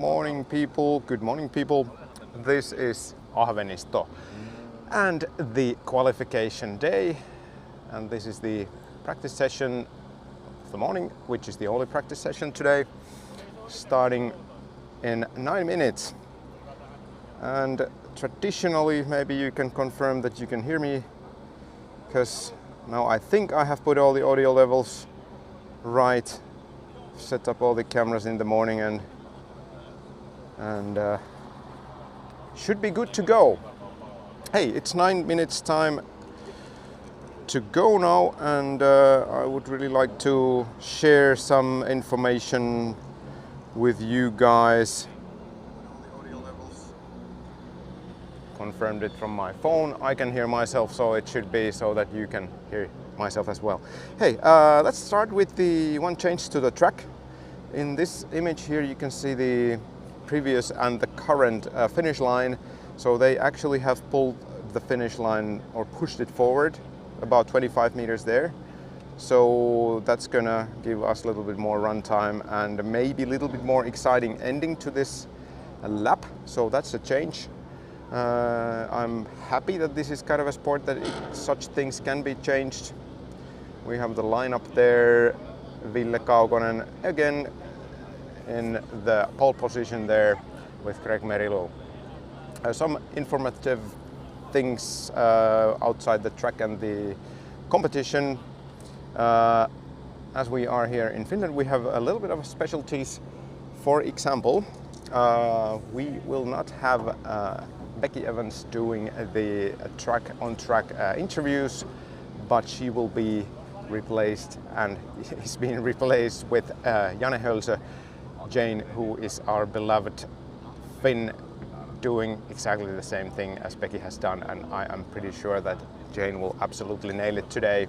Morning people, good morning people. This is Ahvenisto and the qualification day, and this is the practice session of the morning, which is the only practice session today, starting in 9 minutes. And traditionally, maybe you can confirm that you can hear me, because now I think I have put all the audio levels right, set up all the cameras in the morning, and should be good to go. Hey, it's 9 minutes time to go now, and I would really like to share some information with you guys. Confirmed it from my phone. I can hear myself, so it should be so that you can hear myself as well. Hey, let's start with the one change to the track. In this image here you can see the previous and the current finish line. So they actually have pulled the finish line or pushed it forward about 25 meters there. So that's gonna give us a little bit more run time and maybe a little bit more exciting ending to this lap. So that's a change. I'm happy that this is kind of a sport that such things can be changed. We have the lineup there. Ville Kaukonen again in the pole position there with Greg Merilu. Some informative things outside the track and the competition. As we are here in Finland, we have a little bit of specialties. For example, we will not have Becky Evans doing the on-track interviews, but she will be replaced and is being replaced with Janne Hölzö, Jane, who is our beloved Finn, doing exactly the same thing as Becky has done, and I am pretty sure that Jane will absolutely nail it today.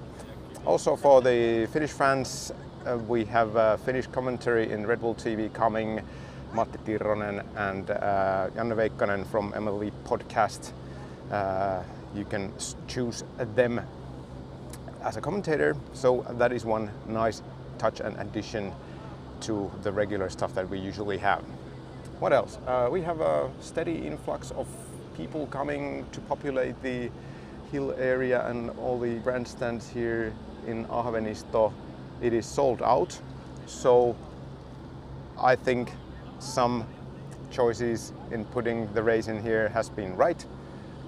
Also for the Finnish fans, we have Finnish commentary in Red Bull TV coming, Matti Tirronen and Janne Veikkanen from MLV Podcast. You can choose them as a commentator, so that is one nice touch and addition to the regular stuff that we usually have. What else? We have a steady influx of people coming to populate the hill area and all the grandstands here in Ahvenisto. It is sold out, so I think some choices in putting the race in here has been right.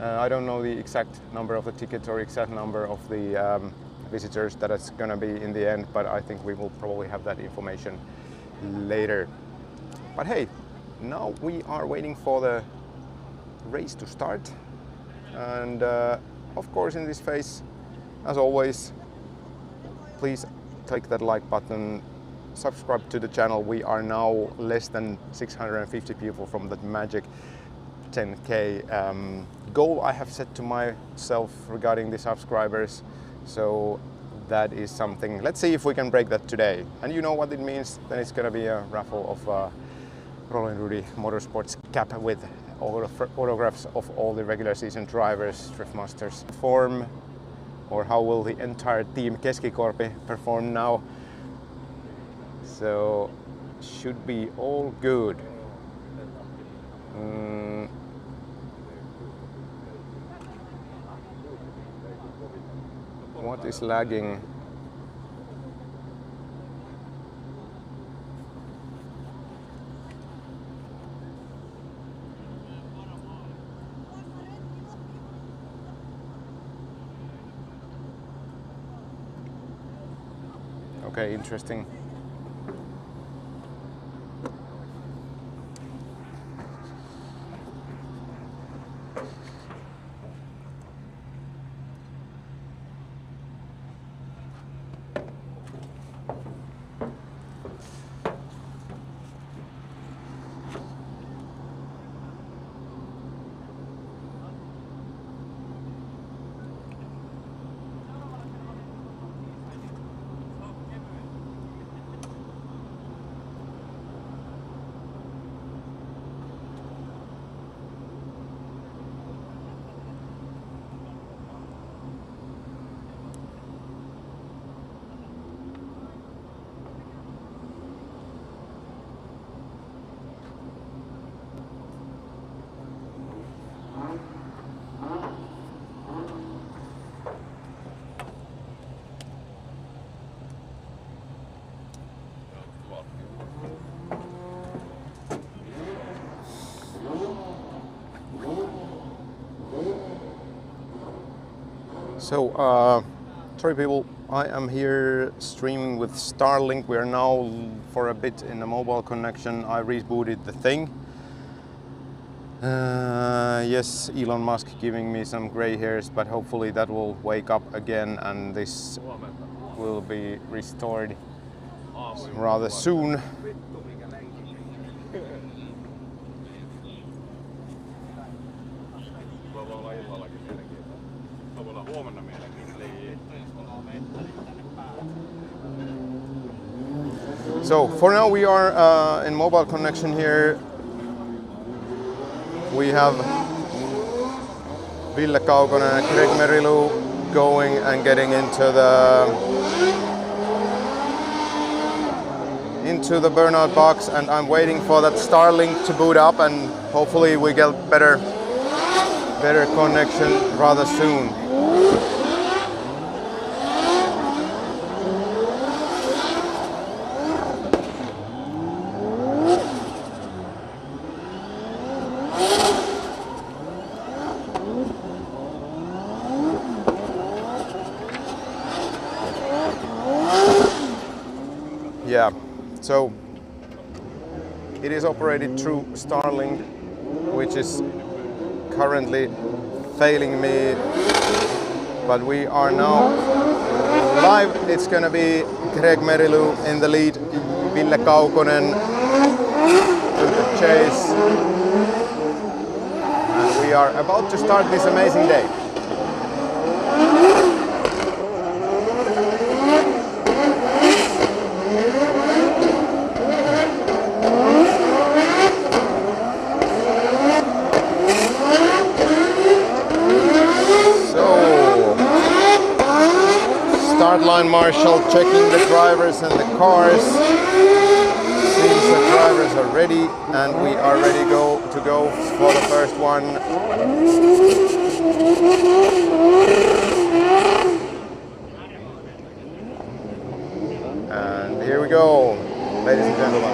I don't know the exact number of the tickets or exact number of the visitors that it's gonna be in the end, but I think we will probably have that information later. But hey, now we are waiting for the race to start, and of course in this phase, as always, please click that like button, subscribe to the channel. We are now less than 650 people from that magic 10k goal I have set to myself regarding the subscribers. So that is something. Let's see if we can break that today. And you know what it means? Then it's gonna be a raffle of Roland Rudy Motorsports cap with autographs of all the regular season drivers, Drift Masters. Form, or how will the entire team Keskikorpi perform now? So should be all good. What is lagging? Okay, interesting. Sorry people, I am here streaming with Starlink. We are now for a bit in a mobile connection. I rebooted the thing. Yes, Elon Musk giving me some gray hairs, but hopefully that will wake up again and this will be restored rather soon. So for now we are in mobile connection here. We have Ville Kaukonen and Greg Merilu going and getting into the burnout box, and I'm waiting for that Starlink to boot up and hopefully we get better connection rather soon. Yeah, so it is operated through Starlink, which is currently failing me, but we are now live. It's gonna be Greg Merilu in the lead, Ville Kaukonen to the chase, and we are about to start this amazing day. Start line marshal checking the drivers and the cars. Seems the drivers are ready and we are ready to go for the first one. And here we go, ladies and gentlemen.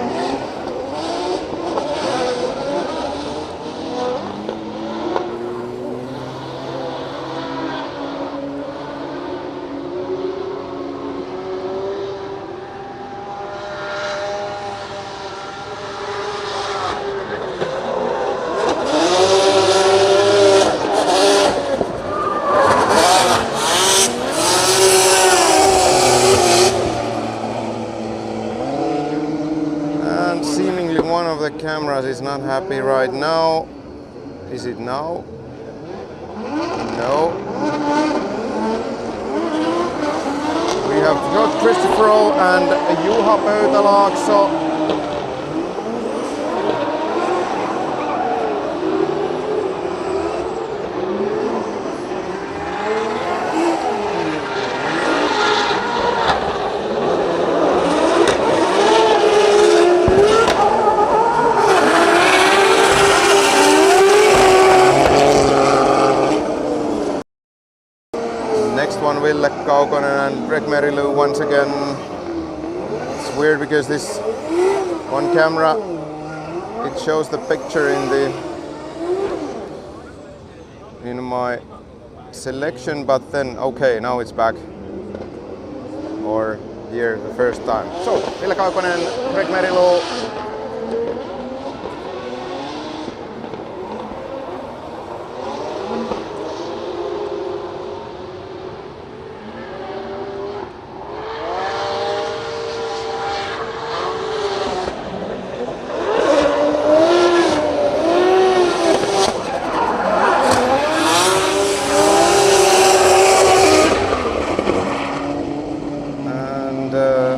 Seemingly one of the cameras is not happy right now. Is it now? No. We have got Christopher and Juha Pöytälaakso. Ville Kaukonen and Greg Merilu once again. It's weird because this one camera, it shows the picture in my selection, but then okay, now it's back, or here the first time. So Ville Kaukonen, Greg Merilu.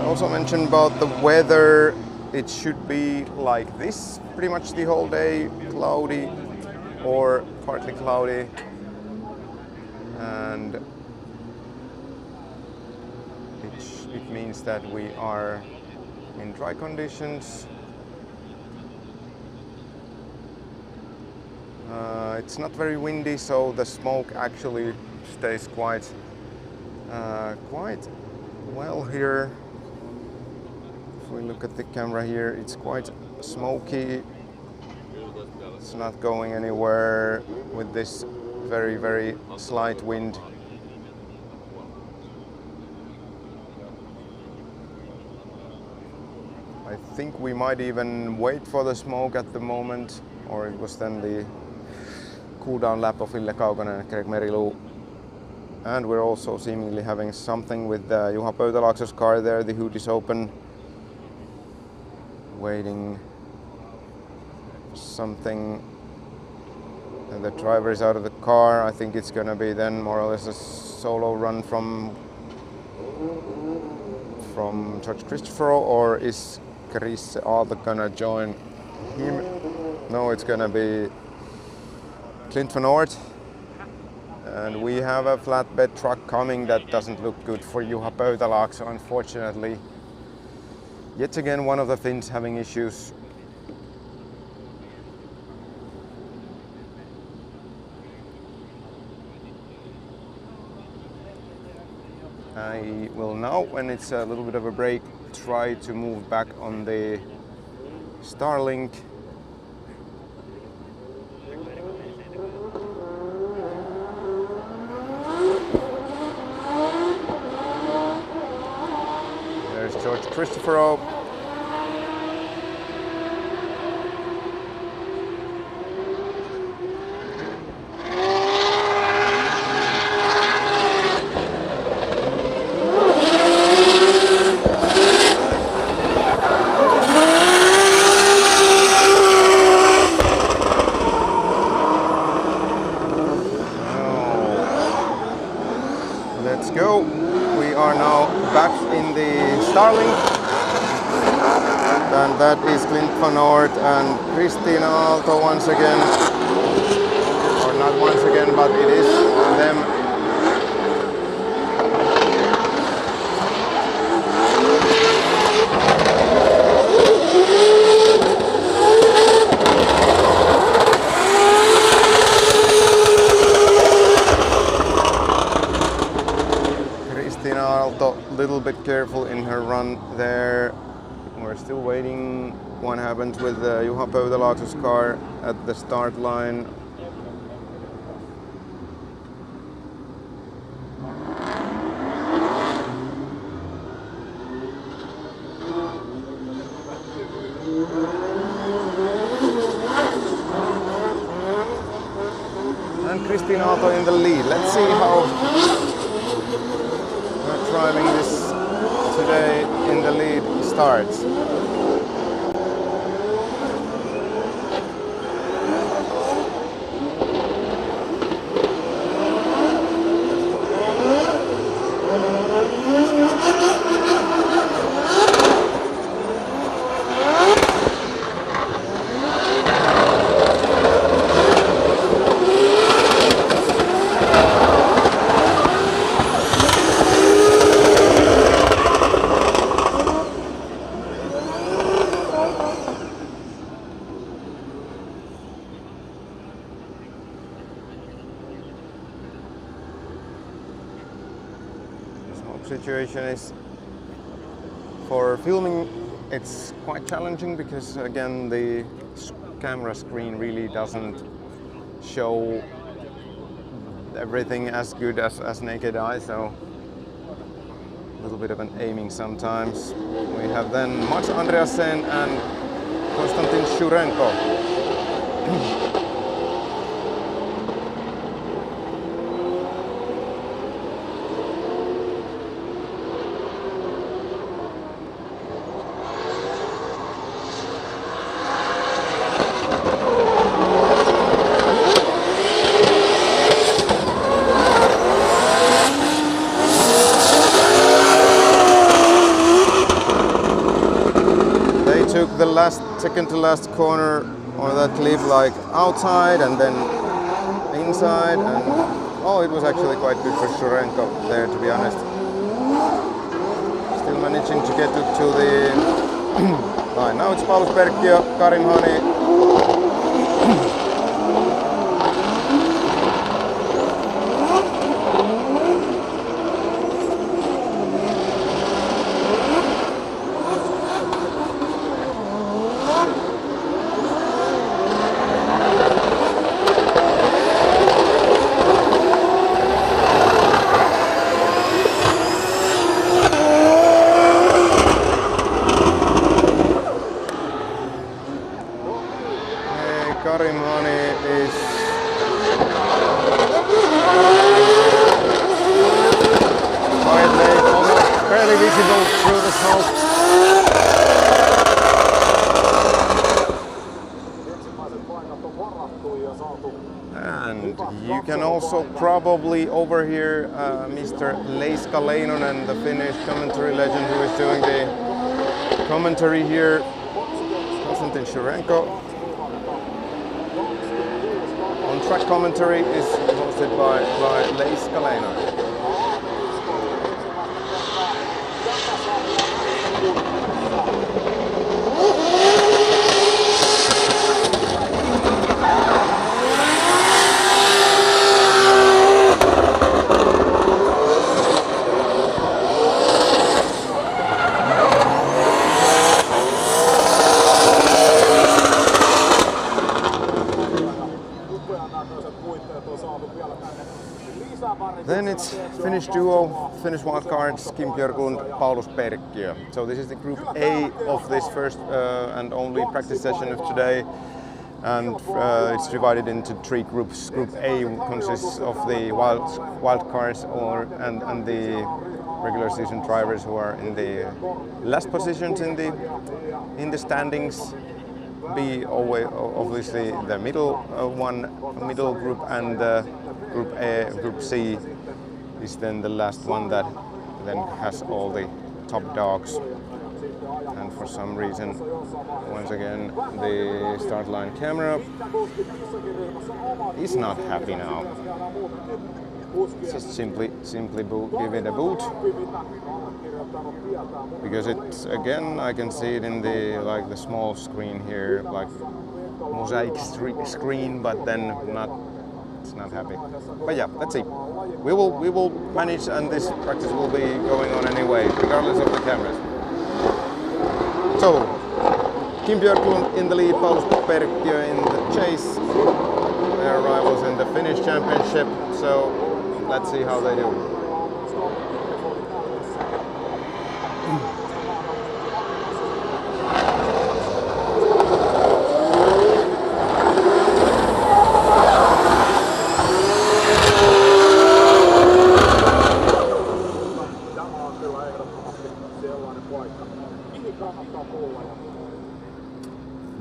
Also mentioned about the weather, it should be like this pretty much the whole day, cloudy or partly cloudy, and it means that we are in dry conditions. It's not very windy, so the smoke actually stays quite well here. If we look at the camera here, it's quite smoky. It's not going anywhere with this very, very slight wind. think we might even wait for the smoke at the moment, or it was then the cool down lap of Ville Kaukonen and Greg Meriluu. And we're also seemingly having something with Juha Pöytälaakso's car there. The hood is open, waiting for something. And the driver is out of the car. I think it's gonna be then more or less a solo run from George Christopher, or is Chris Aalto gonna join him? No, it's gonna be Clint van Oort. And we have a flatbed truck coming that doesn't look good for Juha Pöytälaakso, unfortunately. Yet again, one of the Finns having issues. I will now, when it's a little bit of a break, try to move back on the Starlink. There's George Christopher. Let's go. We are now back in the Starlink, and that is Clint van Oort and Kristiina Aalto once again, or not once again, but it is them. Kristiina Aalto, a little bit careful in her run there. We're still waiting what happens with Juha Pöytälaakso's car at the start line. And Kristiina Aalto in the lead. Let's see how driving this today in the lead starts. Situation is for filming, it's quite challenging because again the camera screen really doesn't show everything as good as naked eye, so a little bit of an aiming sometimes. We have then Max Andreasen and Konstantin Shurenko. Took the second to last corner on that cliff, like outside and then inside, and oh, it was actually quite good for Shurenko there, to be honest. Still managing to get to the line. Now it's Paulus Perkkio, Karim Hani. Karimani is quite late, almost barely visible through the smoke. And you can also probably overhear Mr. Leiska Leinonen, the Finnish commentary legend who is doing the commentary here. Konstantin Shurenko. On-track commentary is hosted by Leiska Leinonen. Then it's Finnish duo, Finnish wildcards, Kim Björklund, Paulus Perkkiö. So this is the Group A of this first and only practice session of today. And it's divided into three groups. Group A consists of the wildcards and the regular season drivers who are in the last positions in the standings. B obviously the middle group, and Group C is then the last one that then has all the top dogs. And for some reason, once again, the start line camera is not happy now. Just simply give it a boot, because it's, again, I can see it in the small screen here, like mosaic screen, but then it's not happy. But yeah, let's see. We will manage, and this practice will be going on anyway, regardless of the cameras. So, Kim Björklund in the lead, Paulus Perkkiö in the chase. Their rivals in the Finnish championship, so let's see how they do.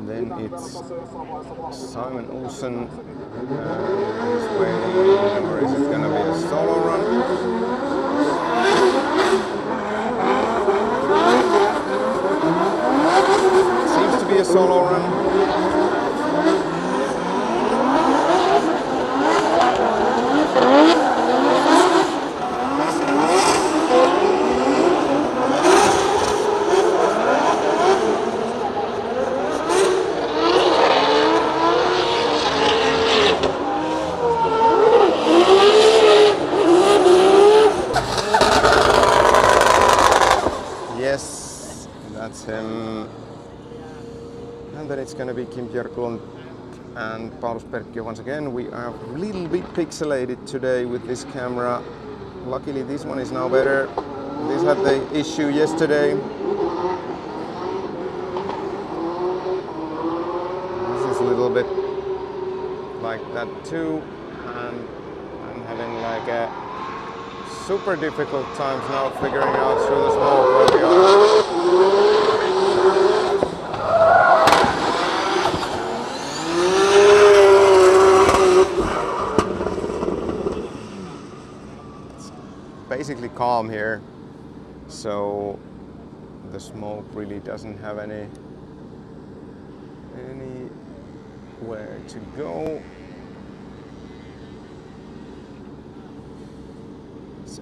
Then it's Simon Olsen is waiting, or is it going to be a solo run? Seems to be a solo run. Yes, that's him. And then it's gonna be Kim Björklund and Paulus Perkkiö once again. We are a little bit pixelated today with this camera. Luckily this one is now better. This had the issue yesterday. This is a little bit like that too. And I'm having like a super difficult times now figuring out through the smoke where we are. It's basically calm here, so the smoke really doesn't have anywhere to go.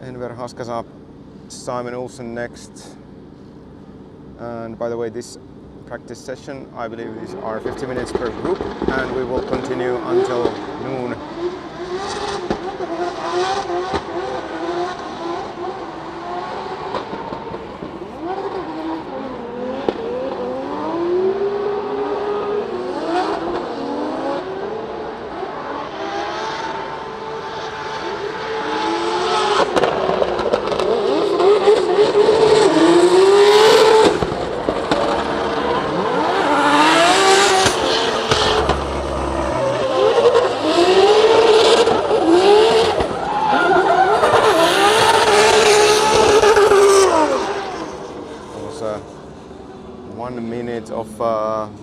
Enver Haskasa, Simon Olsen next. And by the way, this practice session, I believe these are 50 minutes per group, and we will continue until noon.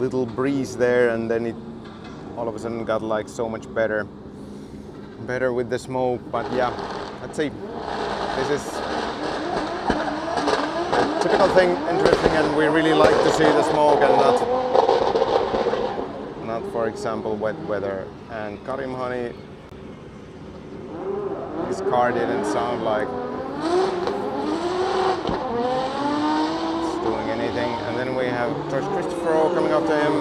little breeze there, and then it all of a sudden got like so much better with the smoke. But yeah, let's see. This is a typical thing, interesting, and we really like to see the smoke and not for example wet weather. And Karim Honey, his car didn't sound like it's doing anything. And then we have George Christopher coming up to him.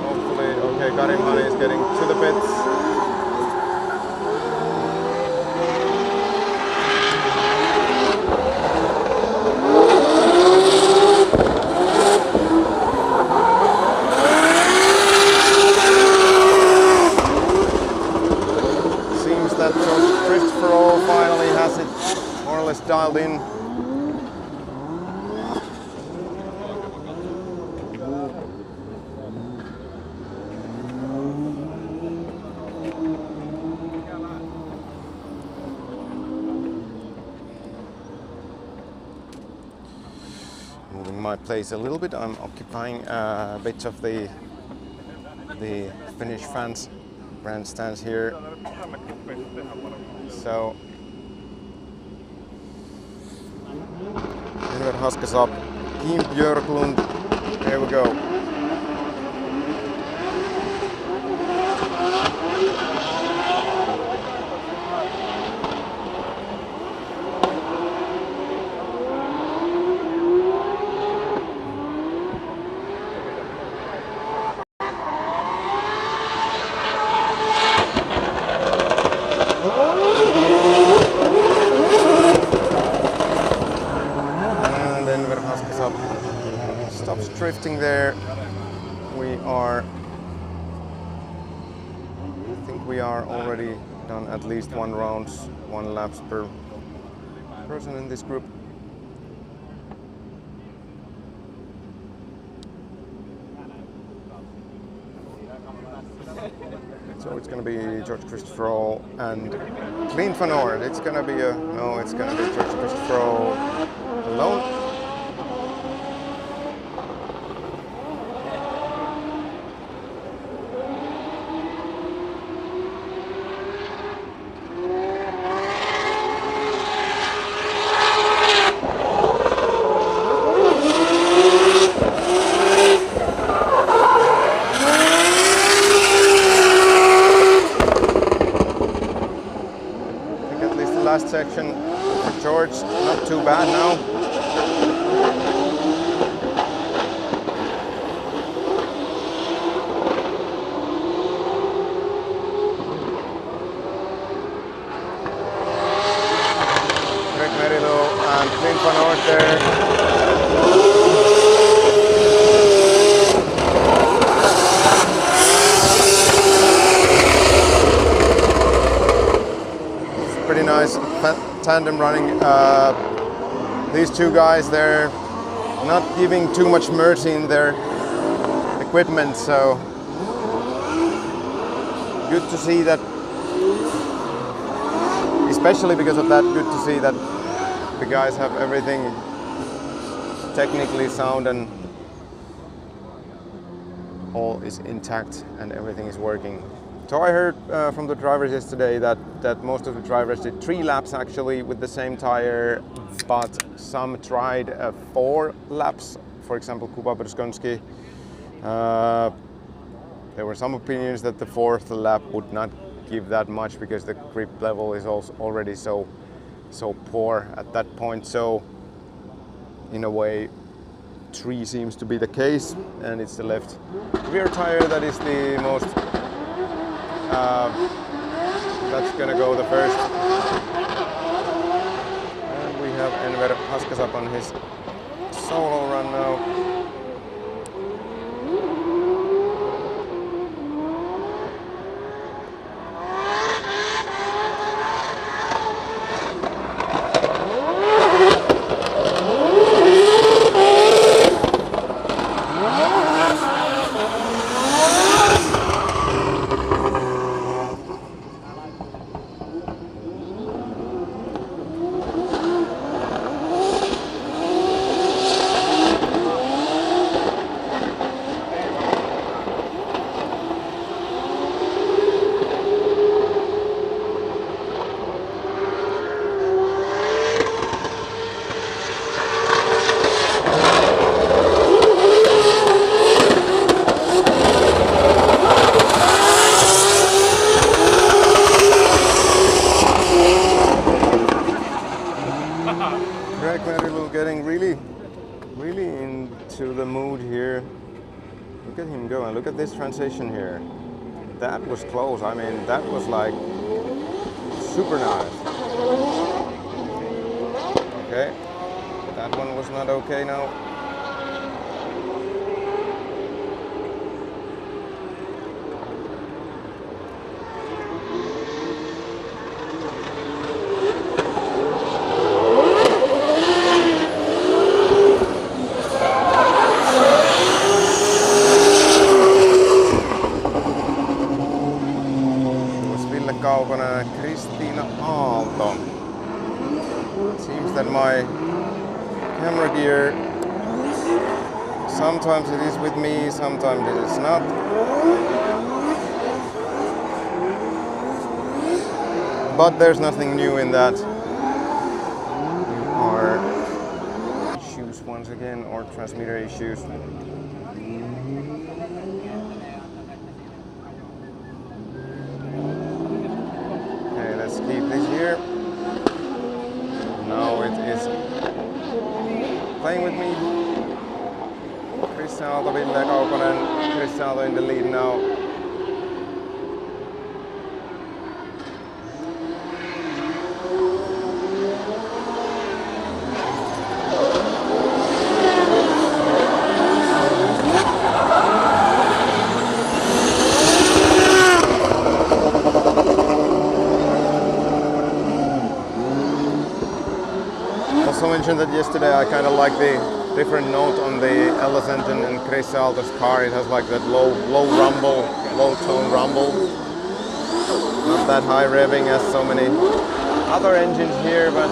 Hopefully, okay, Karim Honey is getting to the pits. Dialed in. Moving my place a little bit. I'm occupying a bit of the Finnish fans grandstands here. So Haskas up, Kim Björklund, there we go. Drifting there. I think we are already done at least one laps per person in this group. So it's going to be George Christopher and Clint van Oort. It's going to be it's going to be George Christopher alone. Section for George, not too bad now. Greg Merilo and Clint van Oort there. Pretty nice tandem running. These two guys, they're not giving too much mercy in their equipment, so good to see that, especially because of that, good to see that the guys have everything technically sound and all is intact and everything is working. So I heard from the drivers yesterday that most of the drivers did 3 laps actually with the same tire, but some tried 4 laps. For example, Kuba Bruskonski. There were some opinions that the 4th lap would not give that much because the grip level is also already so poor at that point. So in a way, 3 seems to be the case, and it's the left rear tire that is the most. That's gonna go the first. And we have Enver Haskas up on his solo run now. the mood here. Look at him go and look at this transition here. That was close. I mean, that was like super nice. Okay, that one was not okay now. Seems that my camera gear, sometimes it is with me, sometimes it is not. But there's nothing new in that. Or issues once again, or transmitter issues. Okay, let's keep this here. Now it is playing with me. Christian Aalto, Ville Kaukonen. Christian Aalto in the lead now. Also mentioned that yesterday I kind of like the different note on the LS engine and Christian Aalto's car. It has like that low rumble, low tone rumble. Not that high revving as so many other engines here, but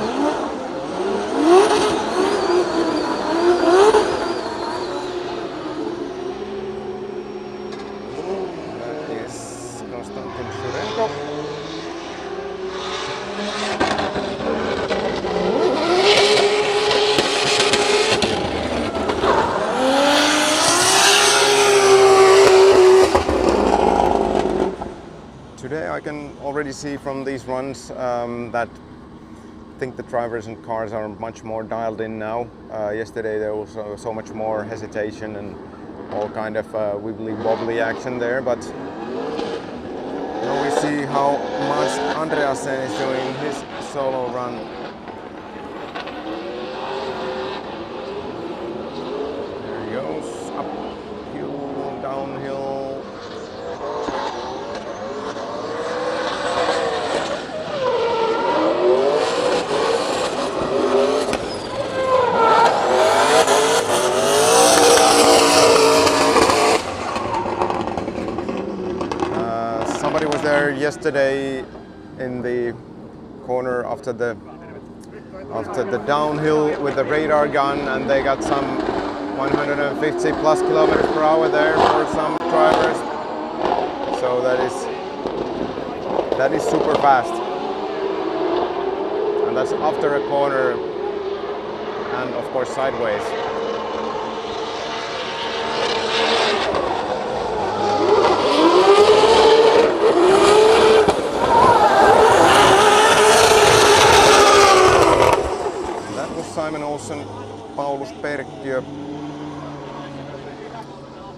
that is Konstantin Shurenko. Today I can already see from these runs that I think the drivers and cars are much more dialed in now. Yesterday there was so much more hesitation and all kind of wibbly wobbly action there, but now we see how much Andreasen is doing his solo run. There he goes, uphill, downhill. Somebody was there yesterday in the corner after the downhill with the radar gun, and they got some 150 plus kilometers per hour there for some drivers. So that is super fast, and that's after a corner and of course sideways. Simon Olsen, Paulus Perkkiö,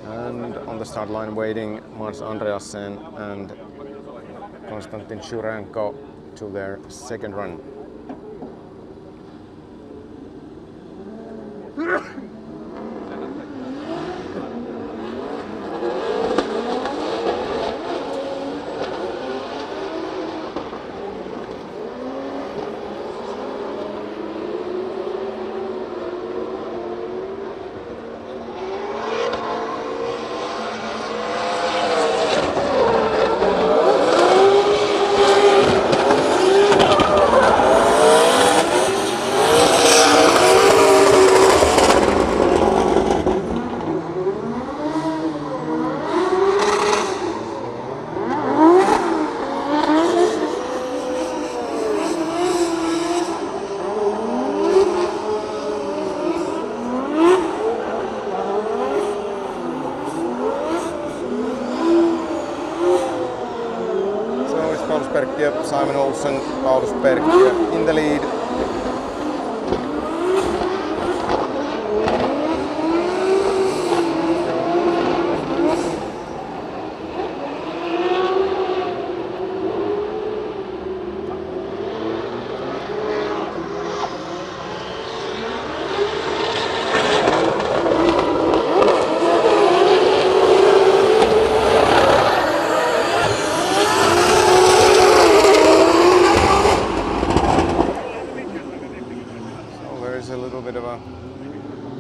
and on the start line waiting Mats Andreasen and Konstantin Shurenko to their second run. Simon Olsen, Paulus Perkkiö in the lead.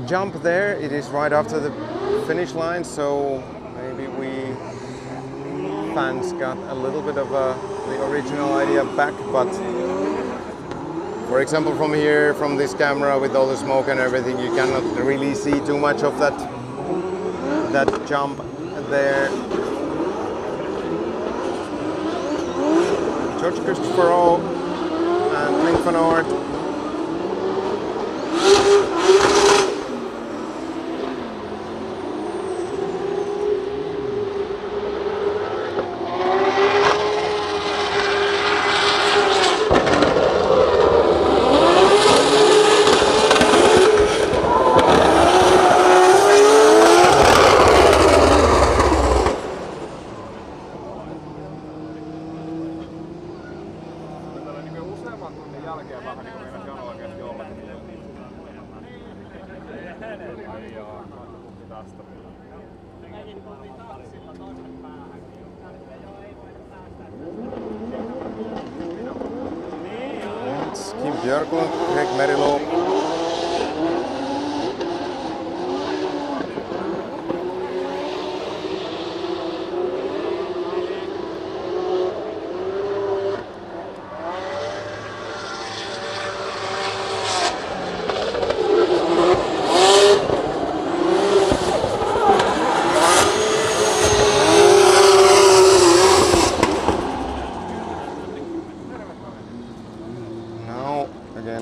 jump there. It is right after the finish line, so maybe we fans got a little bit of the original idea back, but for example from here, from this camera with all the smoke and everything, you cannot really see too much of that jump there. George Christopher O and Clint van Oort. It's Kim Björklund, Greg Merilow.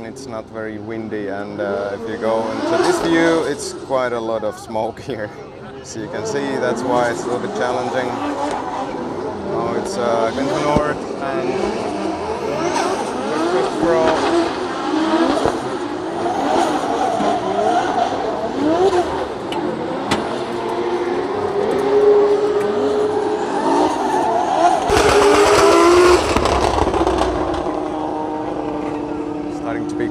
It's not very windy, and if you go into this view, it's quite a lot of smoke here. So you can see that's why it's a little bit challenging. Now it's Clint van Oort and Christopher.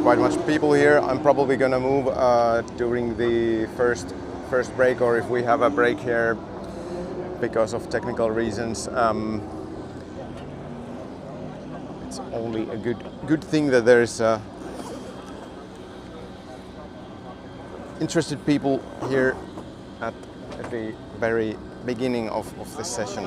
Quite much people here. I'm probably gonna move during the first break, or if we have a break here because of technical reasons. It's only a good thing that there's interested people here at the very beginning of the session.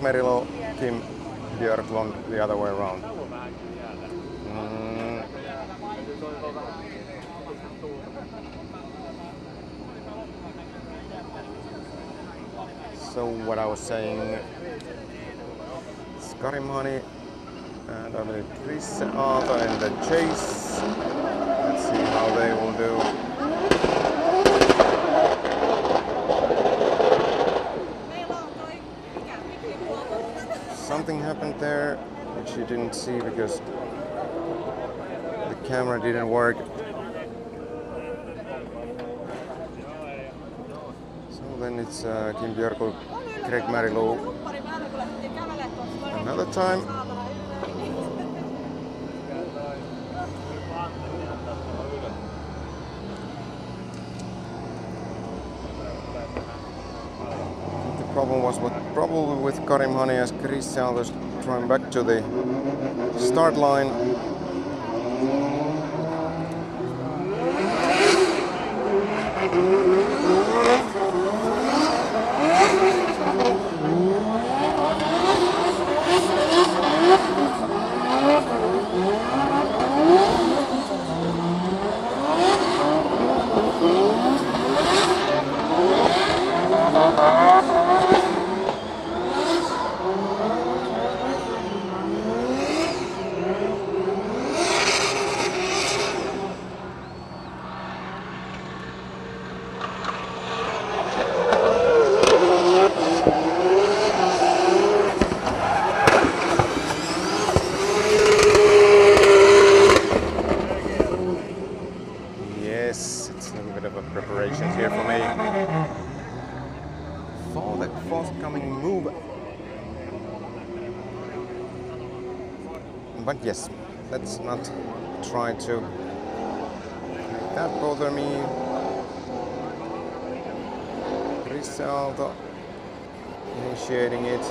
Merilow, Kim Björklund, the other way around. So what I was saying, Scotty Money and I believe Chris Aalto in the chase. Let's see how they will do. Something happened there which you didn't see because the camera didn't work. So then it's Kim Björklund, Greg Merilow. Another time. The problem was probably with Karim Hani as Chris Aalto's trying back to the start line. forthcoming move. But yes, let's not try to make that bother me. Risalto initiating it.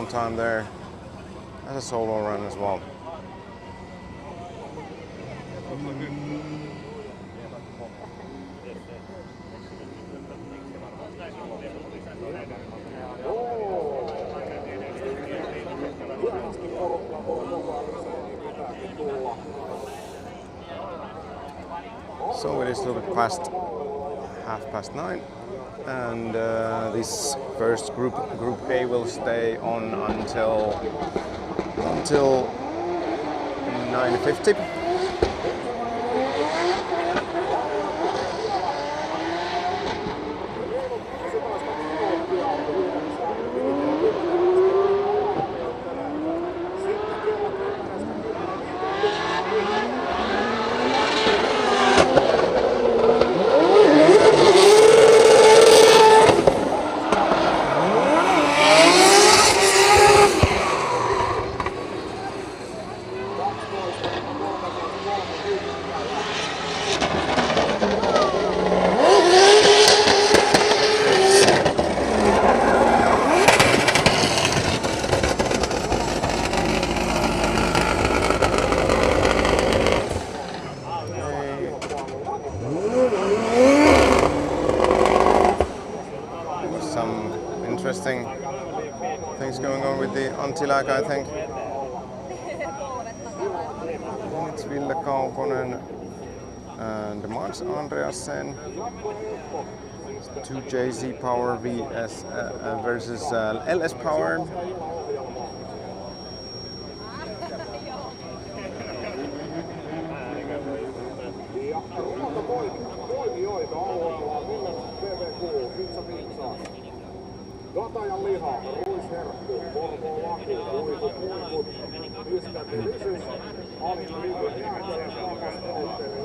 Time there as a solo run as well. So it is a little bit past 9:30. And this first group A will stay on until 9:50. Interesting things going on with the anti-lag, I think. It's Ville Kaukonen and Max Andreasen. 2JZ Power VS versus LS Power. Katajan liha, ruisherkku, Volvo laku, uikut, piskäti rysys, alin liikun jääkäinen, takaspoltteri.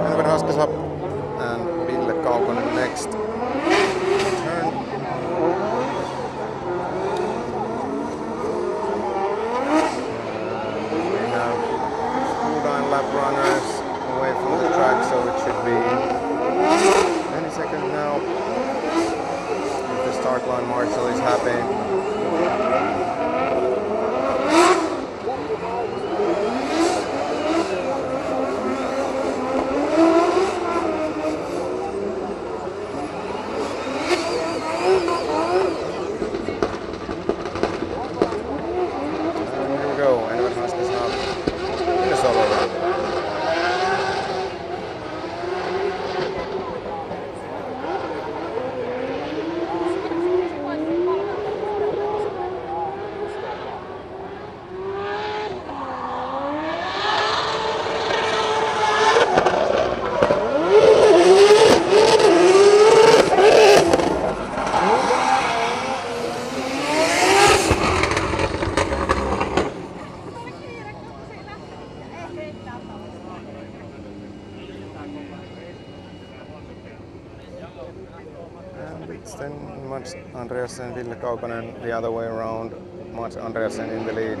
Elvin Haskas up and Ville Kaukonen next. Turn. We have 2 lap runners away from the track, so it should be any second now. If the start line marshal is happy. It's then Mats Andreasen, Ville Kaukonen the other way around. Mats Andreasen in the lead.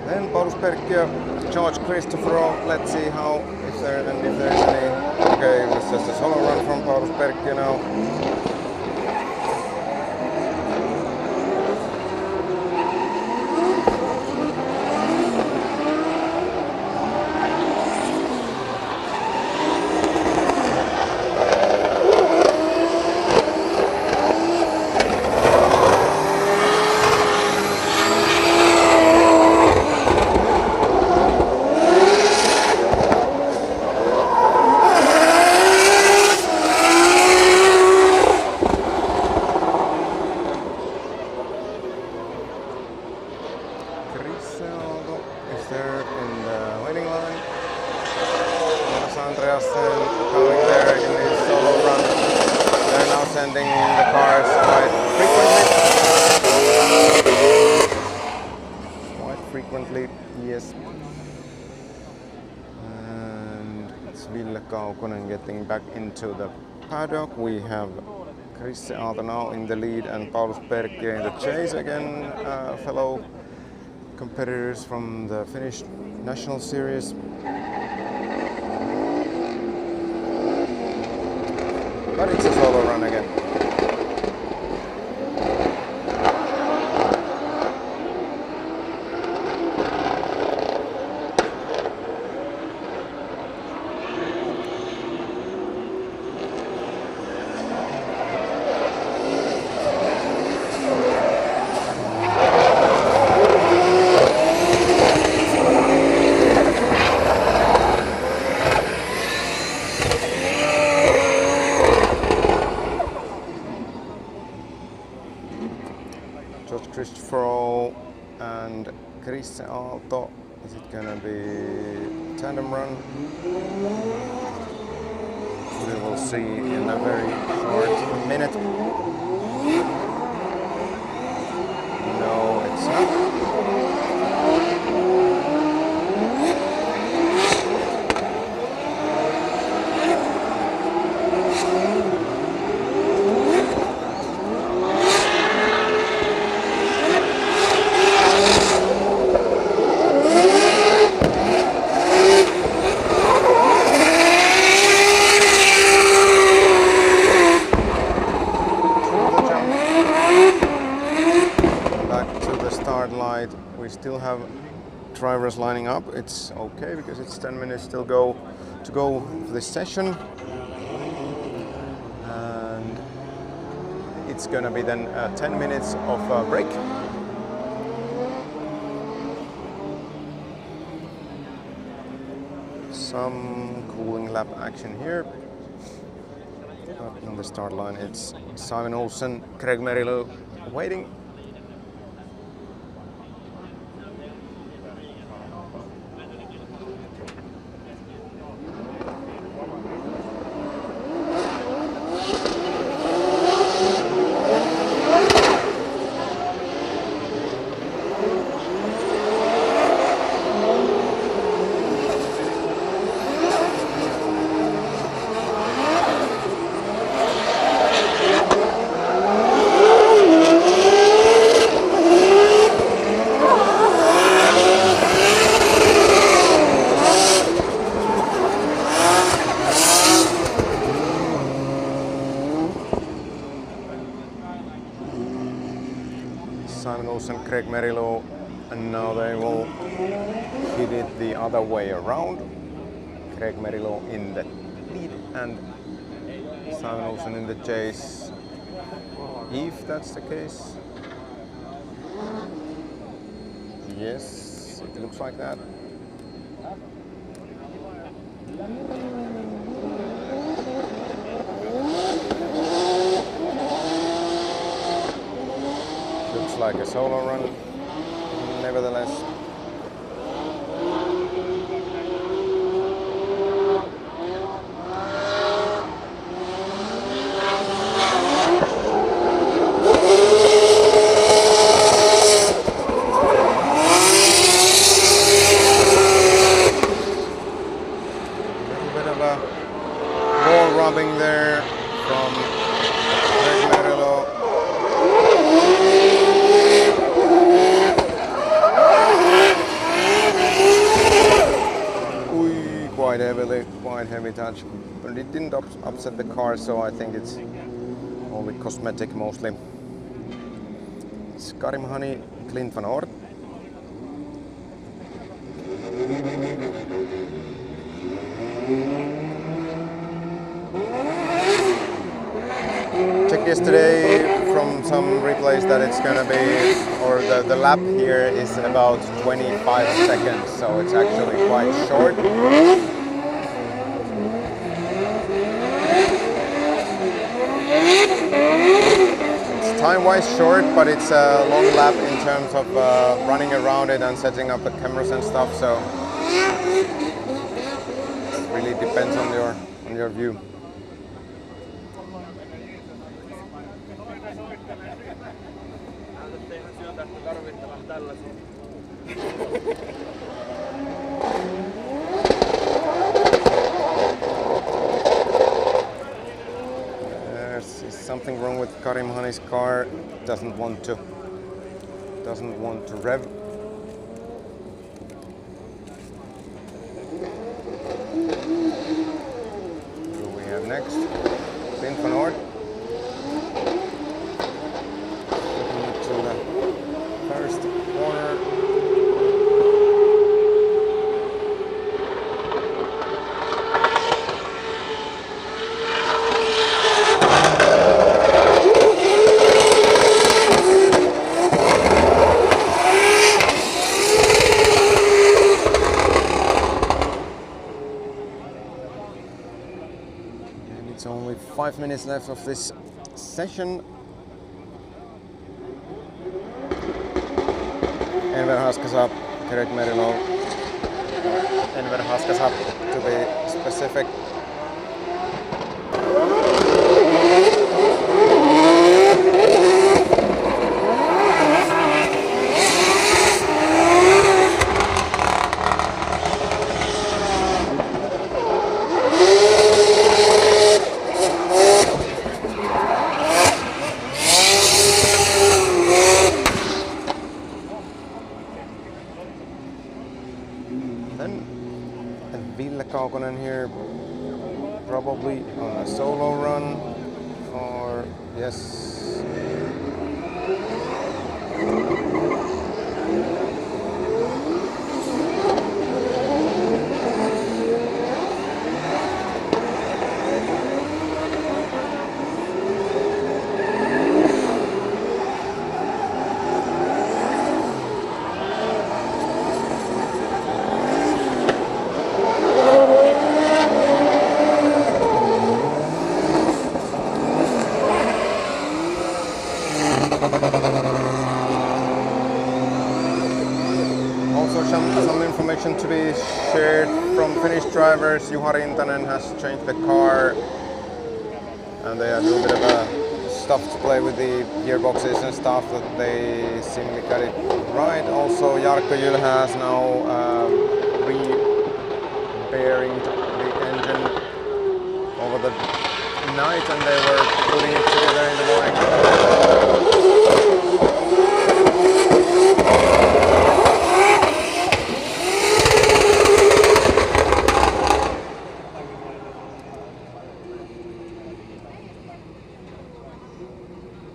Then Paulus Perkkiö, George Christopher. Let's see how if there's any. Okay, it's just a solo run from Paulus Perkkiö now. Is there in the waiting line. Mats Andreasen coming there in his solo run. They're now sending the cars quite frequently. Yes. And it's Ville Kaukonen getting back into the paddock. We have Chris Aalto now in the lead and Paulus Perkkiö in the chase again, fellow competitors from the Finnish National Series. But it's a solo run again. George Christopher and Chris Aalto. Is it gonna be tandem run? We will see in a very short minute. No, it's not. Light. We still have drivers lining up. It's okay because it's 10 minutes still to go for this session, and it's gonna be then 10 minutes of break. Some cooling lap action here. But on the start line it's Simon Olsen, Craig Merilu waiting. Simon Olsen, Craig Merilu, and now they will hit it the other way around. Craig Merilu in the lead and Simon Olsen in the chase. if that's the case. Yes, it looks like that. Looks like a solo run, nevertheless. There from Merlo. Quite heavy touch, but it didn't upset the car, so I think it's only cosmetic mostly. It's Karim Hani, Clint van Oort. Checked yesterday from some replays that it's gonna be, or the lap here is about 25 seconds, so it's actually quite short. It's time-wise short, but it's a long lap in terms of running around it and setting up the cameras and stuff, so it really depends on your view. There's something wrong with Karim Hani's car. Doesn't want to rev. Who we have next? Clint van Oort. Looking into the first corner. It's only 5 minutes left of this session. Enver Haskasap, Gerrit Merilov. Enver Haskasap to be specific. Here, probably on a solo run, or yes. Also some information to be shared from Finnish drivers. Juha Rintanen has changed the car and they have a little bit of stuff to play with the gearboxes and stuff that they seemingly got it right. Also Jarkko Jylhä has now repairing the engine over the night and they were putting it together in the morning.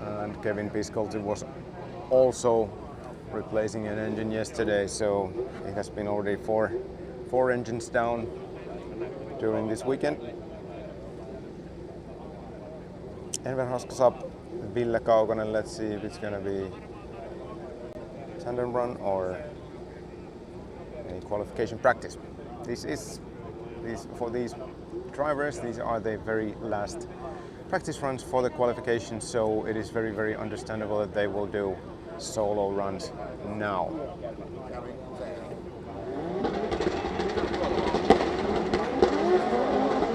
And Kevin Piscolti was also replacing an engine yesterday, so it has been already four engines down during this weekend. Enver Haskasab, Ville Kaukonen. Let's see if it's gonna be tandem run or a qualification practice. For these drivers, these are the very last practice runs for the qualification, so it is very, very understandable that they will do solo runs now.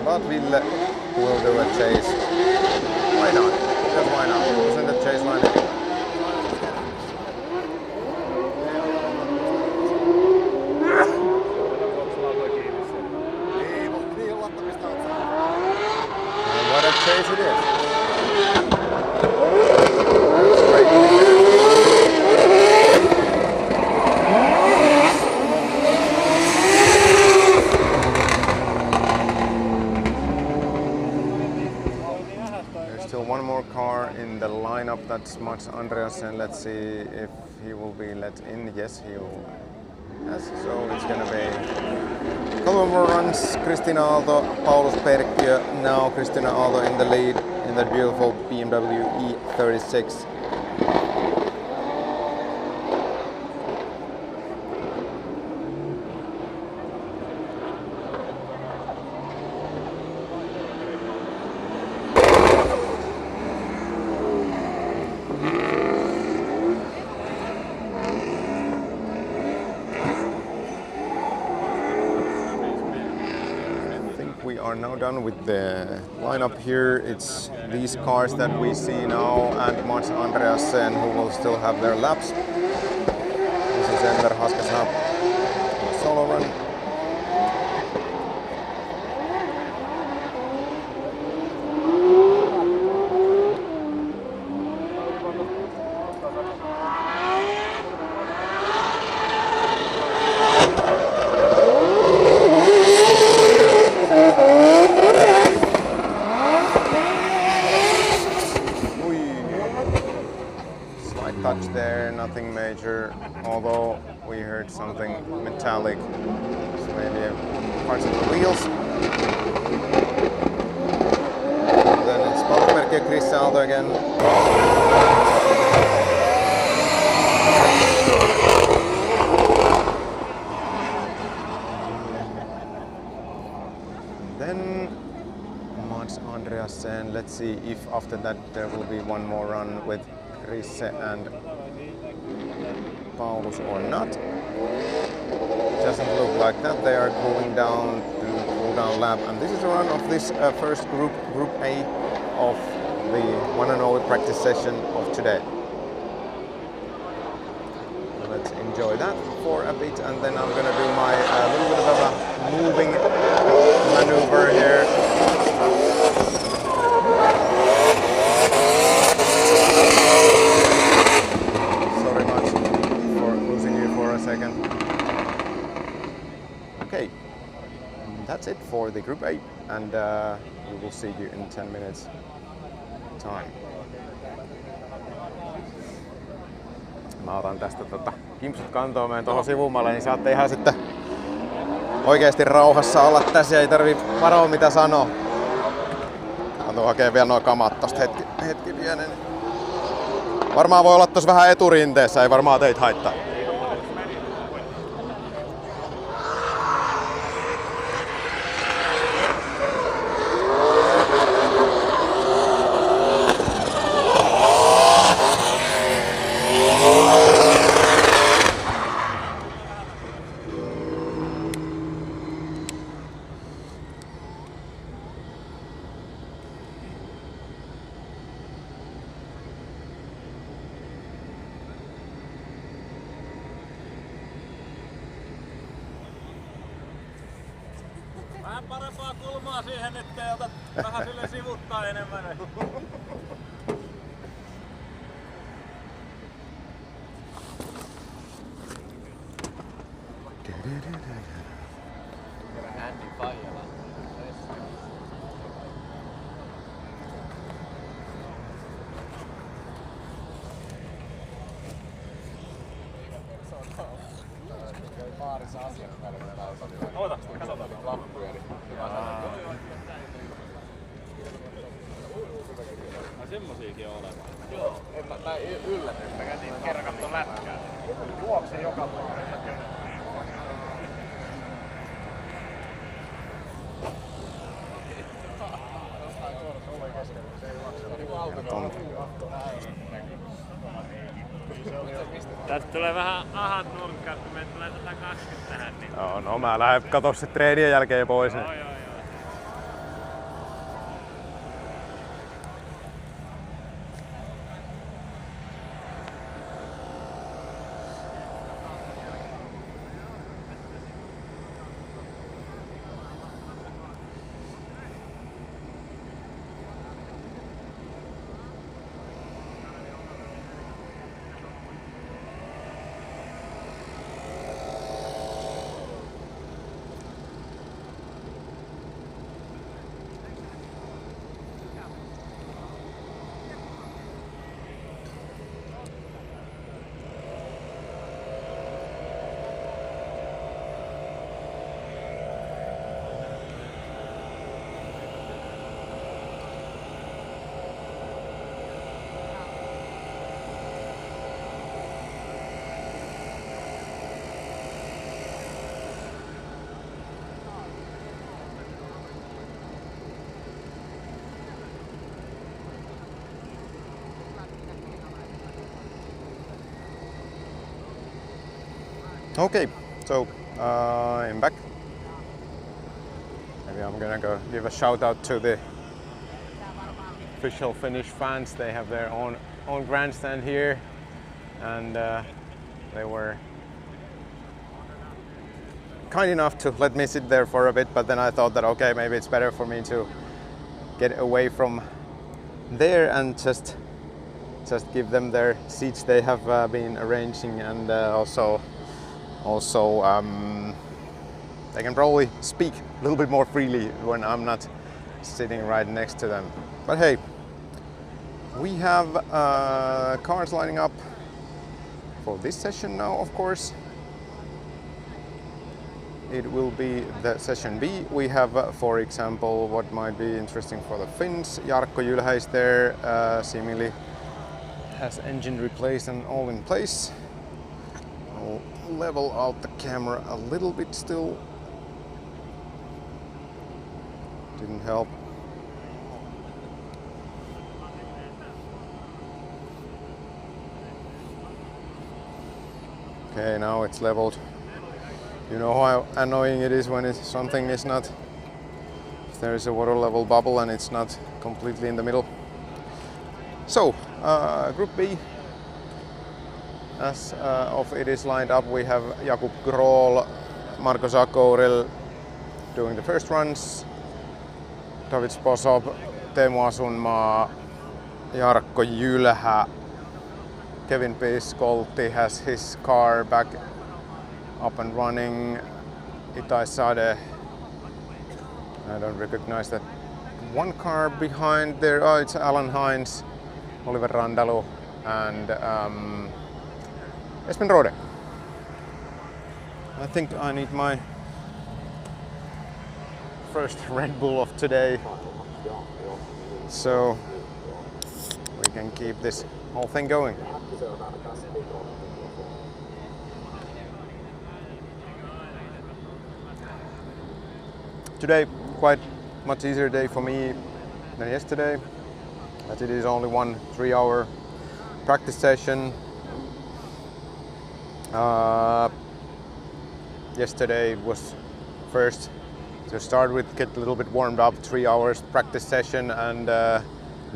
But Ville will do a chase. Why not? Just why not? Isn't the chase line? What a chase it is. There's still one more car in the lineup, that's Mats Andreasen. Let's see if he will be let in. Yes, he will. Yes, so it's gonna be a couple more runs. Kristiina Aalto, Paulus Perkkiö. Now Kristiina Aalto in the lead in the beautiful BMW E36. We are now done with the lineup here. It's these cars that we see now and Mats Andreasen, who will still have their laps. This is Enver Haskasab solo run. Touch there, nothing major, although we heard something metallic, so maybe parts of the wheels. And then it's Paulus and Chris Aalto again. Then Mats Andreasen. Let's see if after that there will be one more run with Risse and Paulus or not. Doesn't look like that. They are cooling down to cool down lap, and this is the run of this first group A of the one and only practice session of today. Let's enjoy that for a bit, and then I'm gonna do my little bit of a moving maneuver here. Sorry much for losing you for a second. Okay, that's it for the Group A, and we will see you in 10 minutes time. Mä otan tästä kimpsut kantoon, menen tuohon sivumalle, niin saatte ihan sitten oikeesti rauhassa olla tässä, ei tarvii varoa mitä sanoo. Mä tuun hakee vielä noin kamat tosta hetki pienen. Varmaan voi olla tossa vähän eturinteessä, ei varmaan teitä haittaa. Vähän parempaa kulmaa siihen, ettei ota vähän sille sivuttaa enemmän. Baarissa asiakkaille menee autolla. Oota, katsotaan. Lappuja, niin semmosiakin on olemassa. Joo. Mä yllätyin. Mä kävin kerran katsomaan lätkää. Juoksee joka paikassa. Tästä tulee vähän ahat nurkkaat, kun meitä tulee 120 tähän. Niin... No mä lähden katsoa sit treenien jälkeen pois. Joo. Okay, so I'm back. Maybe I'm gonna go give a shout out to the official Finnish fans. They have their own grandstand here, and they were kind enough to let me sit there for a bit. But then I thought that okay, maybe it's better for me to get away from there and just give them their seats they have been arranging, and also they can probably speak a little bit more freely when I'm not sitting right next to them. But hey, we have cars lining up for this session now, of course. It will be the session B. We have, for example, what might be interesting for the Finns. Jarkko Jylhä is there, seemingly has engine replaced and all in place. I'll level out the camera a little bit still. Didn't help. Okay, now it's leveled. You know how annoying it is when something is not, if there is a water level bubble and it's not completely in the middle. So, Group B, as of it is lined up, we have Jakub Grohl, Marko Sakouril doing the first runs, David Sposov, Teemu Asunmaa, Jarkko Jylhä, Kevin Piskolti has his car back up and running, Itai Sade, I don't recognize that one car behind there, oh it's Alan Hines, Oliver Randalu and Espen Rode. I think I need my first Red Bull of today, so we can keep this whole thing going. Today, quite much easier day for me than yesterday, as it is only 1 3-hour practice session. Yesterday was first to start with, get a little bit warmed up, 3 hours practice session, and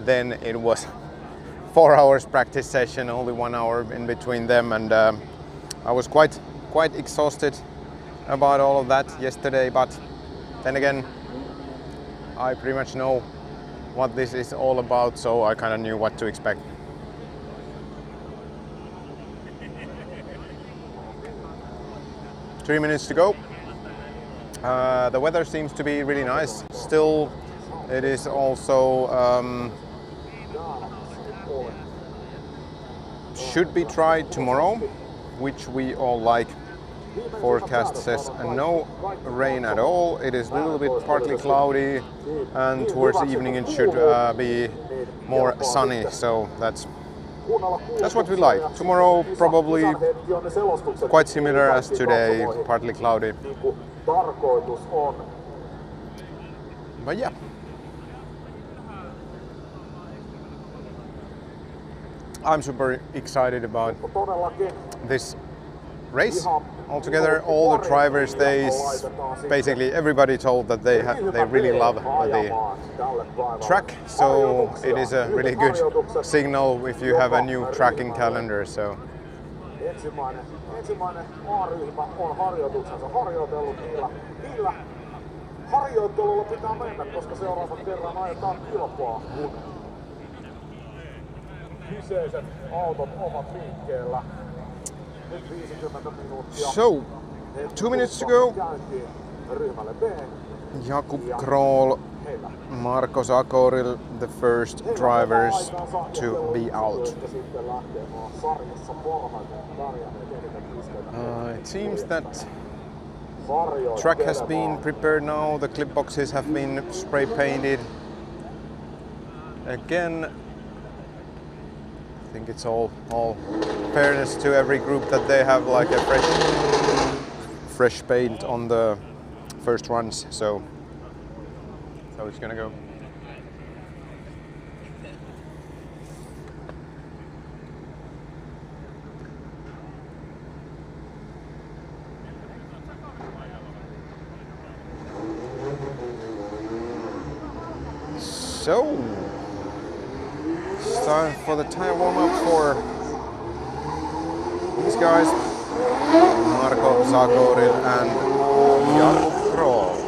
then it was 4 hours practice session, only 1 hour in between them, and I was quite exhausted about all of that yesterday, but then again, I pretty much know what this is all about, so I kind of knew what to expect. Three minutes to go. The weather seems to be really nice. Still, it is also should be tried tomorrow, which we all like. forecast says no rain at all. It is a little bit partly cloudy, and towards evening it should be more sunny. So that's what we like. Tomorrow probably quite similar as today, partly cloudy. But yeah. I'm super excited about this race. Altogether, all the drivers, basically everybody told that they really love the track. So it is a really good signal if you have a new tracking calendar. So. Ensimmäinen A-ryhmä on harjoituksensa harjoitellut niillä harjoittelulla pitää mennä, koska seuraavan kerran ajetaan kilpaa, kun kyseiset autot ovat liikkeellä. Nyt 50 minuuttia. So, 2 minutes to go. Ryhmälle B. Jakub Kroll, Marko Zakoril, the first drivers to be out. It seems that track has been prepared now, the clip boxes have been spray painted. Again, I think it's all fairness to every group that they have like a fresh paint on the first runs, so it's gonna go. So, it's time for the tire warm-up for these guys, Marko Zakoril and Jakub Kroll.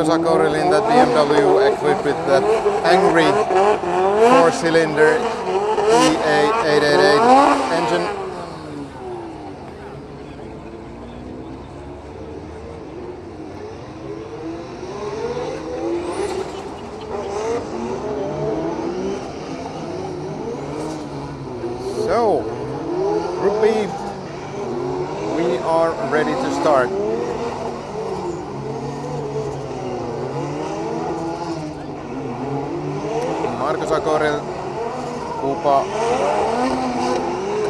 Zakoril in that BMW equipped with that angry 4-cylinder EA888 engine. So, Group B, we are ready to start. Marko Zakoril, Kupa,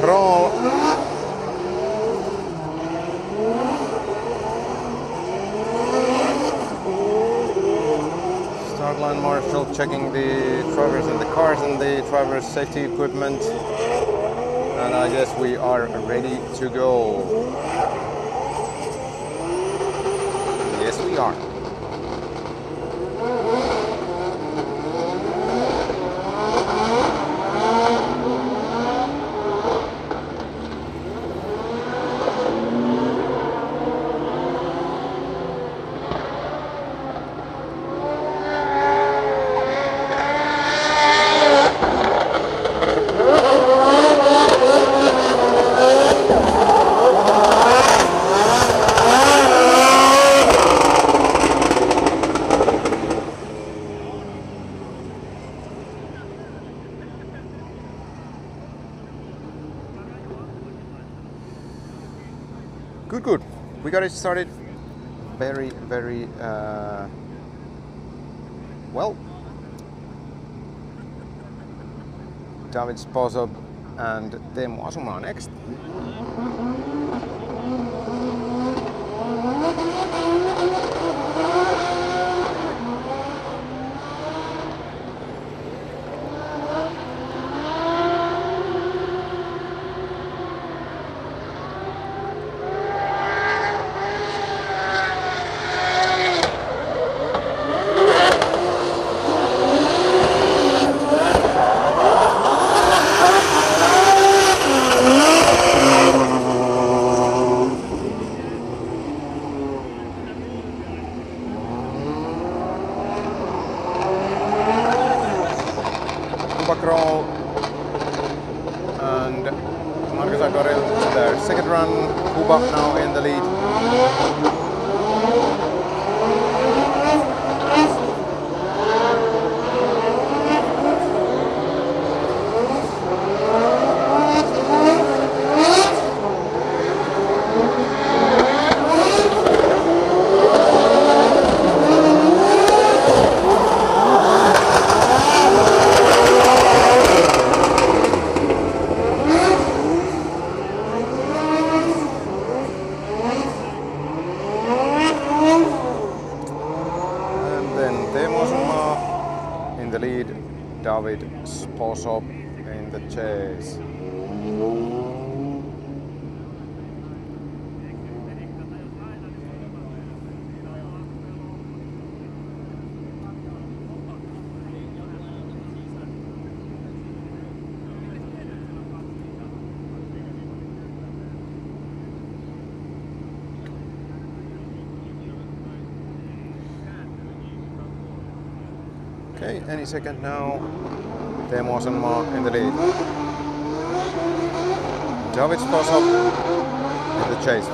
Kroll, start line marshal checking the drivers and the cars and the drivers' safety equipment, and I guess we are ready to go. Yes, we are. Good. We got it started very well. David Sposob and Teemu Asuma next. Markus Agoril to their second run. Kuba now in the lead. David Sposop in the chase. Okay, any second now. Teemu Asenmaa in the lead. David Sposop in the chase.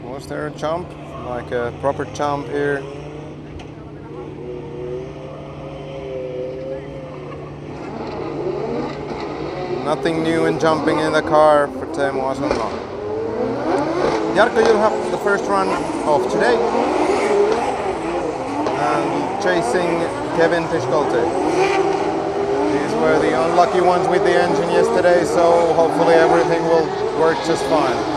Was there a jump? Like a proper jump here? Nothing new in jumping in the car for Teemu Asenmaa. Jarkko, you have the first run of today and chasing Kevin Piscolte. These were the unlucky ones with the engine yesterday, so hopefully everything will work just fine.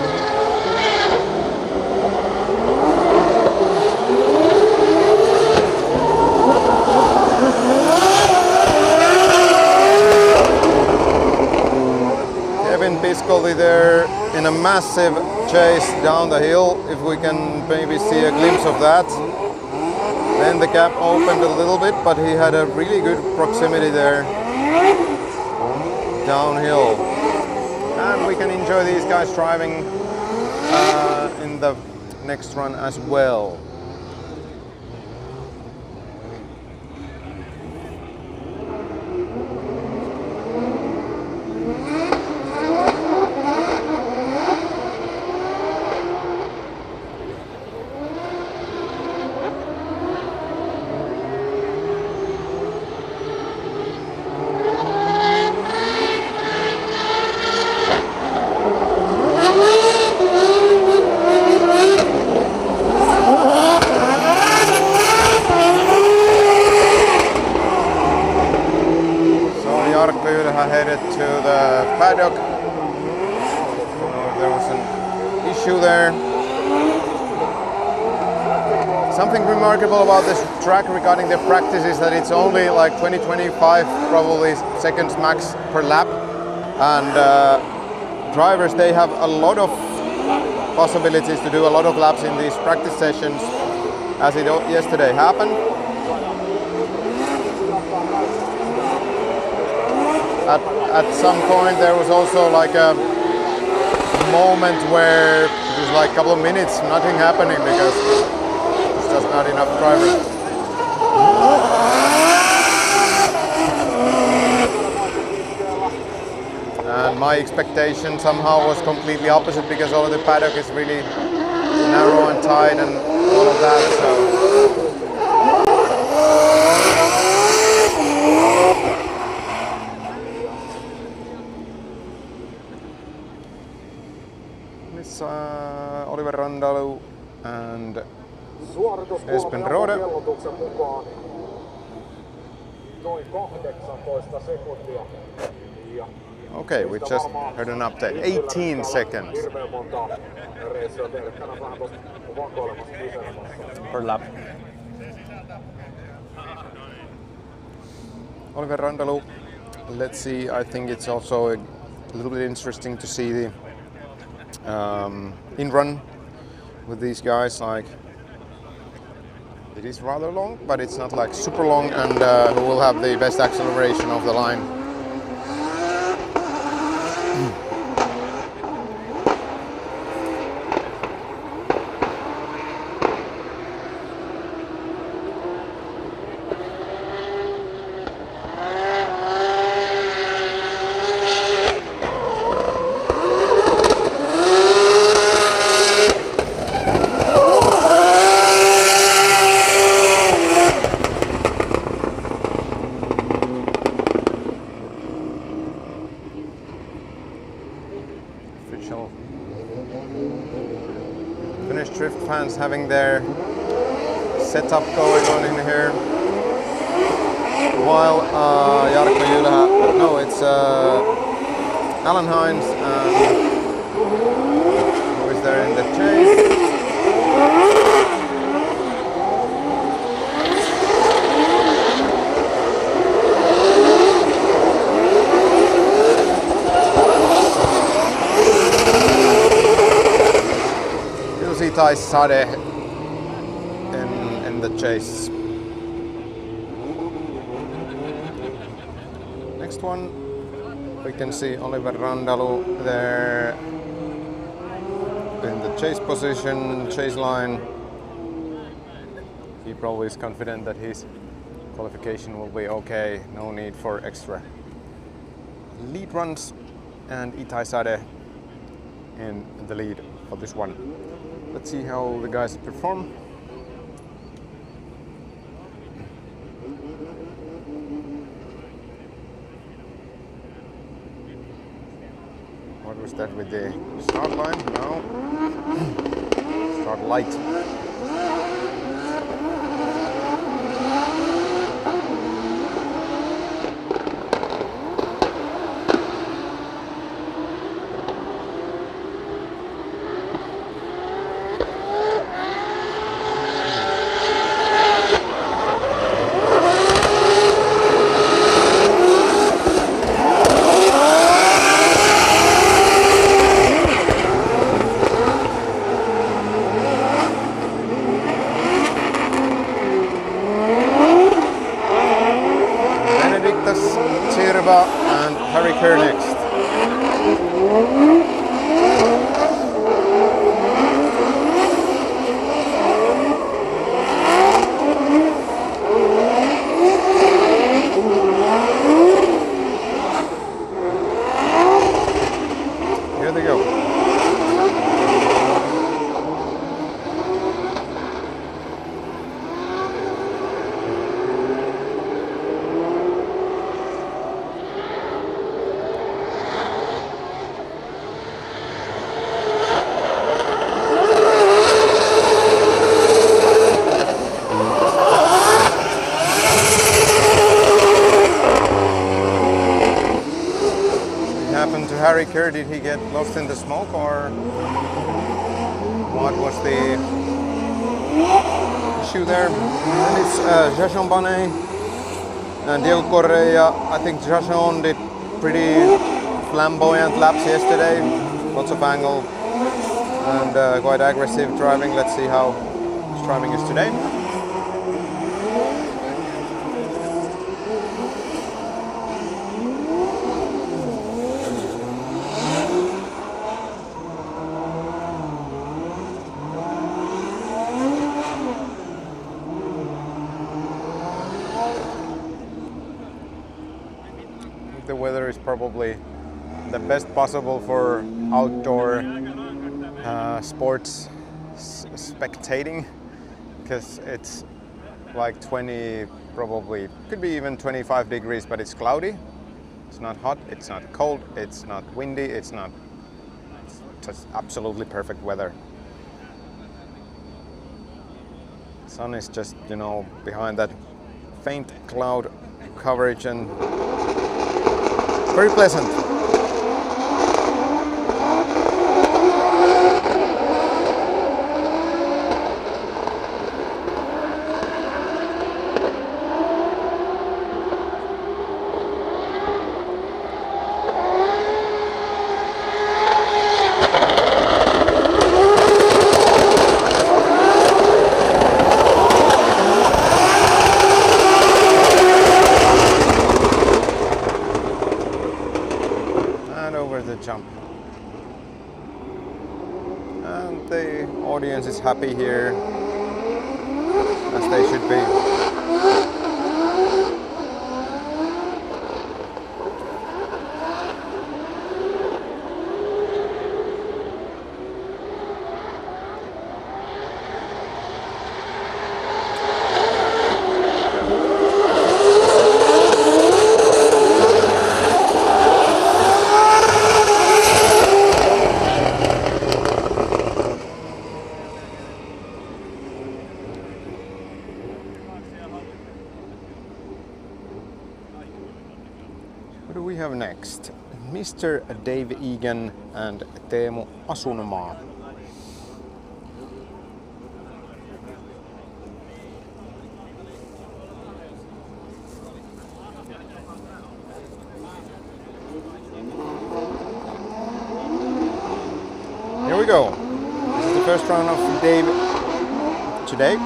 Piscolte there in a massive chase down the hill. If we can maybe see a glimpse of that. Then the gap opened a little bit, but he had a really good proximity there downhill. And we can enjoy these guys driving in the next run as well. Headed to the paddock. There was an issue there. Something remarkable about this track regarding the practice is that it's only like 20-25 probably seconds max per lap, and drivers, they have a lot of possibilities to do a lot of laps in these practice sessions, as it yesterday happened. At some point there was also like a moment where it was like a couple of minutes nothing happening because there's just not enough drivers. And my expectation somehow was completely opposite because all of the paddock is really narrow and tight and all of that. So it's Oliver Randalu and Espen Rode. Okay, we just heard an update. 18 seconds per lap. Oliver Randalu, let's see, I think it's also a little bit interesting to see the in run with these guys. Like, it is rather long, but it's not like super long, and who will have the best acceleration of the line. Finnish drift fans having their setup going on in here, while Jarkko Jylhä, no, it's Alan Hines, who is there in the chase. Itai Sade in the chase. Next one, we can see Oliver Randalu there in the chase position, chase line. He probably is confident that his qualification will be okay, no need for extra lead runs, and Itai Sade in the lead for this one. Let's see how the guys perform. What was that with the start line? No. Start light. And Harry Kerr next. Here they go. Harry Kerr, did he get lost in the smoke, or what was the issue there? And it's Jason Banet and Diego Correa. I think Jason did pretty flamboyant laps yesterday, lots of angle and quite aggressive driving. Let's see how his driving is today. The weather is probably the best possible for outdoor sports spectating, because it's like 20, probably could be even 25 degrees, but it's cloudy. It's not hot, it's not cold, it's not windy, it's just absolutely perfect weather. Sun is just, you know, behind that faint cloud coverage and very pleasant. the audience is happy here, as they should be. What do we have next? Mr. Dave Egan and Teemu Asunmaa. Here we go. This is the first round of Dave today.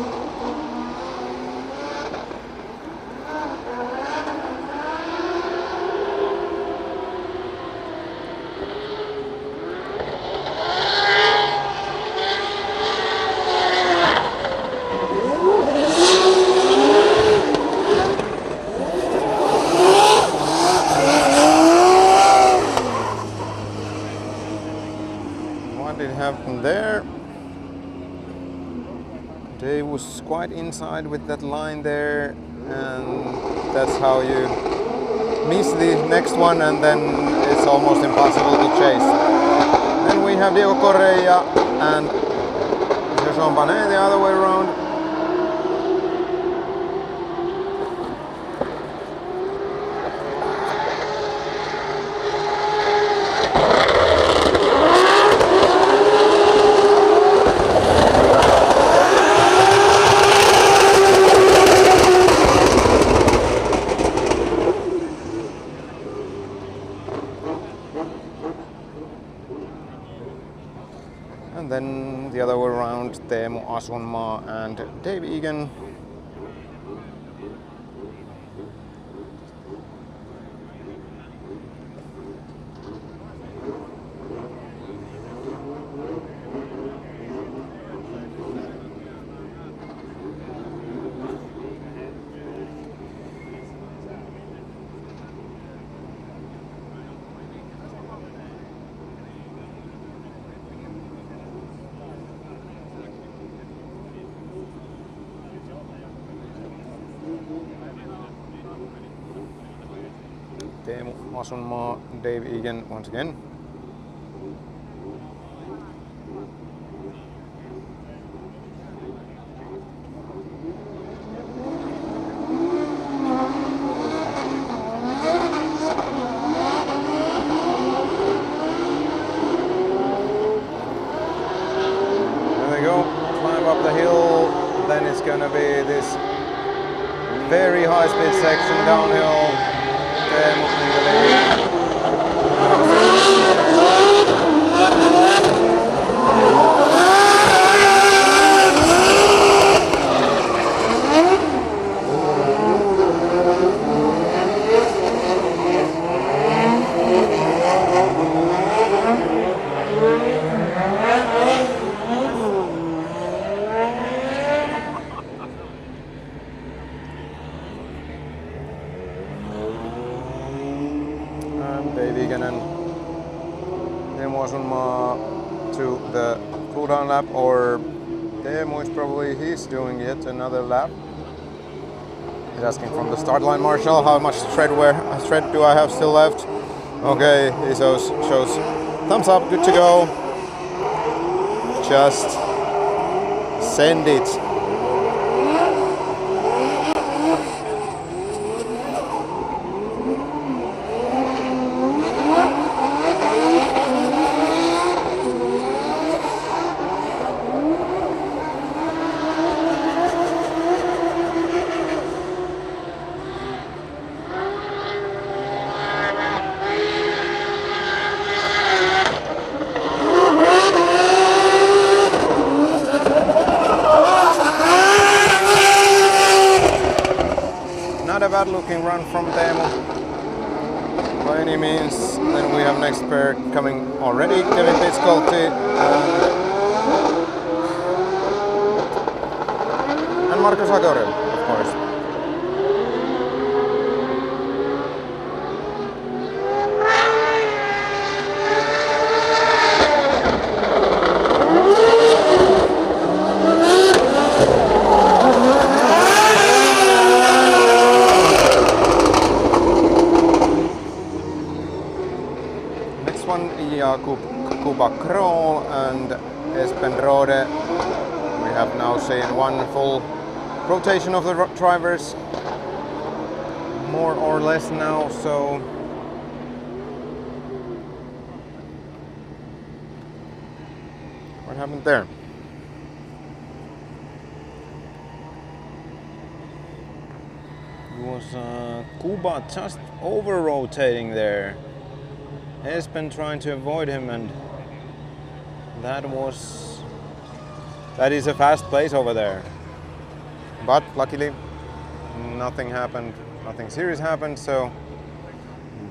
What did happen there? Dave was quite inside with that line there, and that's how you miss the next one, and then it's almost impossible to chase. Then we have Diego Correia and Jean Panet the other way around. And then the other way around, Teemu Asunmaa and Dave Egan. Teemu Asunmaa, Dave Egan once again. There they go, climb up the hill, then it's gonna be this very high speed section downhill. Teemu in the lead. Dave Egan and Teemu Asunmaa to the cool down lap, or Teemu is probably he's doing yet another lap. He's asking from the start line marshal how much thread do I have still left. Okay, he shows thumbs up, good to go. Just send it. Not a bad looking run from Teemu by any means. Then we have next pair coming already, Kevin Piscolti and Marko Sakorel, of course. Next one, Jakub Kuba Kroll and Espen Rode. We have now seen one full rotation of the drivers, more or less now, so what happened there? It was Kuba just over rotating there. Espen trying to avoid him, and that is a fast place over there. But luckily nothing happened, nothing serious happened, so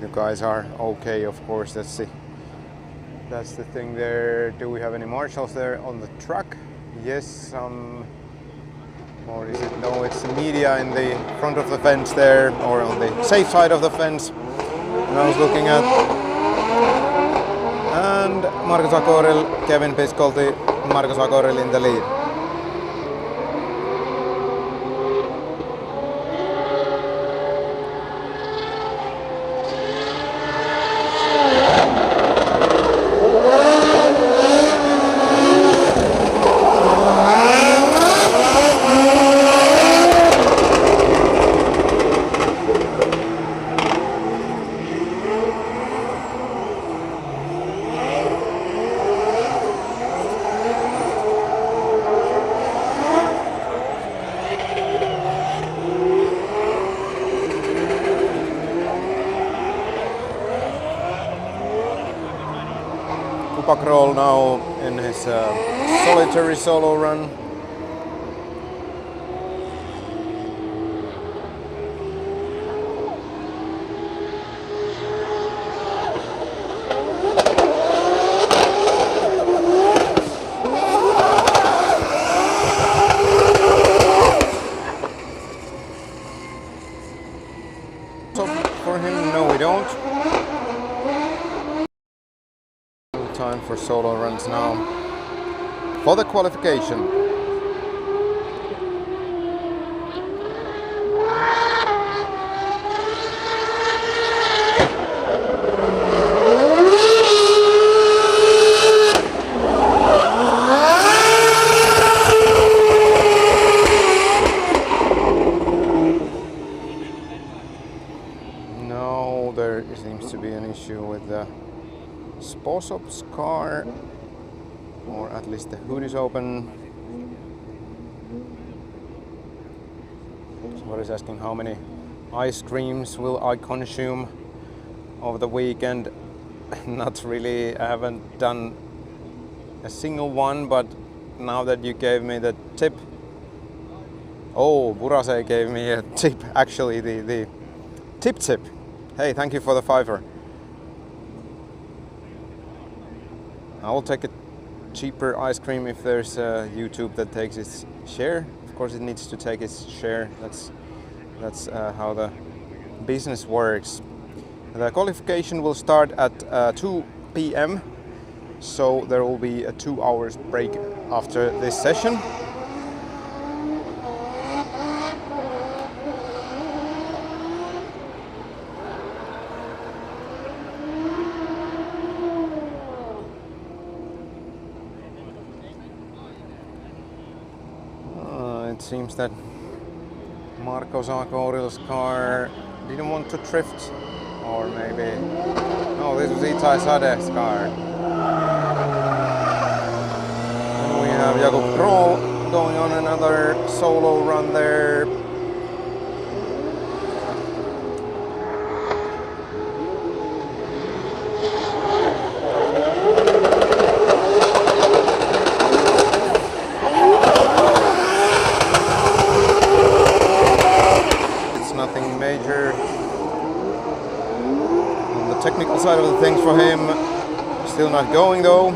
the guys are okay, of course. That's the thing there. Do we have any marshals there on the track? Yes, or is it? No, it's media in the front of the fence there, or on the safe side of the fence. And I was looking at, and Marko Sakorel, Kevin Piskolti, Marko Sakorel in the lead. Kroll now in his solitary solo run. So for him, no, we don't. Time for solo runs now for the qualification. No, there seems to be an issue with the Sposop's car, or at least the hood is open. Somebody is asking how many ice creams will I consume over the weekend. Not really, I haven't done a single one, but now that you gave me the tip, oh, Burase gave me a tip, actually the tip. Hey, thank you for the $5. I will take a cheaper ice cream if there's a YouTube that takes its share. Of course, it needs to take its share. That's how the business works. The qualification will start at 2 p.m. So there will be a 2 hours break after this session. It seems that Marko Sakorel's car didn't want to drift, or maybe, no, this was Itai Sade's car. And we have Jakub Kroll going on another solo run there. Technical side of the things for him, still not going though.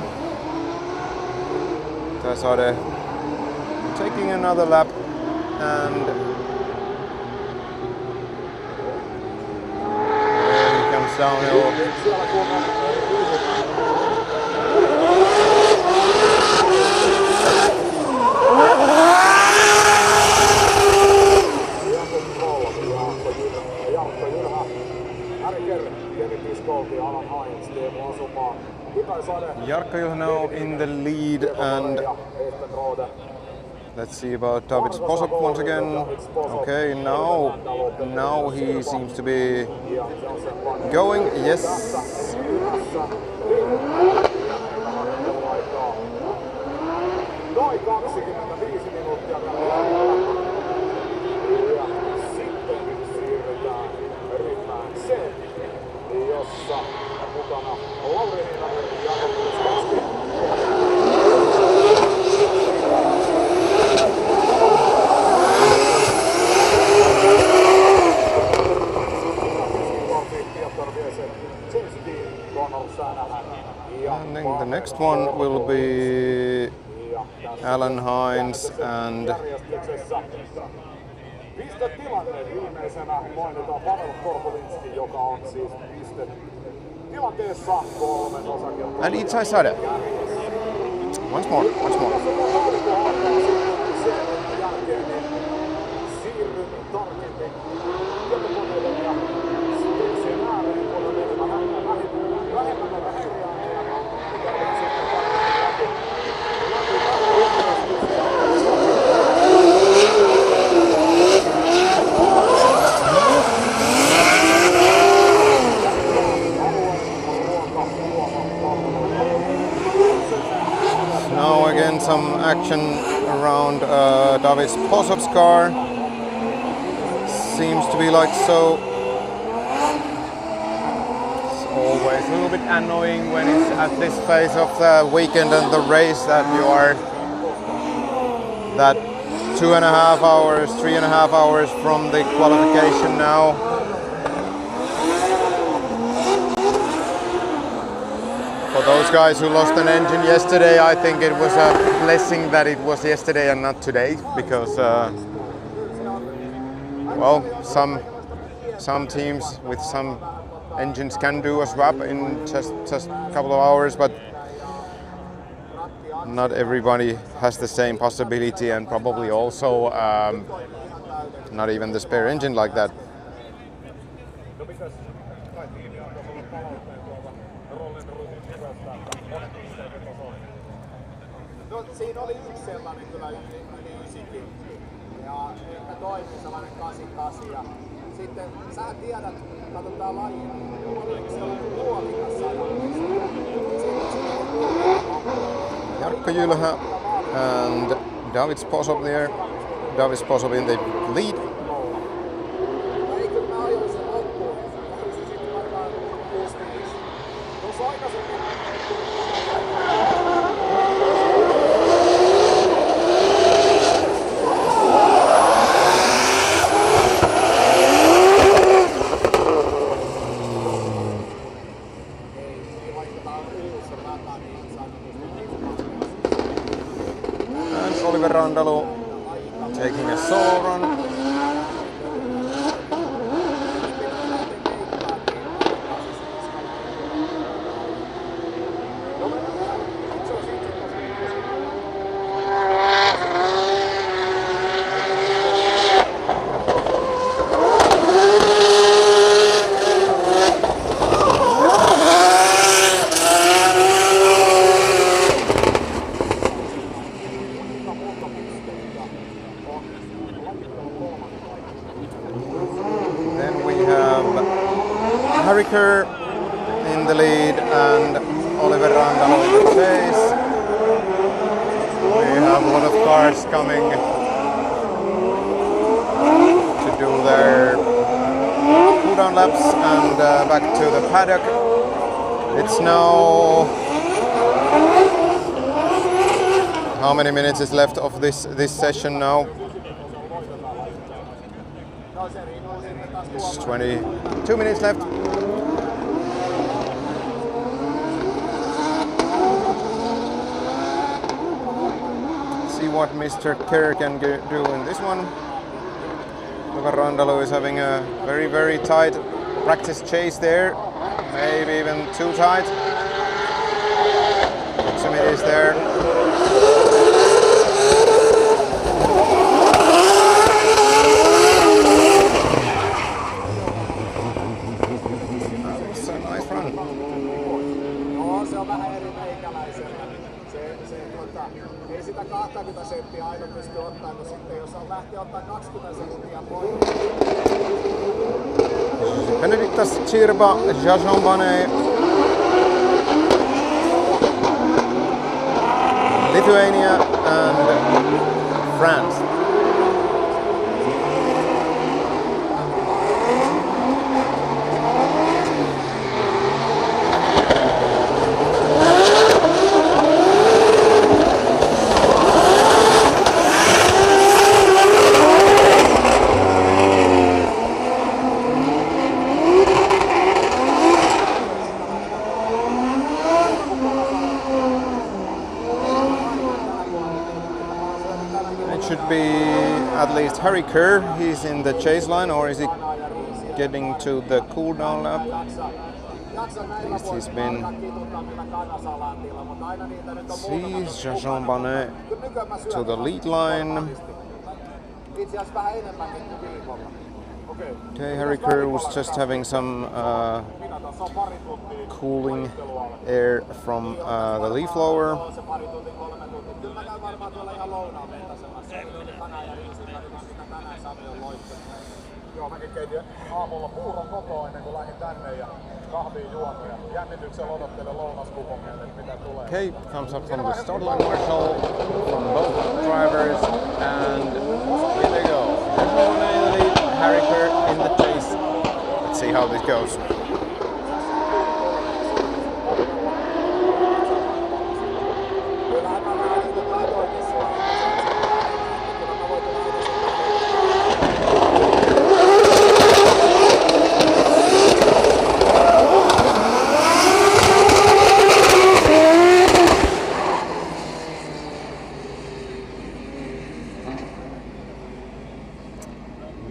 Tasade taking another lap and there he comes downhill. Jarkko Ylhä now in the lead, and let's see about David Posop once again. Okay, now he seems to be going. Yes. Noin 25 minuuttia sitten siirrytään ryhmään C, jossa mukana Lauri Heinonen ja Jakob. And then the next one will be Alan Hines and Pistetilanne viimeisenä mainitaan Pavel Korpolinski, joka on siis pistetilanteessa 3 osakilta. and Itai Sade. Once more. Sen jälkeen siirryn tarkemmin tietokoneiden ja speksien ääreen, kun on vähemmän noita häiriöitä ja käydään sitten Now again some action around David Posop's car. Seems to be like so. It's always a little bit annoying when it's at this phase of the weekend and the race that you are that 2.5 hours, 3.5 hours from the qualification now. For those guys who lost an engine yesterday, I think it was a blessing that it was yesterday and not today, because well, some teams with some engines can do a swap in just a couple of hours, but not everybody has the same possibility, and probably also not even the spare engine like that. No, siinä oli yksi sellainen kyllä yli 90 ja ehkä toinen sellainen 88 ja sitten sä tiedät, katsotaan lajia, oliko sellainen puolikas ajamista. Jarkko Ylhä and David Posop there. David Posop in the lead. Ei kyllä mä ajoin sen loppuun. Olisi sitten varmaan 6-5. Tuossa aikaisemmin Randalu taking a solo run. In the lead and Oliver Randalu in the chase. We have a lot of cars coming to do their cool-down laps and back to the paddock. It's now how many minutes is left of this session now? It's 22 minutes left. See what Mr. Kerr can do in this one. Randalu is having a very tight practice chase there. Maybe even too tight. Proximity is there. That's a nice run. No, se on vähän eri meikäläiseltä. Ei sitä 20 senttiä aina pysty ottaa, kun sitten jos on lähtee ottaa 20 sekuntia pois. Benediktas Chirba, Jason Bane, Lithuania and France. Should be at least Harry Kerr. He's in the chase line, or is he getting to the cool down lap? At least he's been. Sees Jason Bane to the lead line. Okay, Harry Kerr was just having some cooling air from the leaf blower. Joo, mäkin keitin aamulla puuron koko ennen kuin lähdin tänne ja kahvia juonut ja jännityksellä odottelen lounaskupongia, että mitä tulee. Okay, thumbs up from the start line marshal from both drivers, and here they go. Everyone in the lead, Harry Kerr in the chase. Let's see how this goes.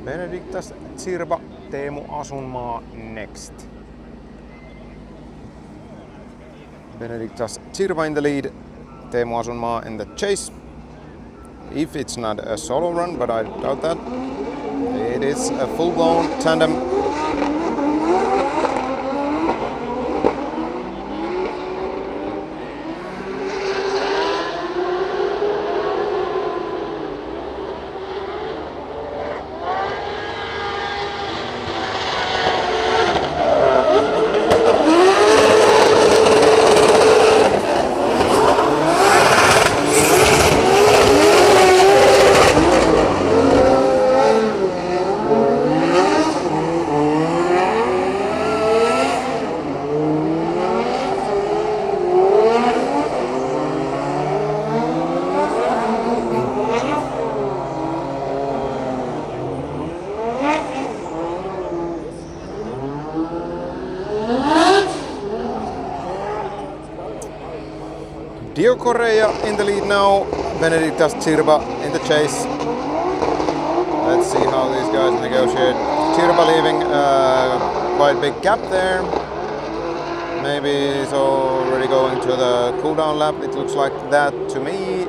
Benediktas Chirba, Teemu Asunmaa next. Benediktas Chirba in the lead, Teemu Asunmaa in the chase. If it's not a solo run, but I doubt that. It is a full-blown tandem. Dio Correa in the lead now, Benediktas Chirba in the chase. Let's see how these guys negotiate. Chirba leaving quite a big gap there. Maybe he's already going to the cool down lap, it looks like that to me.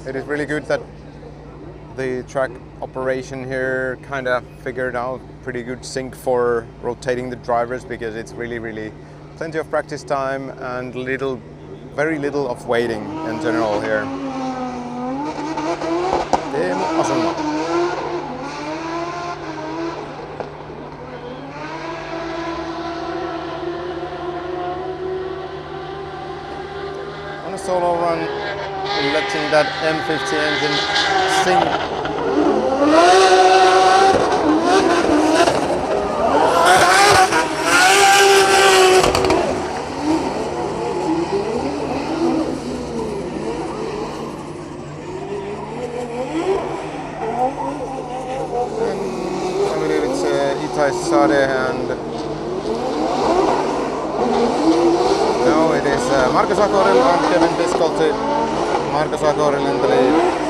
It is really good that the track operation here kind of figured out pretty good sync for rotating the drivers, because it's really plenty of practice time and very little of waiting in general here. Teemu Asunmaa. On a solo run, letting that M50 engine sing. Markus Akoril and Kevin Piskolty. Markus Akoril in the lead.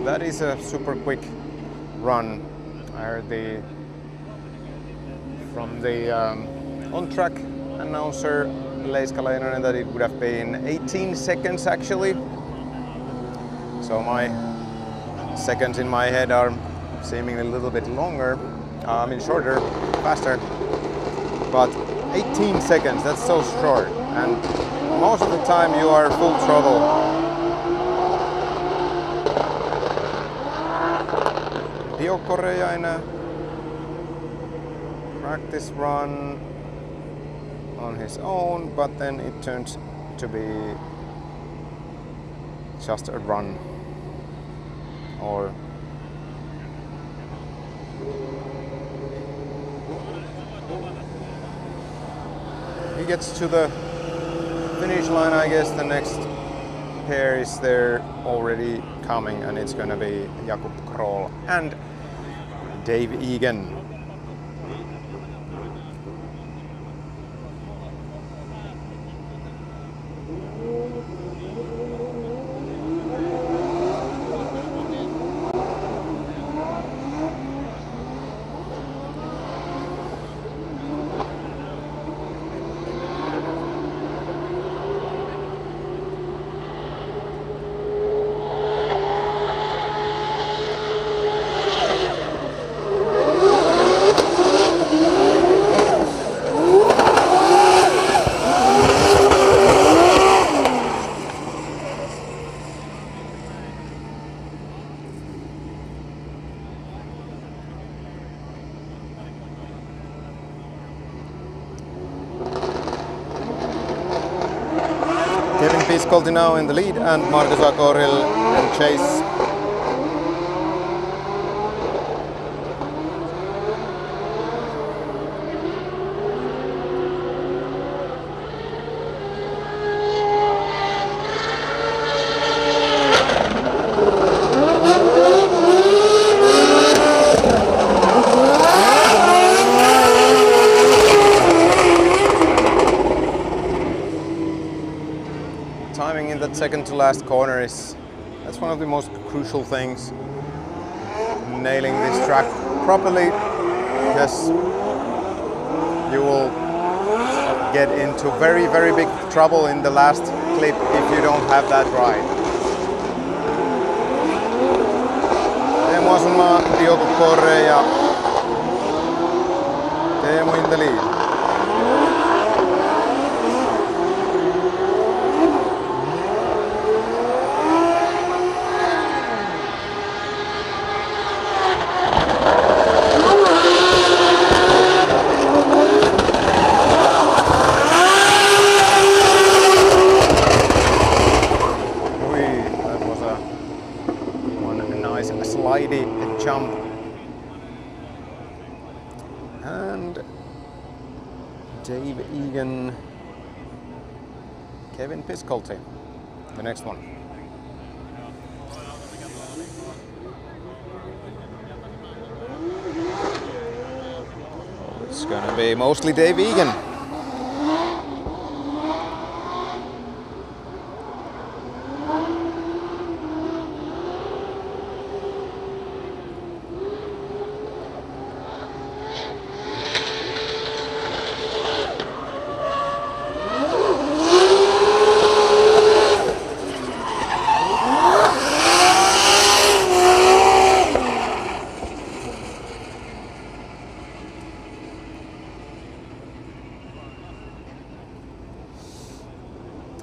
That is a super quick run. I heard from the on-track announcer Leiska Leinonen that it would have been 18 seconds actually. So my seconds in my head are seemingly a little bit longer, shorter, faster. But 18 seconds, that's so short. And most of the time you are full throttle. Dio Koreainen practice run on his own, but then it turns to be just a run. Or he gets to the finish line, I guess the next pair is there already coming, and it's gonna be Jakub Kroll and Dave Egan. Kevin Piskolty now in the lead and Markus Akoril in chase. Timing in that second to last corner that's one of the most crucial things. Nailing this track properly, because you will get into very, very big trouble in the last clip if you don't have that right. Teemu Asumaa, Diogo Correa, Teemu in the lead. Slidey jump, and Dave Egan, Kevin Piskolty, the next one. It's gonna be mostly Dave Egan.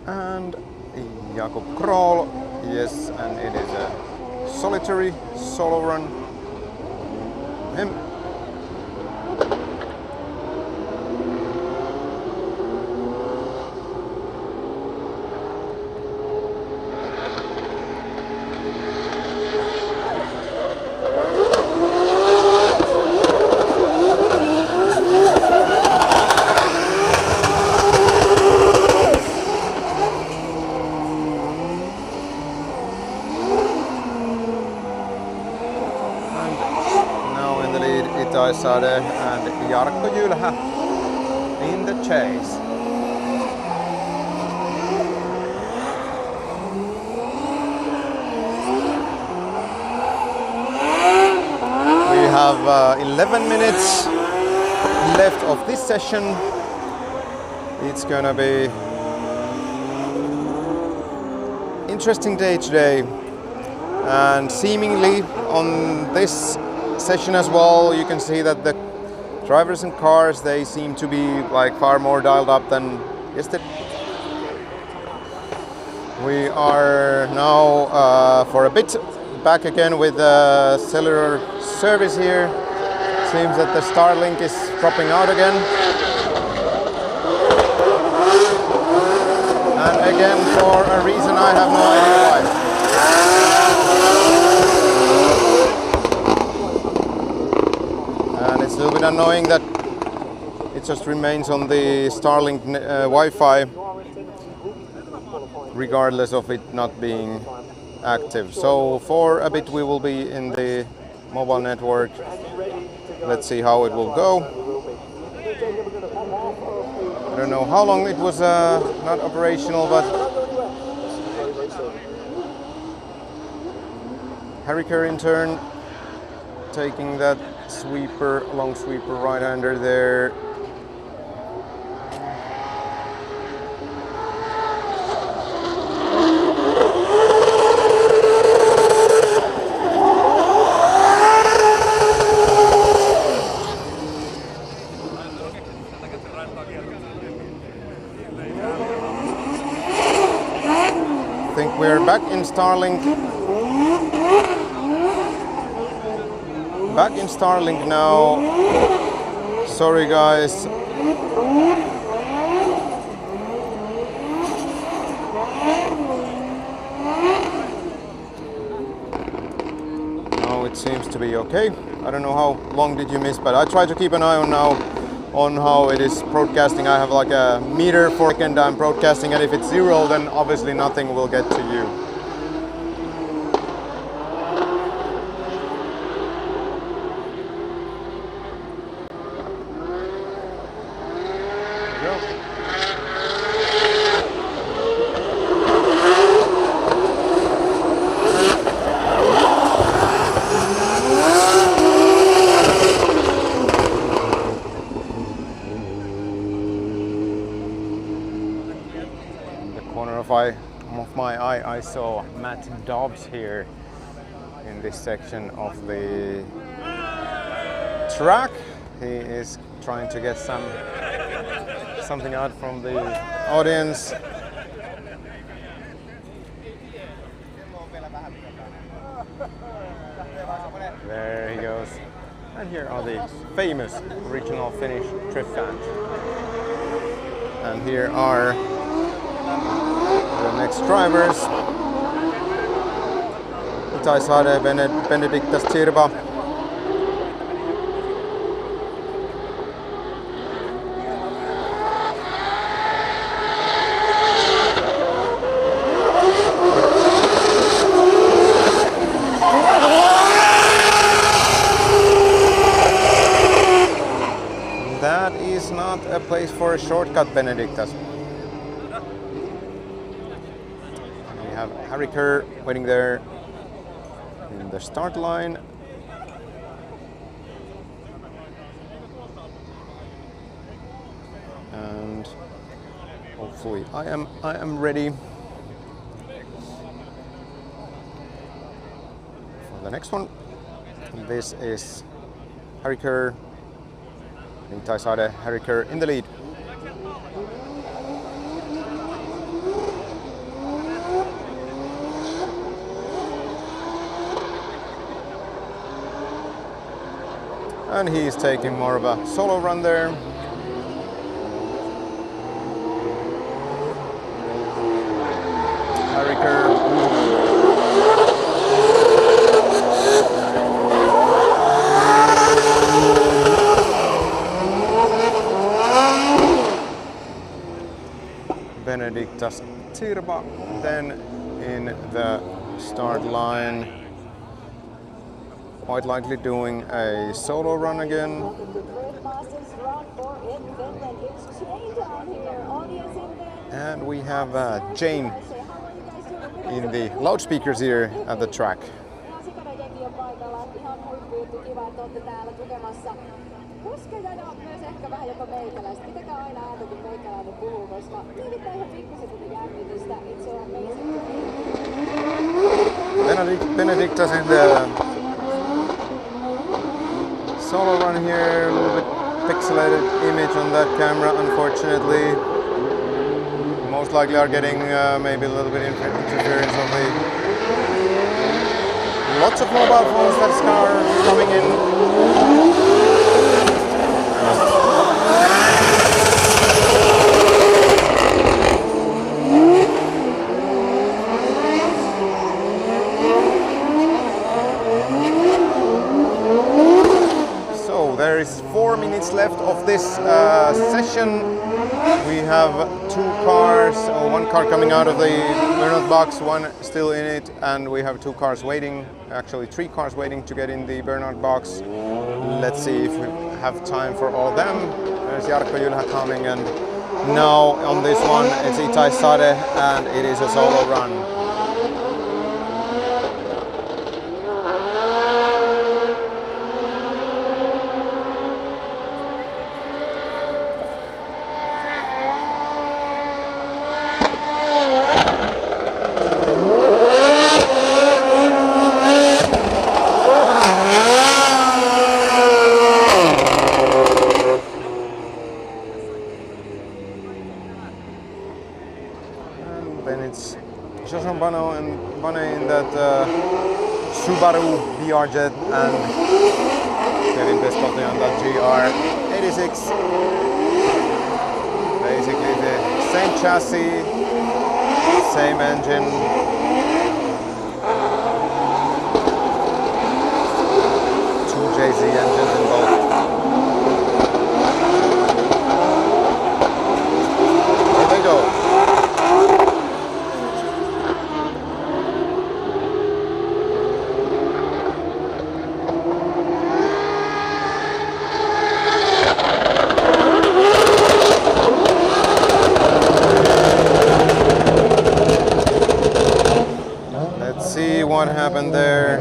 And Jakub Kroll, yes, and it is a solitary solo run. Him. Itai Sade and Jarkko Jylhä in the chase. We have 11 minutes left of this session. It's gonna be interesting day today, and seemingly on this session as well you can see that the drivers and cars, they seem to be like far more dialed up than yesterday. We are now for a bit back again with cellular service here. Seems that the Starlink is dropping out again. And again, for a reason I have no idea why. And it's a little bit annoying that it just remains on the Starlink Wi-Fi, regardless of it not being active. So for a bit we will be in the mobile network. Let's see how it will go. I don't know how long it was not operational, but Harry Kerr in turn taking that sweeper, long sweeper right under there. We're back in Starlink. Back in Starlink now. Sorry guys. Now it seems to be okay. I don't know how long did you miss, but I try to keep an eye on now on how it is broadcasting. I have like a meter for second I'm broadcasting, and if it's 0 then obviously nothing will get to you. Of my eye, I saw Matt Dobbs here in this section of the track. He is trying to get something out from the audience. There he goes. And here are the famous original Finnish drift fans. And here are the next drivers. Itai Sade, Benediktas Cirba. That is not a place for a shortcut, Benediktas. Harry Kerr waiting there in the start line. And hopefully I am ready for the next one. And this is Harry Kerr, Itai Sade, Harry Kerr in the lead. And he's taking more of a solo run there. Harry Kerr. Benediktas Cirba then in the start line. quite likely doing a solo run again. Welcome to Masters Round 4 in Finland. It's Jane down here. Audience in there. And we have Jane in the loudspeakers here at the track. Ihan sikana jengi on paikalla. Ihan huippujuttu. Kiva, että olette täällä tukemassa kuskeja ja myös ehkä vähän jopa meikäläistä. Pitäkää aina ääntä, kun meikäläinen puhuu, koska liivittää ihan pikkusen tätä jännitystä. It's so amazing to be. Benedicta's in the solo run here, a little bit pixelated image on that camera, unfortunately. Most likely are getting maybe a little bit interference on the lots of mobile phones that are coming in. So there is 4 minutes left of this session. We have 2 cars, one car coming out of the burnout box, one still in it, and we have 2 cars waiting, actually 3 cars waiting to get in the burnout box. Let's see if we have time for all of them. There's Jarkko Jylhä coming, and now on this one it's Itai Sade, and it is a solo run. Then it's Joson Bano and Bane in that Subaru BR-Jet and Kevin Pescotti on that GR86. Basically the same chassis, same engine. 2 JZ engines in both. Here they go. What happened there?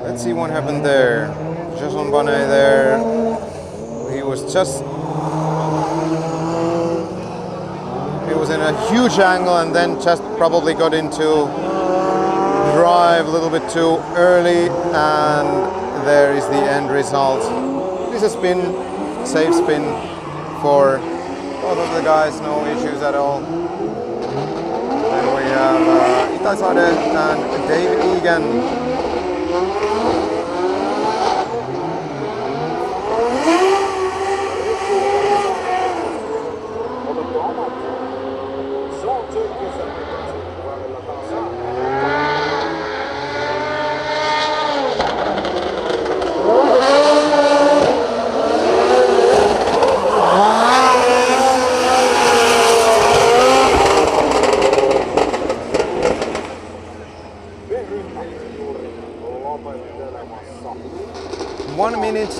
Let's see what happened there. Jason Bonnet there. He was in a huge angle and then just probably got into drive a little bit too early, and there is the end result. This is a spin, safe spin for both of the guys, no issues at all. Then we have Itai Sade and David Egan.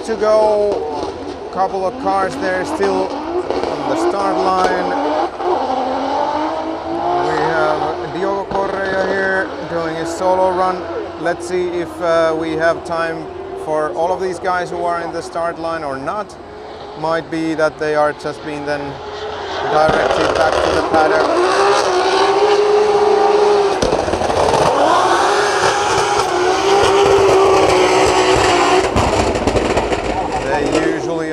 To go, couple of cars there still on the start line. We have Diogo Correa here doing a solo run. Let's see if we have time for all of these guys who are in the start line or not. Might be that they are just being then directed back to the paddock.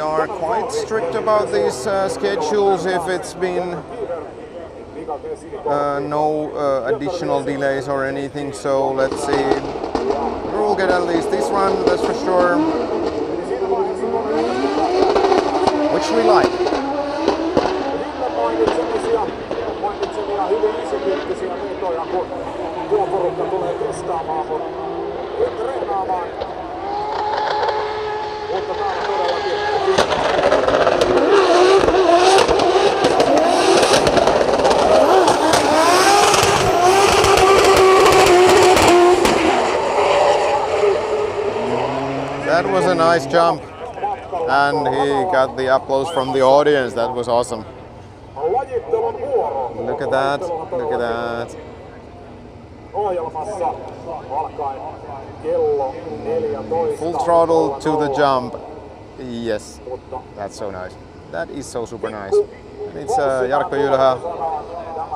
Are quite strict about these schedules if it's been no additional delays or anything, so let's see. We'll get at least this run, that's for sure, which we like. that was a nice jump. And he got the applause from the audience. That was awesome. Look at that. Look at that. Full throttle to the jump. Yes, that's so nice. That is so super nice. It's Jarkko Jylhä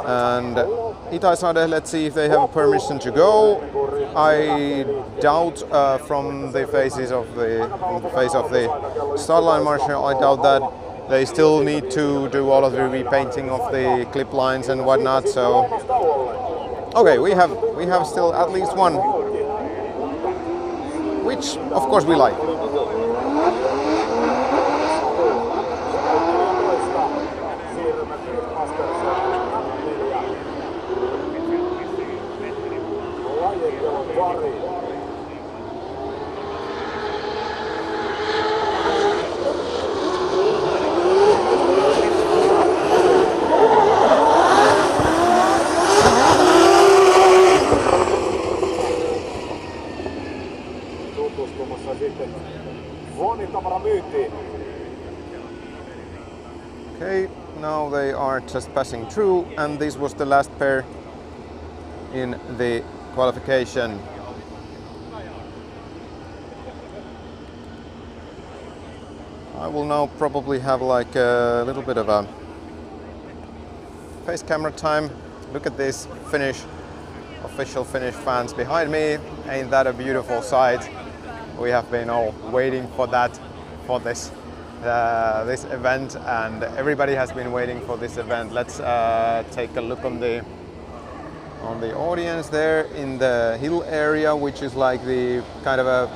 and Itai Sade. Let's see if they have permission to go. I doubt from the face of the startline marshal. I doubt that. They still need to do all of the repainting of the clip lines and whatnot. So, okay, we have still at least one, which of course we like. Okay, now they are just passing through, and this was the last pair in the qualification. I will now probably have like a little bit of a face camera time. Look at this finish, official finish fans behind me. Ain't that a beautiful sight? We have been all waiting for that, for this event, and everybody has been waiting for this event. Let's take a look on the audience there in the hill area, which is like the kind of a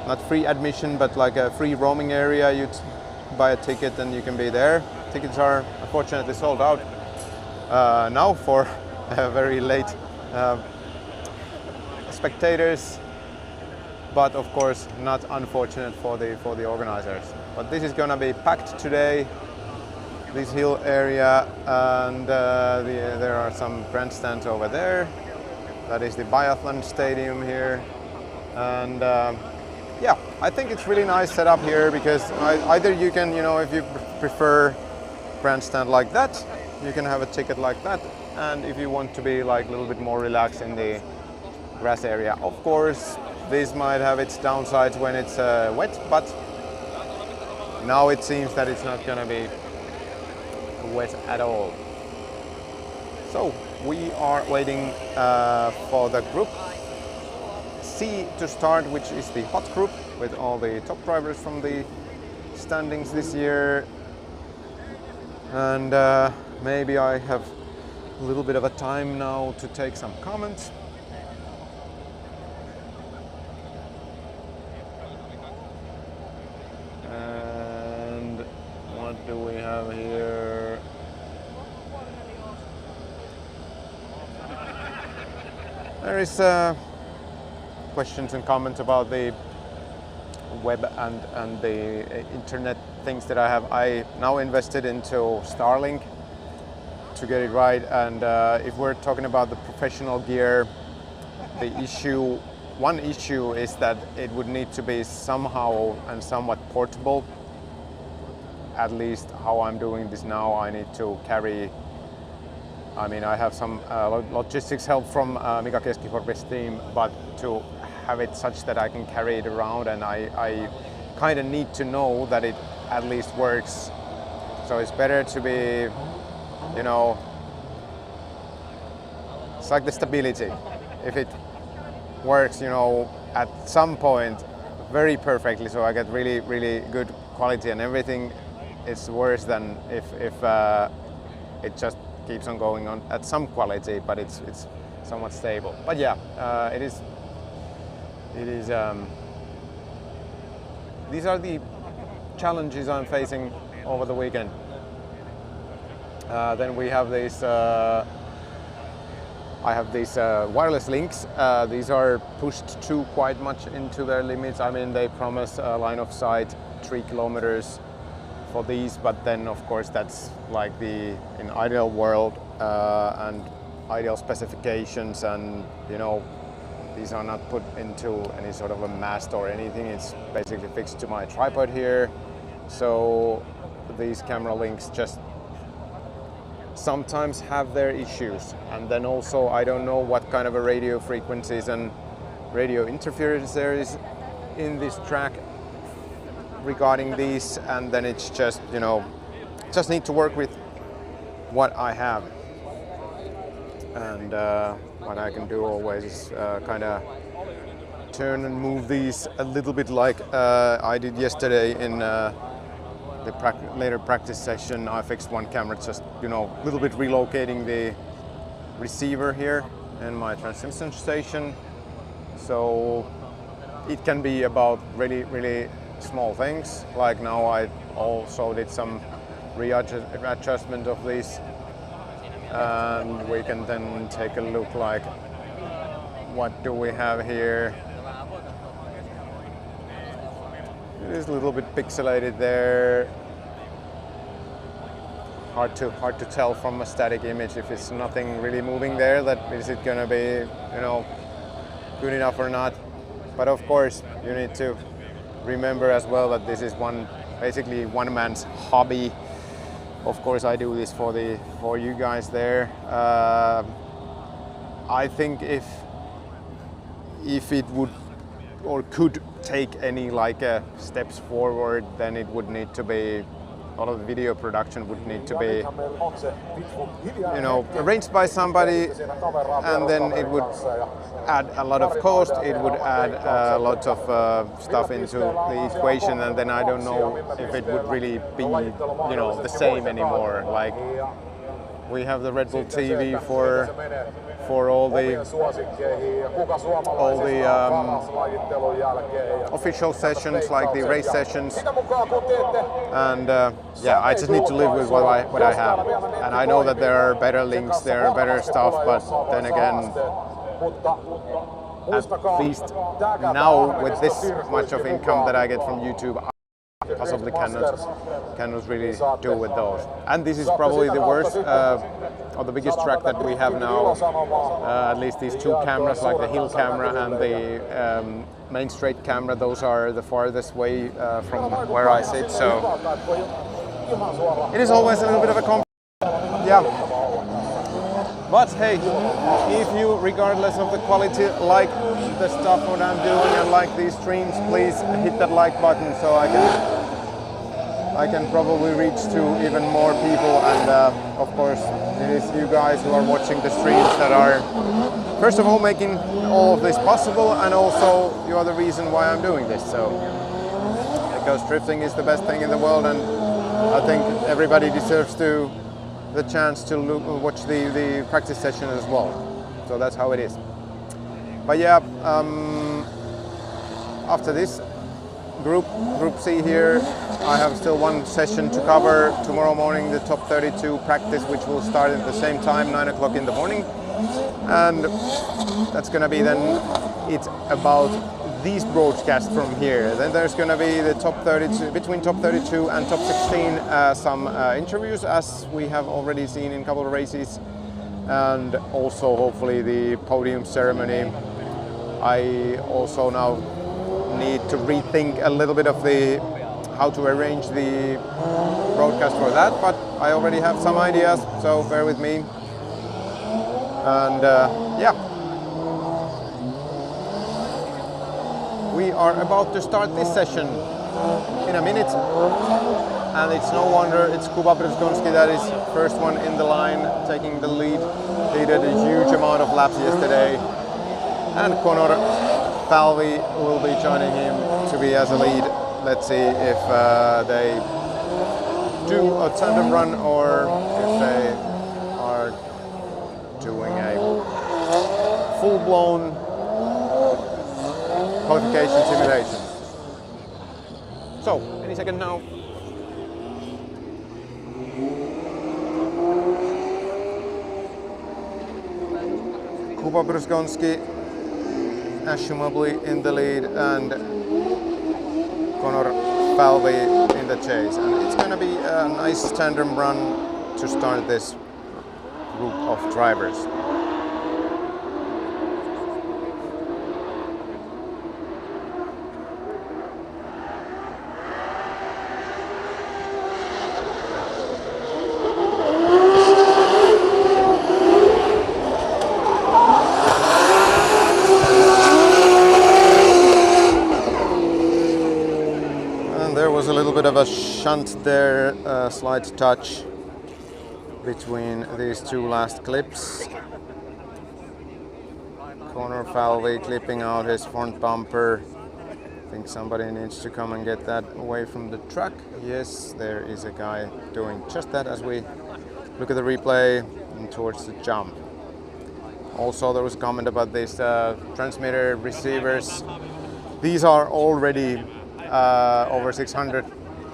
not free admission, but like a free roaming area. You buy a ticket and you can be there. Tickets are unfortunately sold out now for very late spectators, but of course not unfortunate for the organizers. But this is gonna be packed today, this hill area, and there are some grandstands over there. That is the biathlon stadium here, and yeah, I think it's really nice setup here, because either you can, you know, if you prefer grandstand like that, you can have a ticket like that, and if you want to be like a little bit more relaxed in the grass area, of course this might have its downsides when it's wet, but now it seems that it's not gonna be wet at all. So we are waiting for the group C to start, which is the hot group with all the top drivers from the standings this year. And maybe I have a little bit of a time now to take some comments. And what do we have here? There is questions and comments about the web and the internet things that I have. I now invested into Starlink to get it right, and if we're talking about the professional gear, one issue is that it would need to be somehow and somewhat portable. At least how I'm doing this now, I need to carry, I mean, I have some logistics help from Mika Keskikorpi's team, but to have it such that I can carry it around, and I kind of need to know that it at least works. So it's better to be, you know, it's like the stability. If it works, you know, at some point very perfectly, so I get really, really good quality and everything, it's worse than if it just keeps on going on at some quality, but it's somewhat stable. But yeah, it is. These are the challenges I'm facing over the weekend. Then we have these. I have these wireless links. These are pushed to quite much into their limits. I mean, they promise a line of sight 3 kilometers for these, but then of course that's like in ideal world and ideal specifications, and you know, These are not put into any sort of a mast or anything. It's basically fixed to my tripod here. So these camera links just sometimes have their issues. And then also I don't know what kind of a radio frequencies and radio interference there is in this track regarding these, and then it's just, you know, just need to work with what I have. And what I can do always is kind of turn and move these a little bit like I did yesterday in the later practice session. I fixed one camera, just, you know, a little bit relocating the receiver here in my transmission station. So it can be about really small things. Like now I also did some readjustment of these, and we can then take a look like what do we have here. It is a little bit pixelated there. Hard to tell from a static image if it's nothing really moving there, that is it gonna be, you know, good enough or not. But of course you need to remember as well that this is basically one man's hobby. Of course I do this for you guys there. I think if it would or could take any like steps forward, then it would need to be, a lot of the video production would need to be, you know, arranged by somebody, and then it would add a lot of cost, it would add a lot of stuff into the equation, and then I don't know if it would really be, you know, the same anymore. Like we have the Red Bull TV for all the official sessions, like the race sessions, and yeah, I just need to live with what I have. And I know that there are better links, there are better stuff, but then again, at least now with this much of income that I get from YouTube, I possibly cannot really do with those. And this is probably the worst or the biggest track that we have now. At least these two cameras, like the hill camera and the main straight camera, those are the farthest way from where I sit. So it is always a little bit of a yeah. But hey, if you, regardless of the quality, like the stuff what I'm doing and like these streams, please hit that like button so I can probably reach to even more people. And of course, it is you guys who are watching the streams that are, first of all, making all of this possible, and also you are the reason why I'm doing this. So, because drifting is the best thing in the world, and I think everybody deserves the chance to watch the practice session as well. So that's how it is. But yeah, after this group C here, I have still one session to cover tomorrow morning, the top 32 practice, which will start at the same time, 9 o'clock in the morning. And that's gonna be then it's about these broadcasts from here. Then there's going to be the top 32, between top 32 and top 16, some interviews, as we have already seen in a couple of races, and also hopefully the podium ceremony. I also now need to rethink a little bit of how to arrange the broadcast for that, but I already have some ideas, so bear with me. And yeah. We are about to start this session in a minute, and it's no wonder it's Kuba Brzezinski that is first one in the line, taking the lead. He did a huge amount of laps yesterday, and Conor Falvey will be joining him to be as a lead. Let's see if they do a tandem run or if they are doing a full-blown qualification simulation. So, any second now. Kuba Brzezinski, assumably in the lead, and Conor Falvey in the chase. And it's going to be a nice tandem run to start this group of drivers. bit of a shunt there, slight touch between these two last clips. Connor Falvey clipping out his front bumper. I think somebody needs to come and get that away from the track. Yes, there is a guy doing just that as we look at the replay and towards the jump. Also, there was a comment about these transmitter receivers. These are already over 600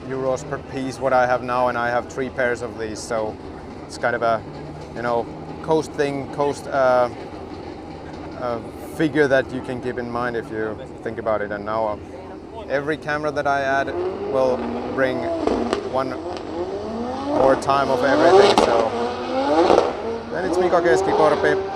euros per piece, what I have now, and I have 3 pairs of these, so it's kind of a, you know, cost thing, figure that you can keep in mind if you think about it. And now every camera that I add will bring one more time of everything. So then it's Mika Keskikorpi.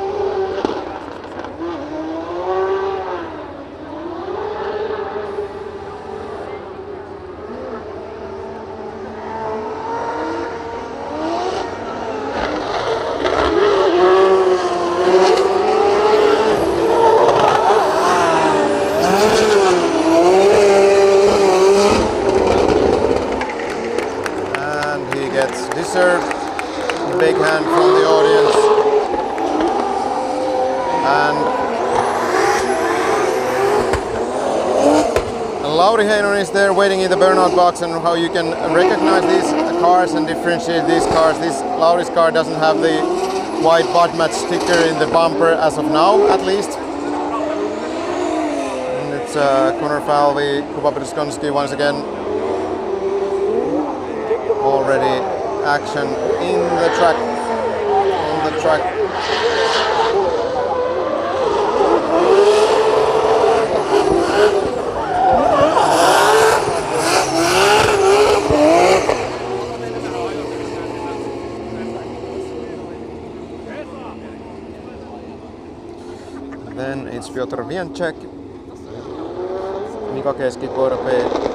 Deserved big hand from the audience, and Lauri Heinonen is there waiting in the burnout box. And how you can recognize these cars and differentiate these cars. This Lauri's car doesn't have the white butt match sticker in the bumper as of now, at least. And it's Connor Falvey, Kuba Bryskonski once again. Already action in the track, on the track. Then it's Piotr Wienczek, Mika Keskikorpi,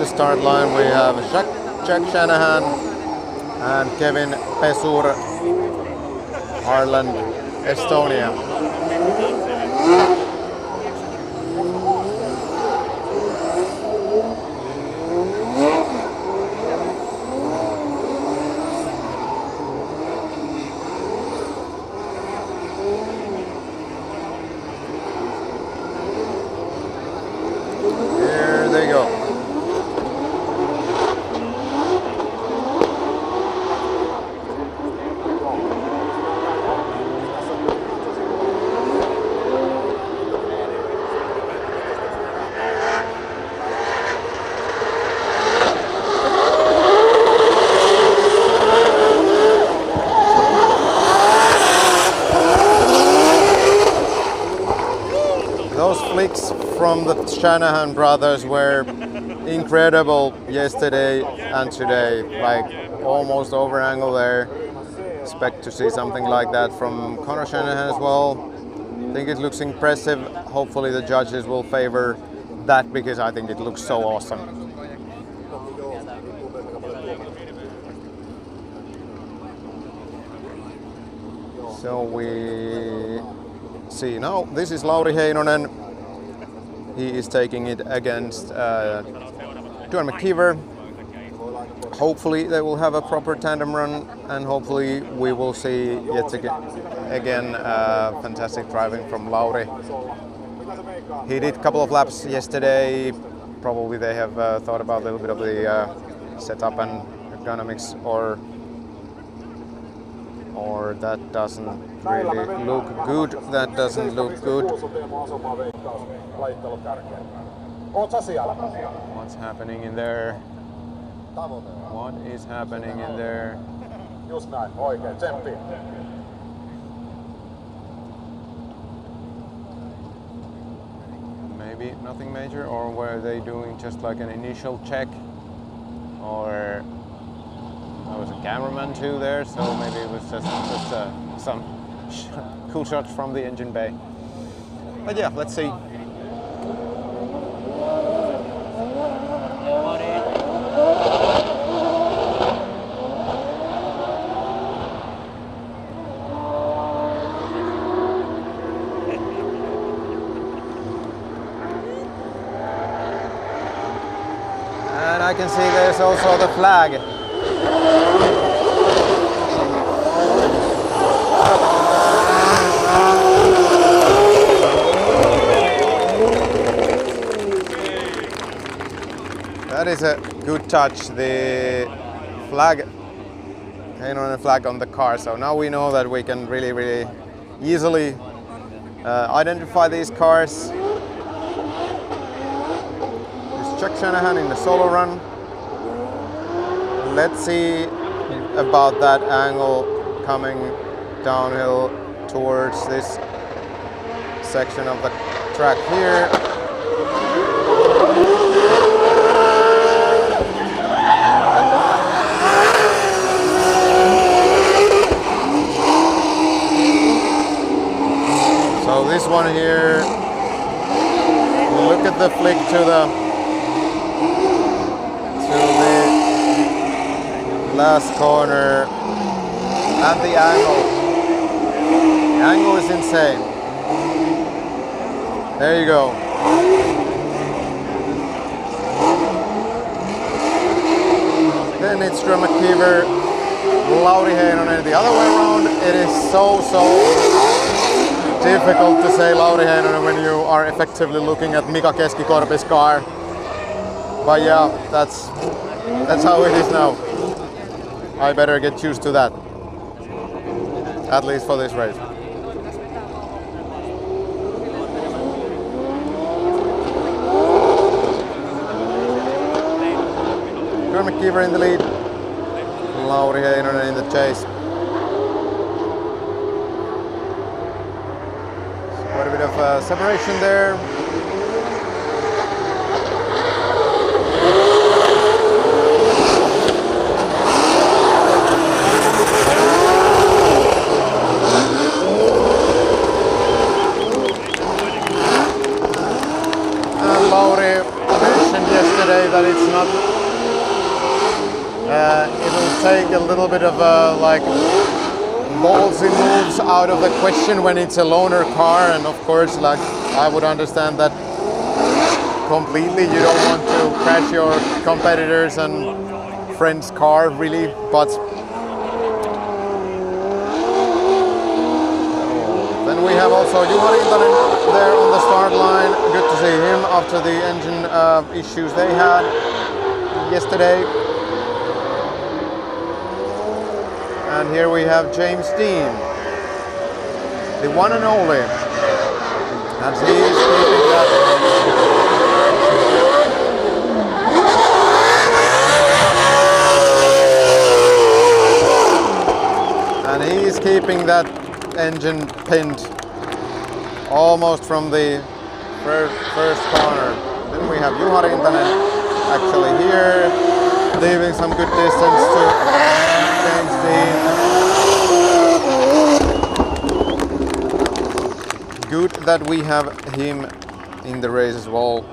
start line we have Jack Shanahan and Kevin Pesur, Ireland, Estonia. Here they go. Those flicks from the Shanahan brothers were incredible yesterday and today, like almost over angle there. Expect to see something like that from Connor Shanahan as well. I think it looks impressive. Hopefully the judges will favor that because I think it looks so awesome. So we see now, this is Lauri Heinonen. He is taking it against Duan McKeever. Hopefully they will have a proper tandem run, and hopefully we will see yet again fantastic driving from Lauri. He did a couple of laps yesterday. Probably they have thought about a little bit of the setup and ergonomics, or that doesn't really look good. That doesn't look good. What's happening in there? What is happening in there? Just näin, oikein, tsemppi. maybe nothing major, or were they doing just like an initial check, or there was a cameraman too there, so maybe it was just some cool shots from the engine bay. But yeah, let's see. And I can see there's also the flag. That is a good touch, the flag, Heinonen flag on the car. So now we know that we can really easily identify these cars. Chuck Shanahan in the solo run. Let's see about that angle coming downhill towards this section of the track here. So this one here, look at the flick to the last corner and the angle. The angle is insane. There you go. Then it's Drew McKeever, Lauri Heinonen. The other way around, it is so difficult to say Lauri Heinonen when you are effectively looking at Mika Keskikorpi's car. But yeah, that's how it is now. I better get used to that, at least for this race. Drew McKeever in the lead, Lauri Heinonen in the chase. Quite a bit of separation there. That it's not, it'll take a little bit of like ballsy moves out of the question when it's a loaner car, and of course, like, I would understand that completely. You don't want to crash your competitors and friends' car really, but then we have also Juha Rintanen there on the start line. Good to see him after the engine issues they had yesterday. And here we have James Dean, the one and only. And he's keeping that. And he's keeping that engine pinned almost from the first corner. Then we have Juha Rintanen actually here, leaving some good distance to James Dean. Good that we have him in the race as well.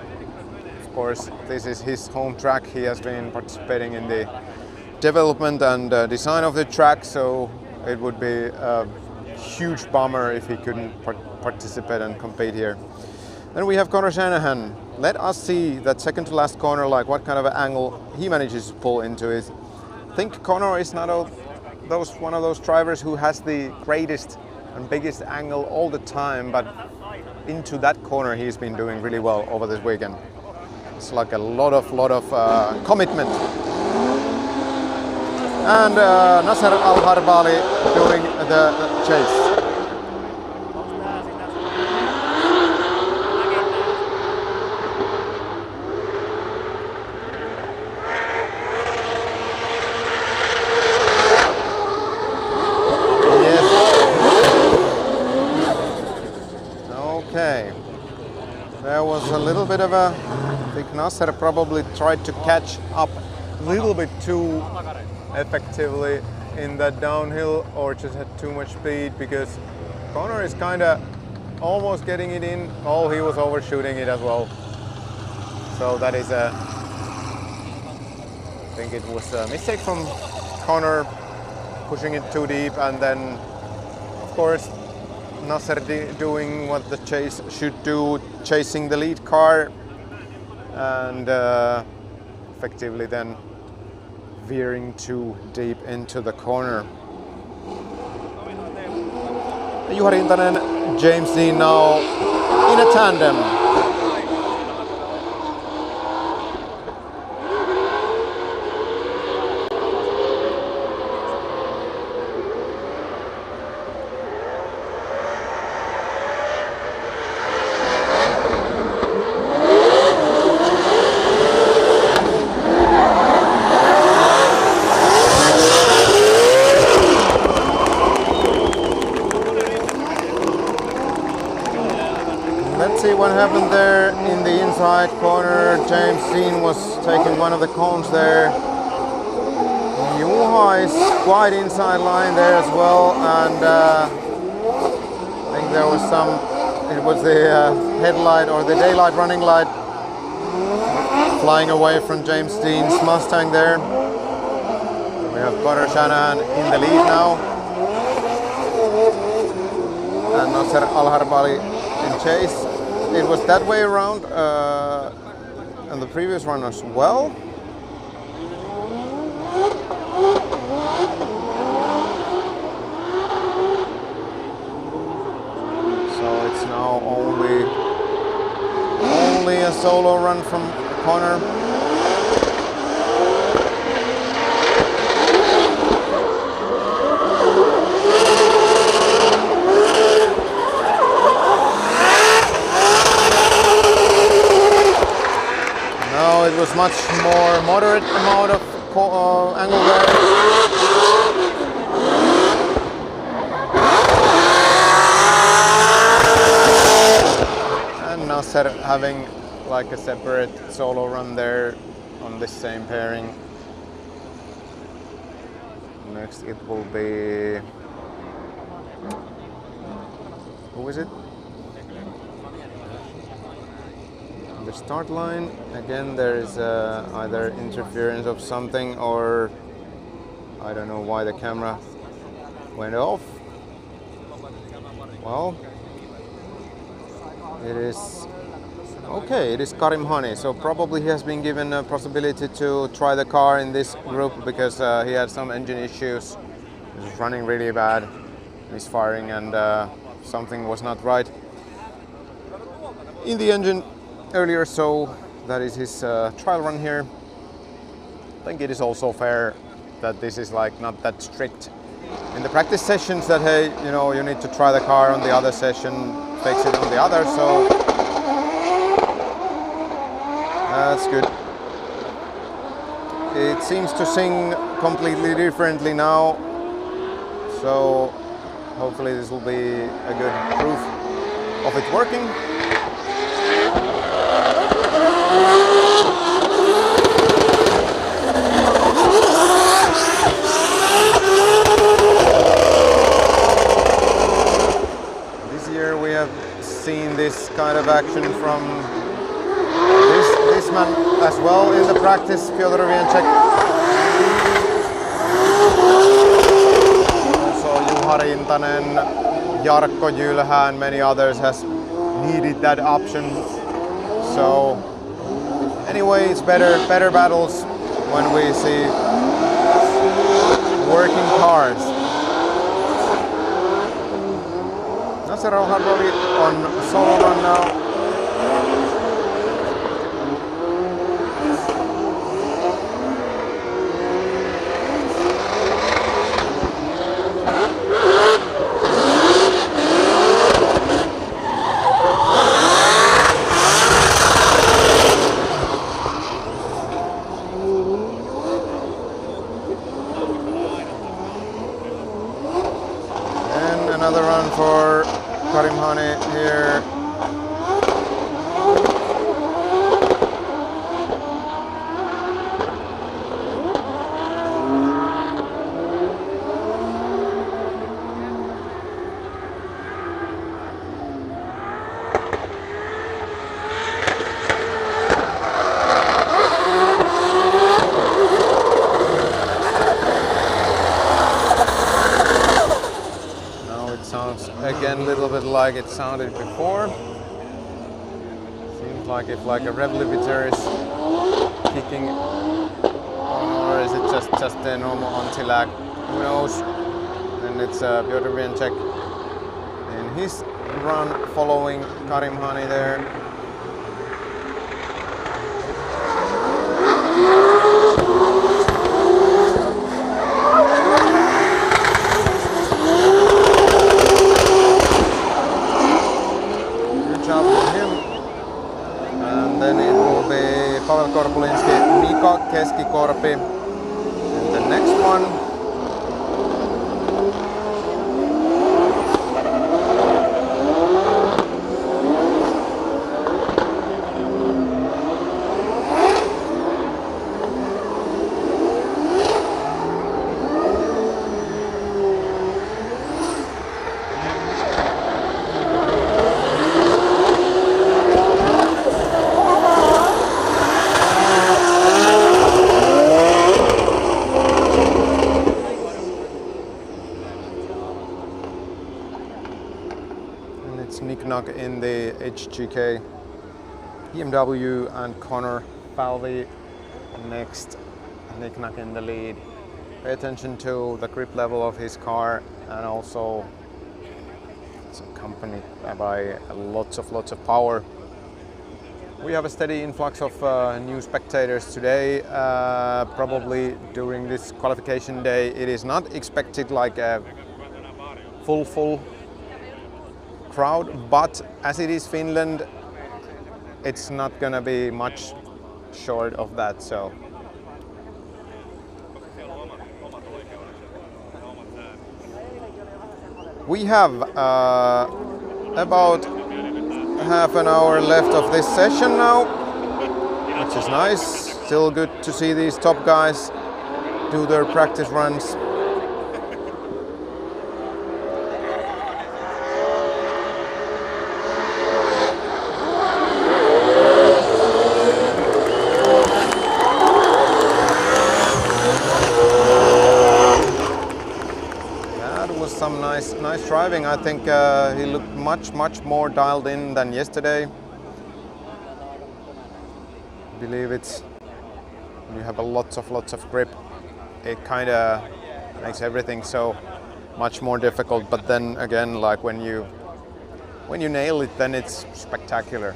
Of course, this is his home track. He has been participating in the development and design of the track, so it would be a huge bummer if he couldn't participate and compete here. Then we have Conor Shanahan. Let us see that second to last corner, like what kind of an angle he manages to pull into it. I think Conor is not one of those drivers who has the greatest and biggest angle all the time, but into that corner he's been doing really well over this weekend. It's like a lot of commitment. And Nasser Al-Harbali doing the chase. Yes. Okay. There was a little bit of a... I think Nasser probably tried to catch up a little bit too effectively in that downhill, or just had too much speed, because Connor is kind of almost getting it in. Oh, he was overshooting it as well. So that is a... I think it was a mistake from Connor, pushing it too deep, and then of course Nasser doing what the chase should do, chasing the lead car, and effectively then veering too deep into the corner. Juhari Intanen, James Dean now in a tandem. Let's see what happened there in the inside corner. James Dean was taking one of the cones there. Juha is quite inside line there as well, and I think there was some, it was the headlight or the daylight running light flying away from James Dean's Mustang there. We have Connor Shanahan in the lead now, and Nasser Al-Harbali in chase. It was that way around and the previous run as well. So it's now only a solo run from Connor. It was much more moderate amount of angle there. And Nasser having like a separate solo run there on this same pairing. Next it will be... who is it? The start line again, there is either interference of something, or I don't know why the camera went off. Well, it is okay. It is Karim Hani, so probably he has been given a possibility to try the car in this group because he had some engine issues. It was running really bad, misfiring, and something was not right in the engine earlier, so that is his trial run here. I think it is also fair that this is like not that strict in the practice sessions, that hey, you know, you need to try the car on the other session, fix it on the other, so that's good. It seems to sing completely differently now, so hopefully this will be a good proof of it working. This year we have seen this kind of action from this man as well in the practice, Piotr Vienczek. Also Juhari Intanen, Jarkko Jylhä and many others has needed that option. So anyway, it's better battles when we see working cars. Nasser Al-Harbali on solo run now. Another run for Karim Hani here. Sounds again a little bit like it sounded before. Seems like if like a rev limiter is kicking or is it just a normal anti-lag? Who knows? And it's Piotr Vienczek in his run following Karim Hani there. Good job with him. And then it will be Pavel Korpulinski, Mika Keskikorpi. And the next one in the HGK BMW and Connor Falvey next. Nick Knack in the lead. Pay attention to the grip level of his car, and also it's accompanied by lots of power. We have a steady influx of new spectators today. Probably during this qualification day it is not expected like a full crowd, but as it is Finland, it's not gonna be much short of that. So we have about half an hour left of this session now, which is nice. Still good to see these top guys do their practice runs. Nice driving. I think he looked much more dialed in than yesterday. I believe it's when you have a lots of grip, it kind of makes everything so much more difficult. But then again, like when you nail it, then it's spectacular.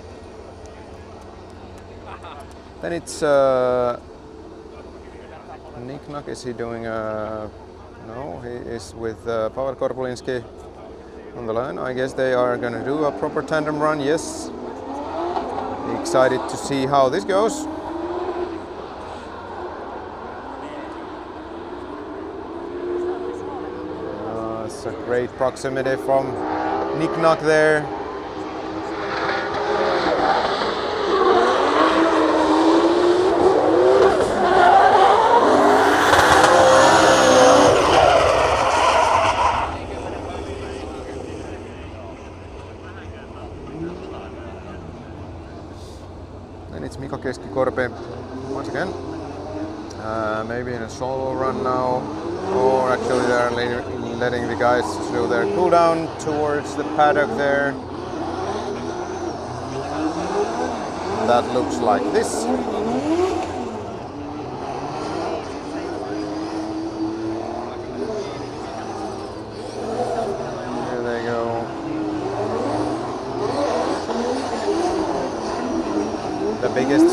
Then it's Nick Knack. Is he doing a? No, he is with Pavel Korpulinski on the line. I guess they are going to do a proper tandem run. Yes. Excited to see how this goes. It's a great proximity from Nick Knack there. Keskikorpi once again, maybe in a solo run now, or actually they're letting the guys do their cool down towards the paddock there. That looks like this. Here they go. The biggest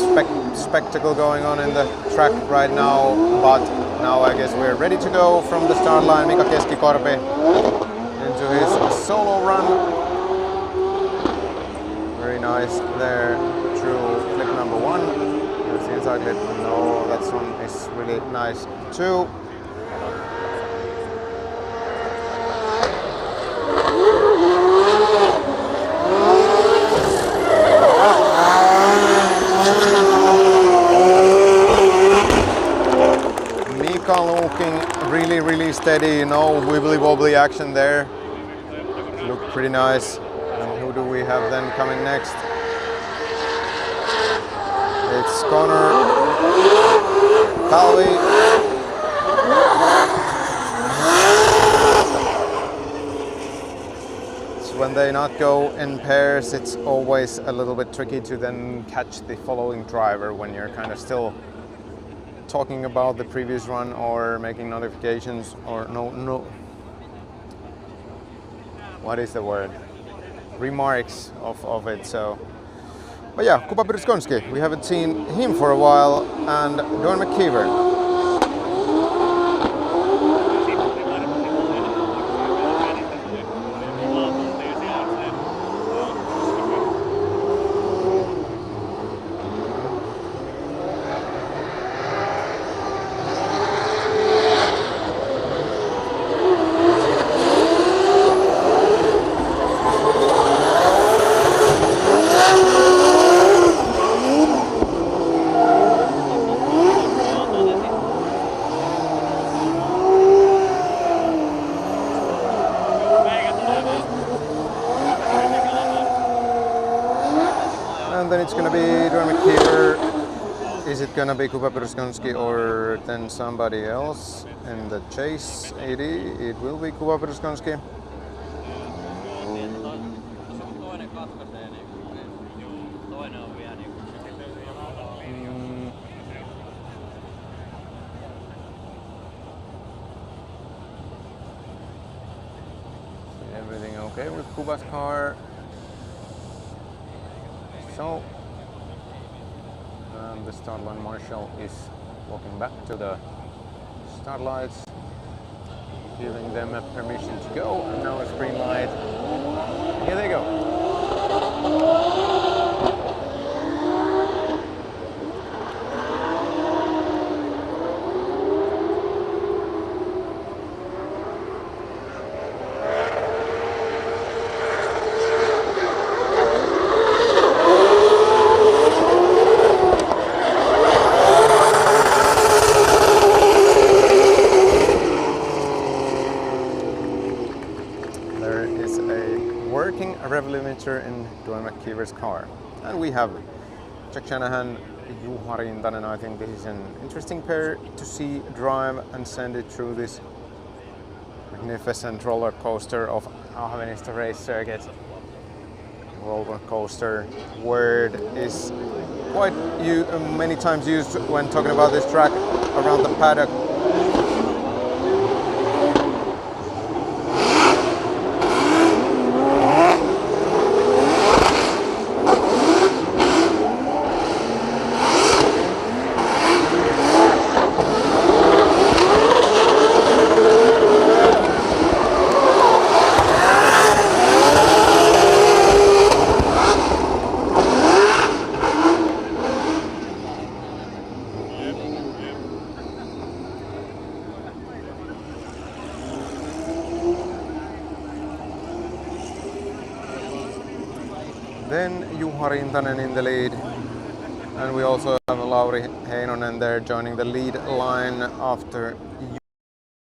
spectacle going on in the track right now, but now I guess we're ready to go from the start line. Mika Keskikorpi into his solo run. Very nice there through clip number 1. Here's the inside clip. No, that one is really nice too. Looking really steady, no wibbly wobbly action there. Looked pretty nice. And who do we have then coming next? It's Connor Falvey. when they not go in pairs, it's always a little bit tricky to then catch the following driver when you're kind of still talking about the previous run or making notifications or no what is the word, remarks of it. So but yeah, Kuba Bryskonski, we haven't seen him for a while, and Don McKeever. And then it's gonna be Don McKeever. Is it gonna be Kuba Bryskonski or then somebody else in the chase? It will be Kuba Bryskonski. Everything okay with Kuba's car? So, the start line marshal is walking back to the start lights, giving them a permission to go, and now it's green light. Here they go. Rev limiter in Don McKeever's car, and we have Jack Shanahan, Juha Rintanen. I think this is an interesting pair to see drive and send it through this magnificent roller coaster of Ahvenista race circuit. Roller coaster word is quite many times used when talking about this track around the paddock. Then Juha Rintanen in the lead, and we also have Lauri Heinonen there joining the lead line after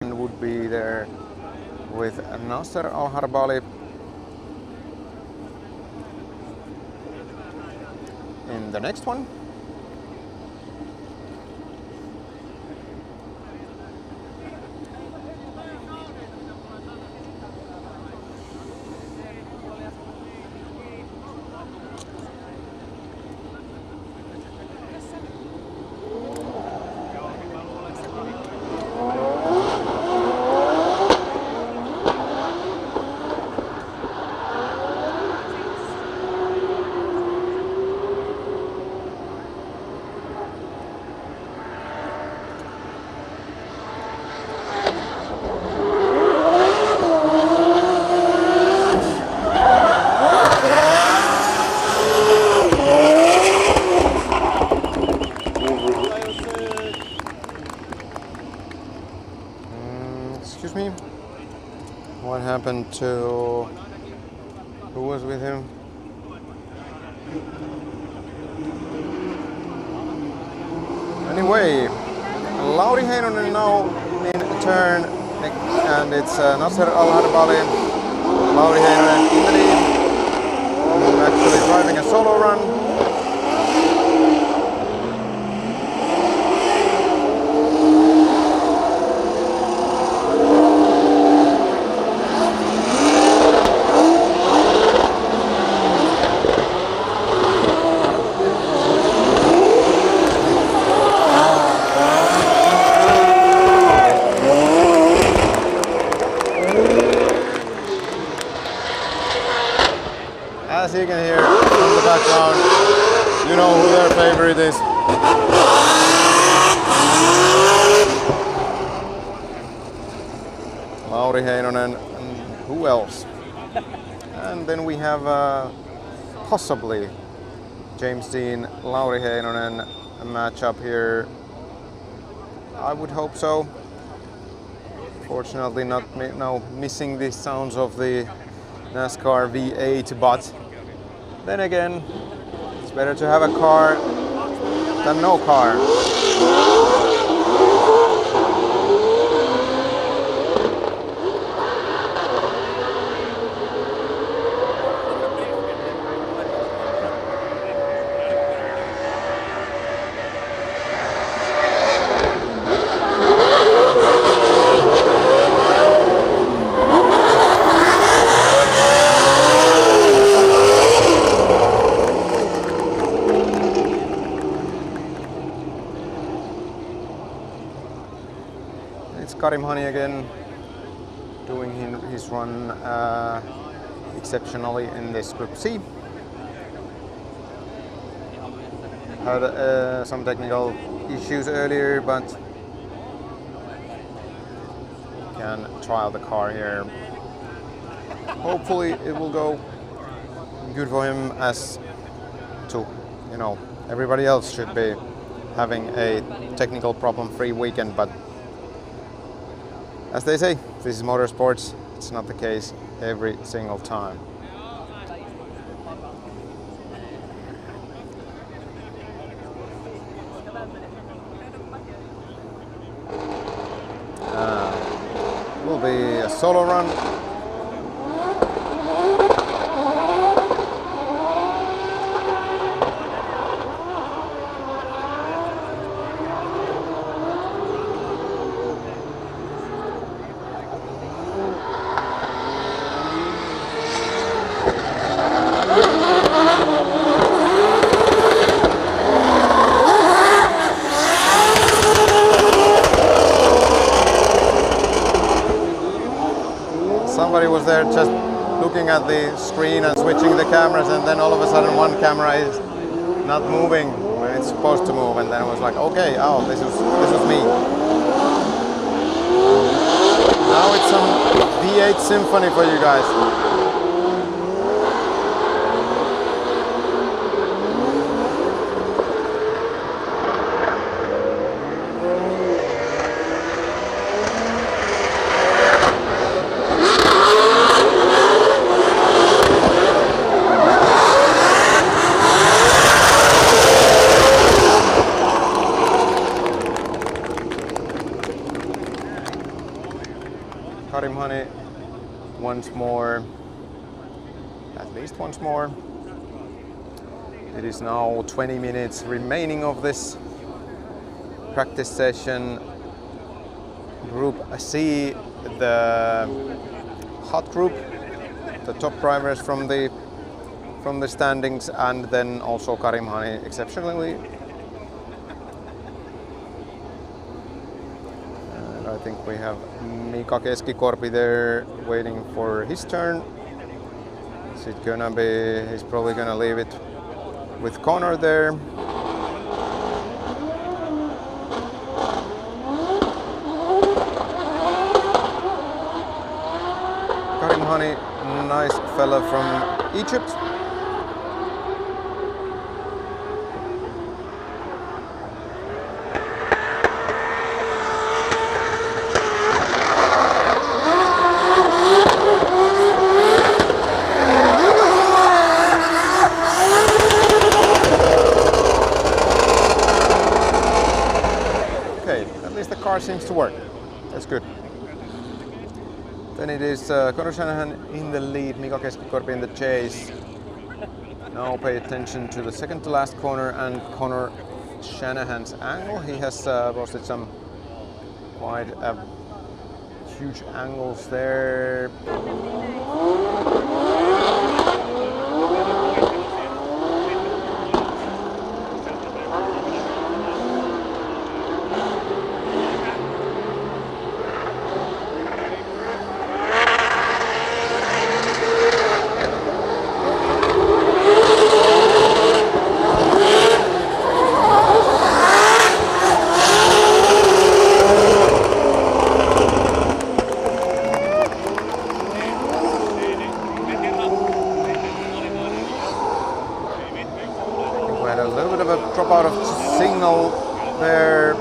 Juha would be there with Nasser Al-Harbali in the next one. Excuse me? What happened to... who was with him? Anyway, Lauri Heinonen now in turn, and it's Nasser Al-Harbali. Lauri Heinonen in the lead, actually driving a solo run. As you can hear from the background, you know who their favorite is. Lauri Heinonen, and who else? And then we have possibly James Dean, Lauri Heinonen matchup here. I would hope so. Fortunately, not missing the sounds of the NASCAR V8, but then again, it's better to have a car than no car. Karim Hani again doing his run exceptionally in this Group C. Had some technical issues earlier, but can trial the car here. Hopefully it will go good for him, as to, you know, everybody else should be having a technical problem-free weekend, but as they say, this is motorsports, it's not the case every single time. Will be a solo run. Somebody was there just looking at the screen and switching the cameras, and then all of a sudden one camera is not moving when it's supposed to move, and then it was like, okay, oh, this was me. Now it's some V8 symphony for you guys. Karim Hani once more, at least once more. It is now 20 minutes remaining of this practice session. Group C, the hot group, the top drivers from the standings, and then also Karim Hani exceptionally. And I think we have Mika Keskikorpi there waiting for his turn. Is it gonna be, he's probably gonna leave it with Connor there. Karim Hani, nice fella from Egypt. Seems to work. That's good. Then it is Connor Shanahan in the lead, Mika Keskikorpi in the chase. Now pay attention to the second to last corner and Connor Shanahan's angle. He has posted some quite huge angles there. little bit of a dropout of signal there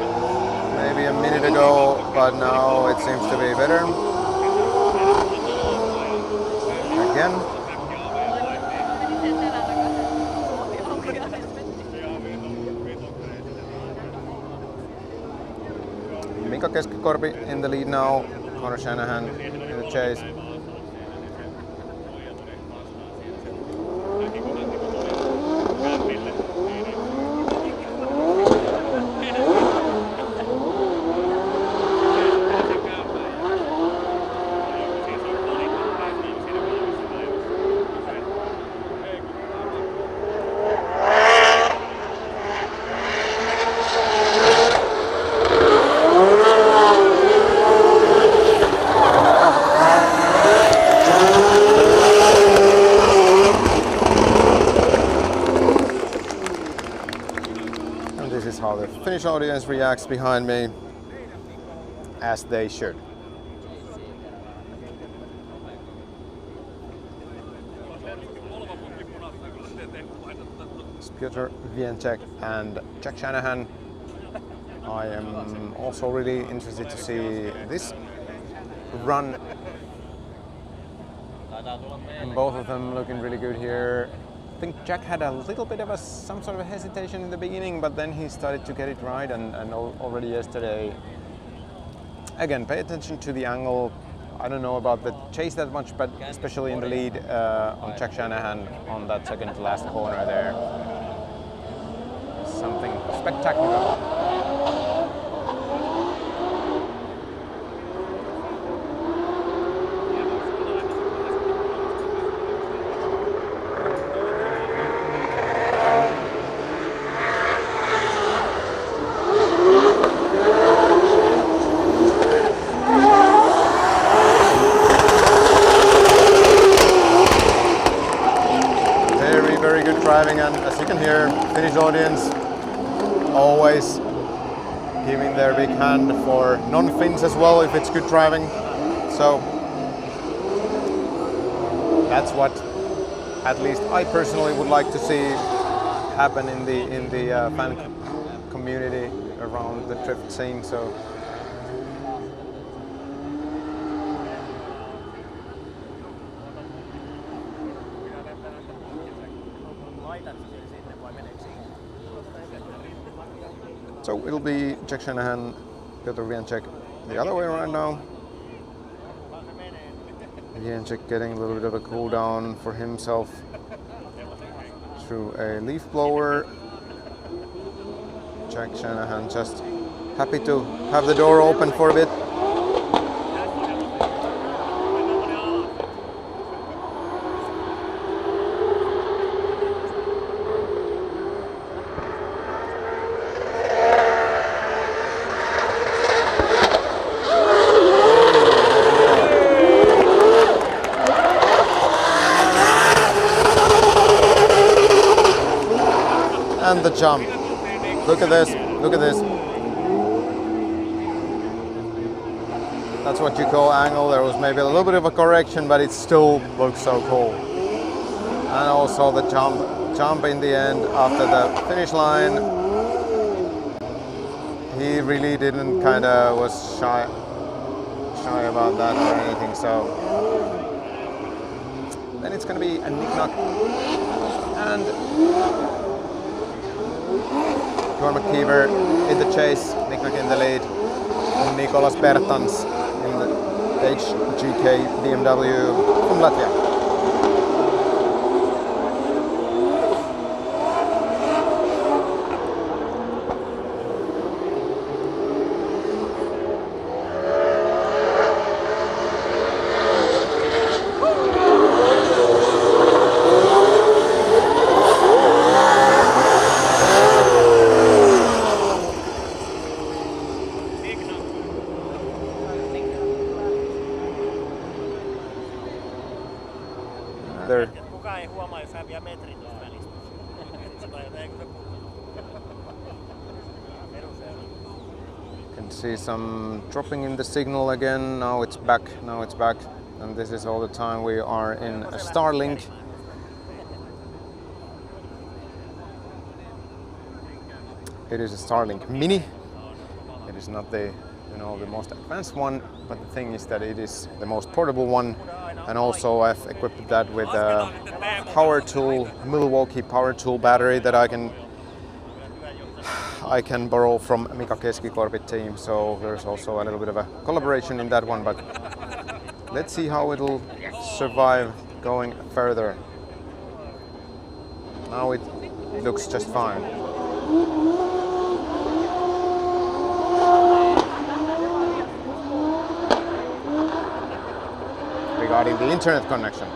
maybe a minute ago, but now it seems to be better. Again. Mika Keskikorpi in the lead now, Connor Shanahan in the chase. How the Finnish audience reacts behind me, as they should. Piotr Wienczek and Jack Shanahan. I am also really interested to see this run. Both of them looking really good here. I think Jack had a little bit of some sort of hesitation in the beginning, but then he started to get it right, and already yesterday. Again, pay attention to the angle. I don't know about the chase that much, but especially in the lead on Jack Shanahan on that second to last corner there. Something spectacular. Driving, and as you can hear, Finnish audience always giving their big hand for non-Finns as well if it's good driving. So that's what at least I personally would like to see happen in the fan community around the drift scene. So it'll be Jack Shanahan, Piotr Wienczek the other way around now. Wienczek getting a little bit of a cool down for himself through a leaf blower. Jack Shanahan just happy to have the door open for a bit. And the jump. Look at this, look at this. That's what you call angle. There was maybe a little bit of a correction, but it still looks so cool. And also the jump in the end after the finish line. He really didn't was shy about that or anything, so then it's gonna be a knick-knack. And Bjorn McKeever in the chase, knick-knack in the lead, Nicolas Bertans in the HGK BMW from Latvia. Kukaan ei huomaa, jos häviää metrin tuosta välistä. You can see some dropping in the signal again. Now it's back. Now it's back. And this is all the time we are in a Starlink. It is a Starlink Mini. It is not the the most advanced one, but the thing is that it is the most portable one, and also I've equipped that with a power tool, Milwaukee power tool battery that I can borrow from Mika Keskikorpit team. So there's also a little bit of a collaboration in that one, but let's see how it'll survive going further. Now it looks just fine. Regarding the internet connection.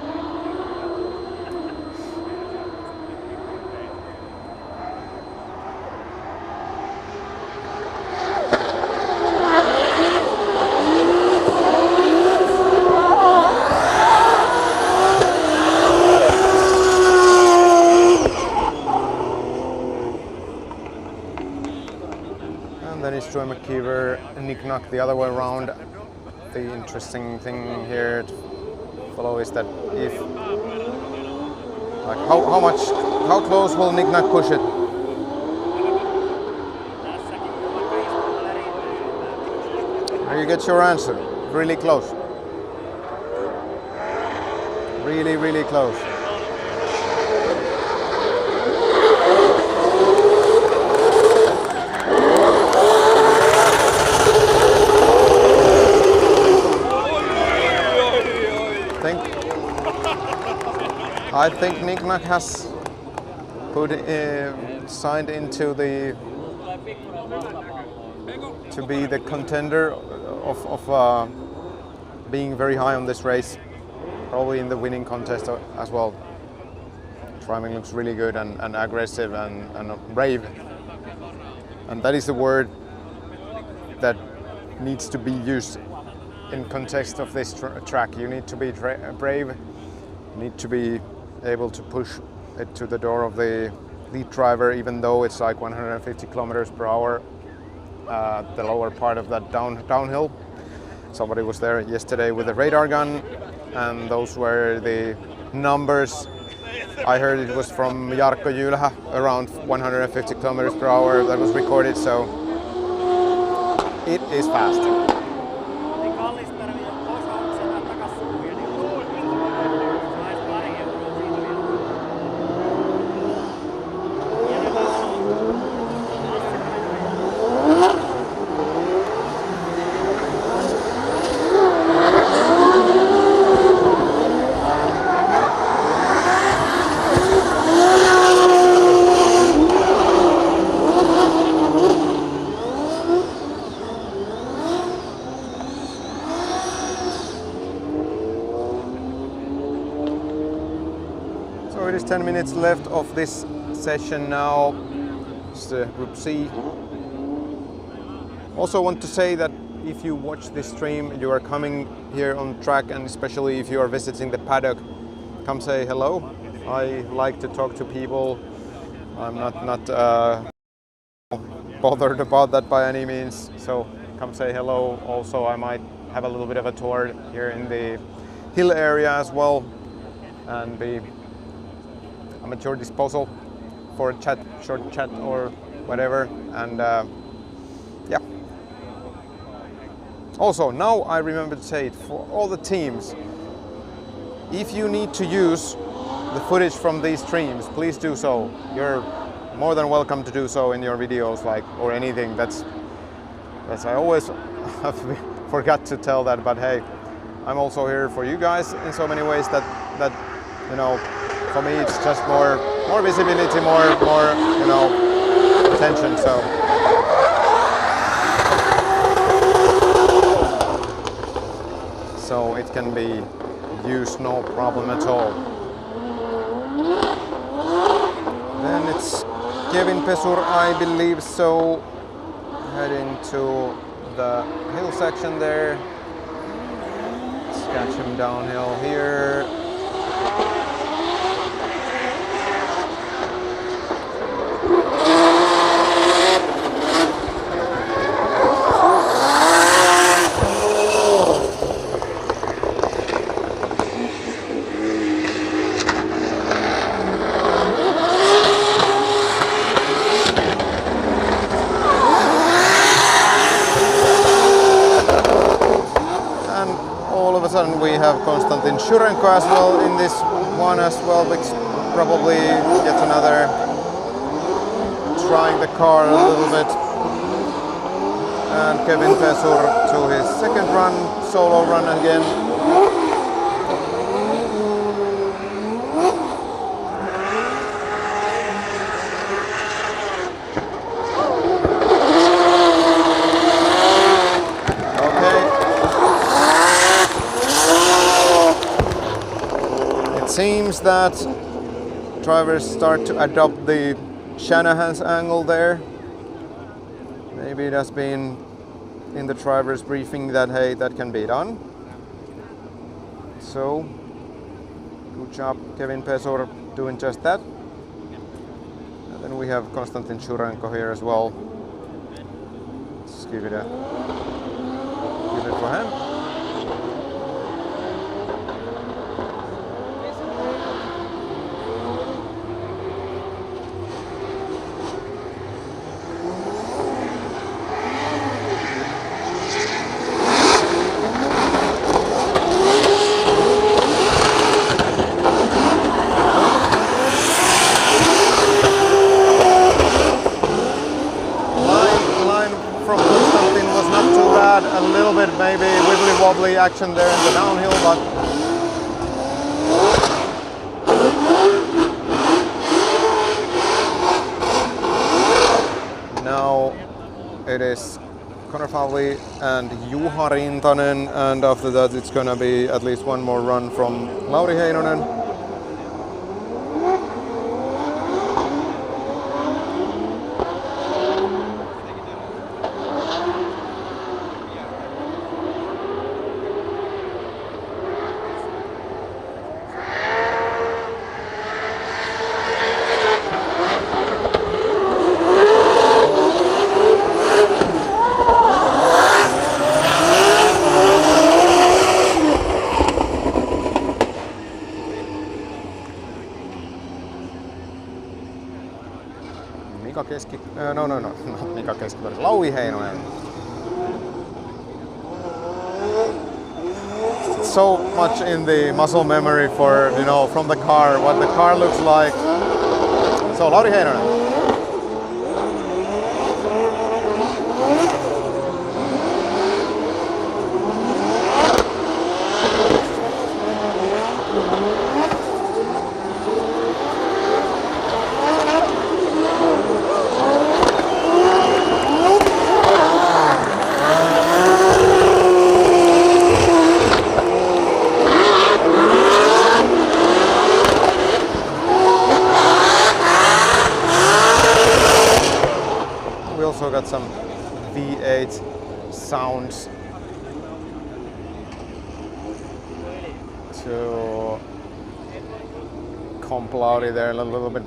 And then it's Joy McKeever and Nick Knack the other way around. The interesting thing here to follow is that if, like, how close will Nick Knack push it? There you get your answer. Really close. Really, really close. I think Nick Knack has signed into to be the contender of being very high on this race, probably in the winning contest as well. Driving looks really good and aggressive and brave, and that is the word that needs to be used in context of this track. You need to be brave, you need to be able to push it to the door of the lead driver, even though it's like 150 kilometers per hour, the lower part of that downhill. Somebody was there yesterday with a radar gun, and those were the numbers. I heard it was from Jarkko Jylhä, around 150 kilometers per hour that was recorded, so it is fast. So it is 10 minutes left of this session now. It's Group C. Also want to say that if you watch this stream, you are coming here on track, and especially if you are visiting the paddock, come say hello. I like to talk to people. I'm not bothered about that by any means, so come say hello. Also, I might have a little bit of a tour here in the hill area as well, and I'm at your disposal for a chat, short chat or whatever. And yeah. Also, now I remember to say it for all the teams. If you need to use the footage from these streams, please do so. You're more than welcome to do so in your videos, like, or anything. That's I always forgot to tell that, but hey, I'm also here for you guys in so many ways that you know, for me it's just more visibility, more you know, attention. So it can be used, no problem at all. Then it's Kevin Pesur, I believe so, heading to the hill section there. Let's catch him downhill here. have Konstantin Shurenko as well in this one as well, which probably yet another trying the car a little bit. And Kevin Pesur to his second run, solo run again. Seems that drivers start to adopt the Shanahan's angle there. Maybe it has been in the driver's briefing that hey, that can be done. So good job Kevin Pesur doing just that. And then we have Konstantin Shurenko here as well. Let's give it for him. Maybe wibbly wobbly action there in the downhill, but now it is Connor Fowley and Juha Rintanen, and after that it's gonna be at least one more run from Lauri Heinonen. Not Mika Keskiväri, Lauri Heinonen. So much in the muscle memory for, you know, from the car, what the car looks like. So Lauri Heinonen. Got some V8 sounds to comp Lauri there a little bit.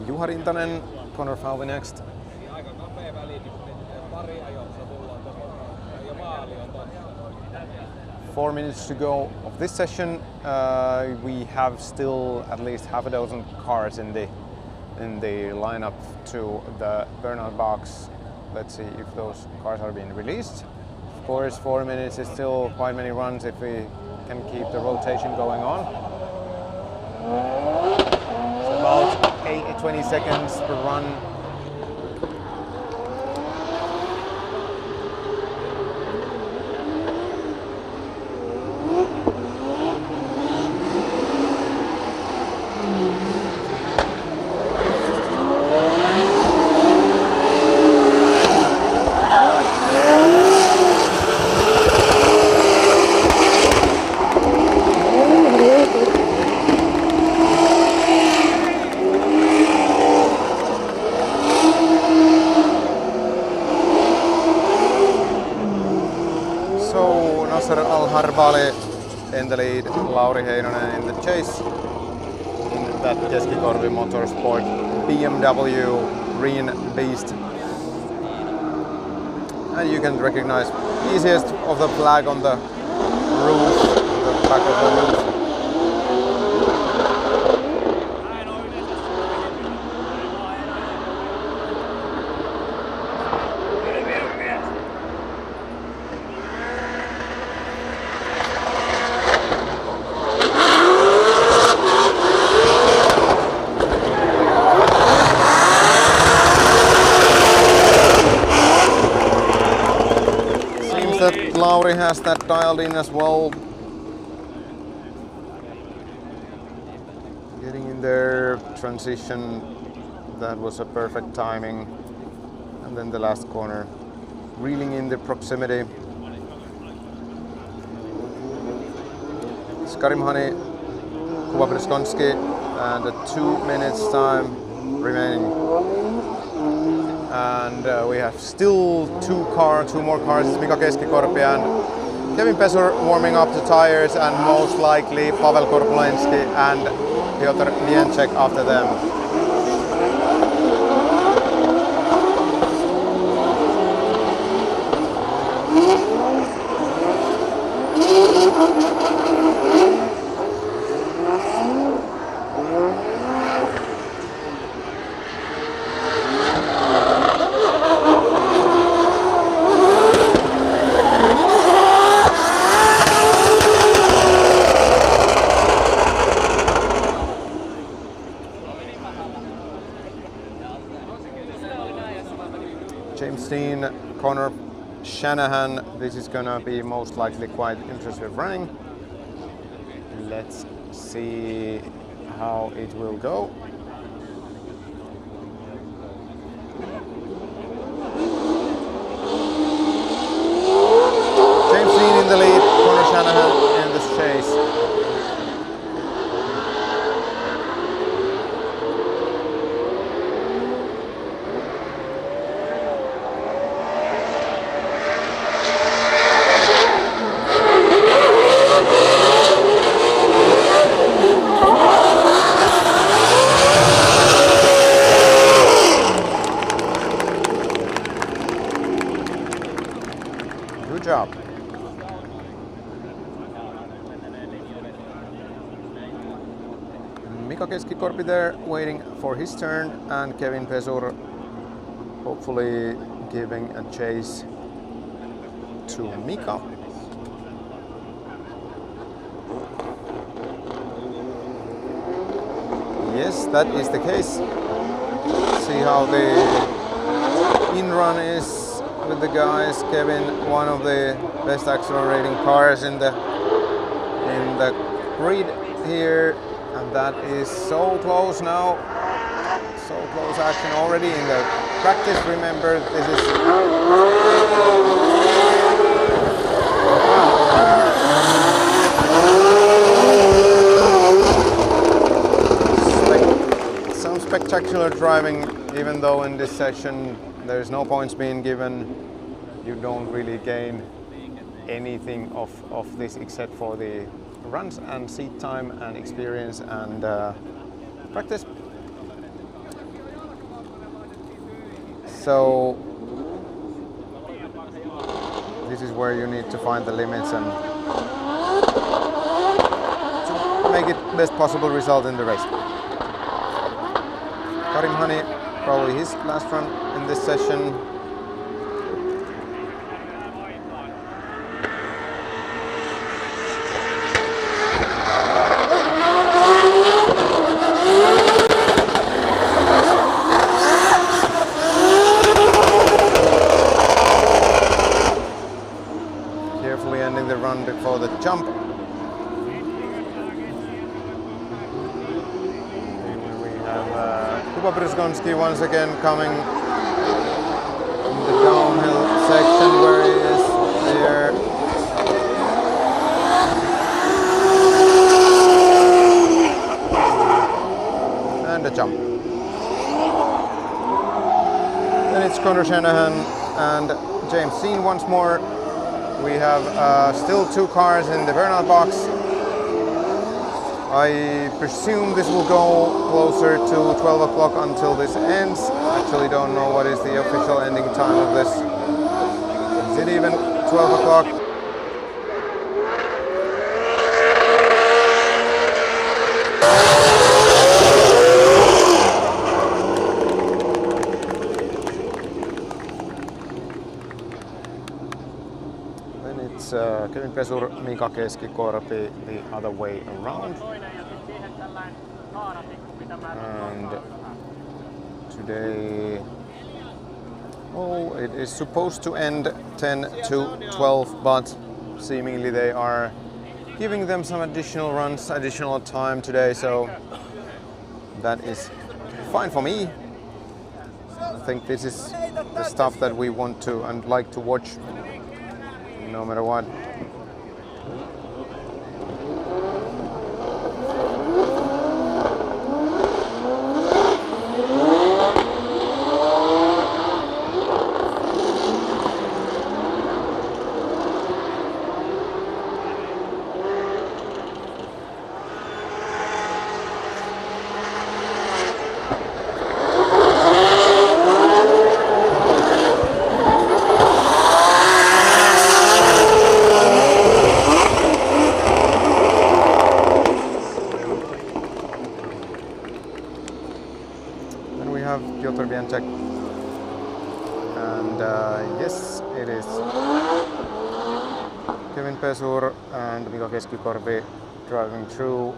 Juha Rintanen, Connor Fowley next. 4 minutes to go of this session. We have still at least half a dozen cars in the lineup to the burnout box. Let's see if those cars are being released. Of course, 4 minutes is still quite many runs if we can keep the rotation going on. It's about 20 seconds per run. In the lead, Lauri Heinonen in the chase in that Keskikorvi Motorsport BMW Green Beast. And you can recognize easiest of the flag on the roof, the back of the roof. that Lauri has that dialed in as well. Getting in there, transition, that was a perfect timing. And then the last corner, reeling in the proximity. Skarimhani, Kuba Briskonski, and 2 minutes time remaining. And we have still two more cars. It's Mika Keskikorpi and Kevin Pesur warming up the tires, and most likely Pavel Korpulenski and Piotr Mięczek after them. James Dean, Connor Shanahan, this is gonna be most likely quite interesting running. Let's see how it will go. James Dean in the lead, Connor Shanahan in the chase. Good job. Mika Keskikorpi there waiting for his turn, and Kevin Pesur hopefully giving a chase to Mika. Yes, that is the case. See how the in-run is with the guys. Kevin, one of the best accelerating cars in the grid here, and that is so close now. So close action already in the practice. Remember, this is some spectacular driving, even though in this session there's no points being given. You don't really gain anything of this except for the runs and seat time and experience and practice. So this is where you need to find the limits and to make it best possible result in the race. Karimhani, probably his last run in this session. Carefully ending the run before the jump. Kuba Briskonski once again coming in the downhill section where he is there. And a jump. Then it's Connor Shanahan and James Dean once more. We have still two cars in the burnout box. I presume this will go closer to 12 o'clock until this ends. Actually don't know what is the official ending time of this. Is it even 12 o'clock? Then it's Kevin Pesur, Mika Keskikorpi the other way around. And today Well, it is supposed to end 10 to 12, but seemingly they are giving them some additional runs, additional time today, so that is fine for me. I think this is the stuff that we want to and like to watch no matter what. And yes, it is Kevin Pesur and Mika Keskikorpi driving through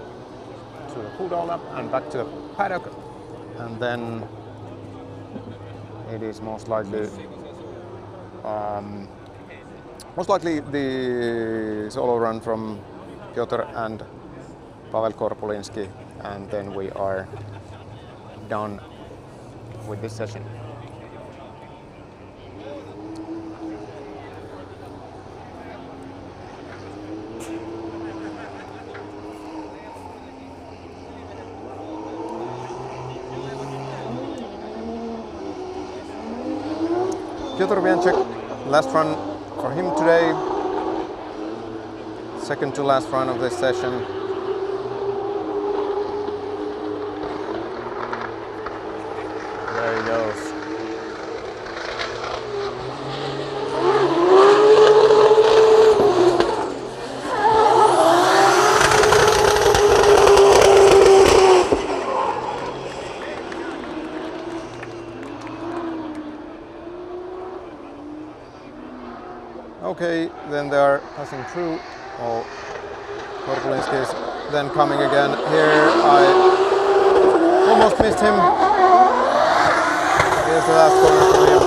to the cool down lap and back to the paddock, and then it is most likely the solo run from Piotr and Pavel Korpulinski, and then we are done with this session. Piotr Wiancek, last run for him today, second to last run of this session. There he goes. Okay, then they are passing through. Oh, Korpulinski is then coming again. Here I almost missed him. Here's the last corner for him.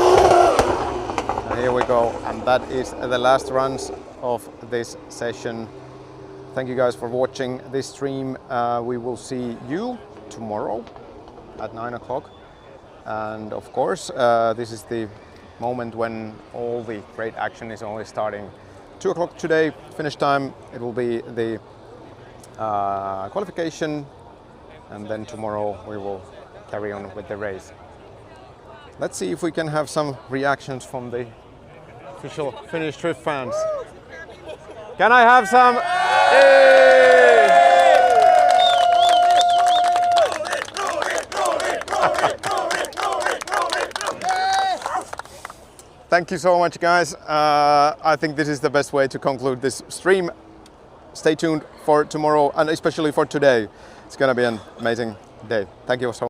And here we go, and that is the last runs of this session. Thank you guys for watching this stream. We will see you tomorrow at 9 o'clock. And of course, this is the moment when all the great action is only starting. 2 o'clock today, finish time. It will be the qualification, and then tomorrow we will carry on with the race. Let's see if we can have some reactions from the official Finnish Drift fans. Can I have some? Thank you so much, guys. I think this is the best way to conclude this stream. Stay tuned for tomorrow, and especially for today. It's gonna be an amazing day. Thank you so much.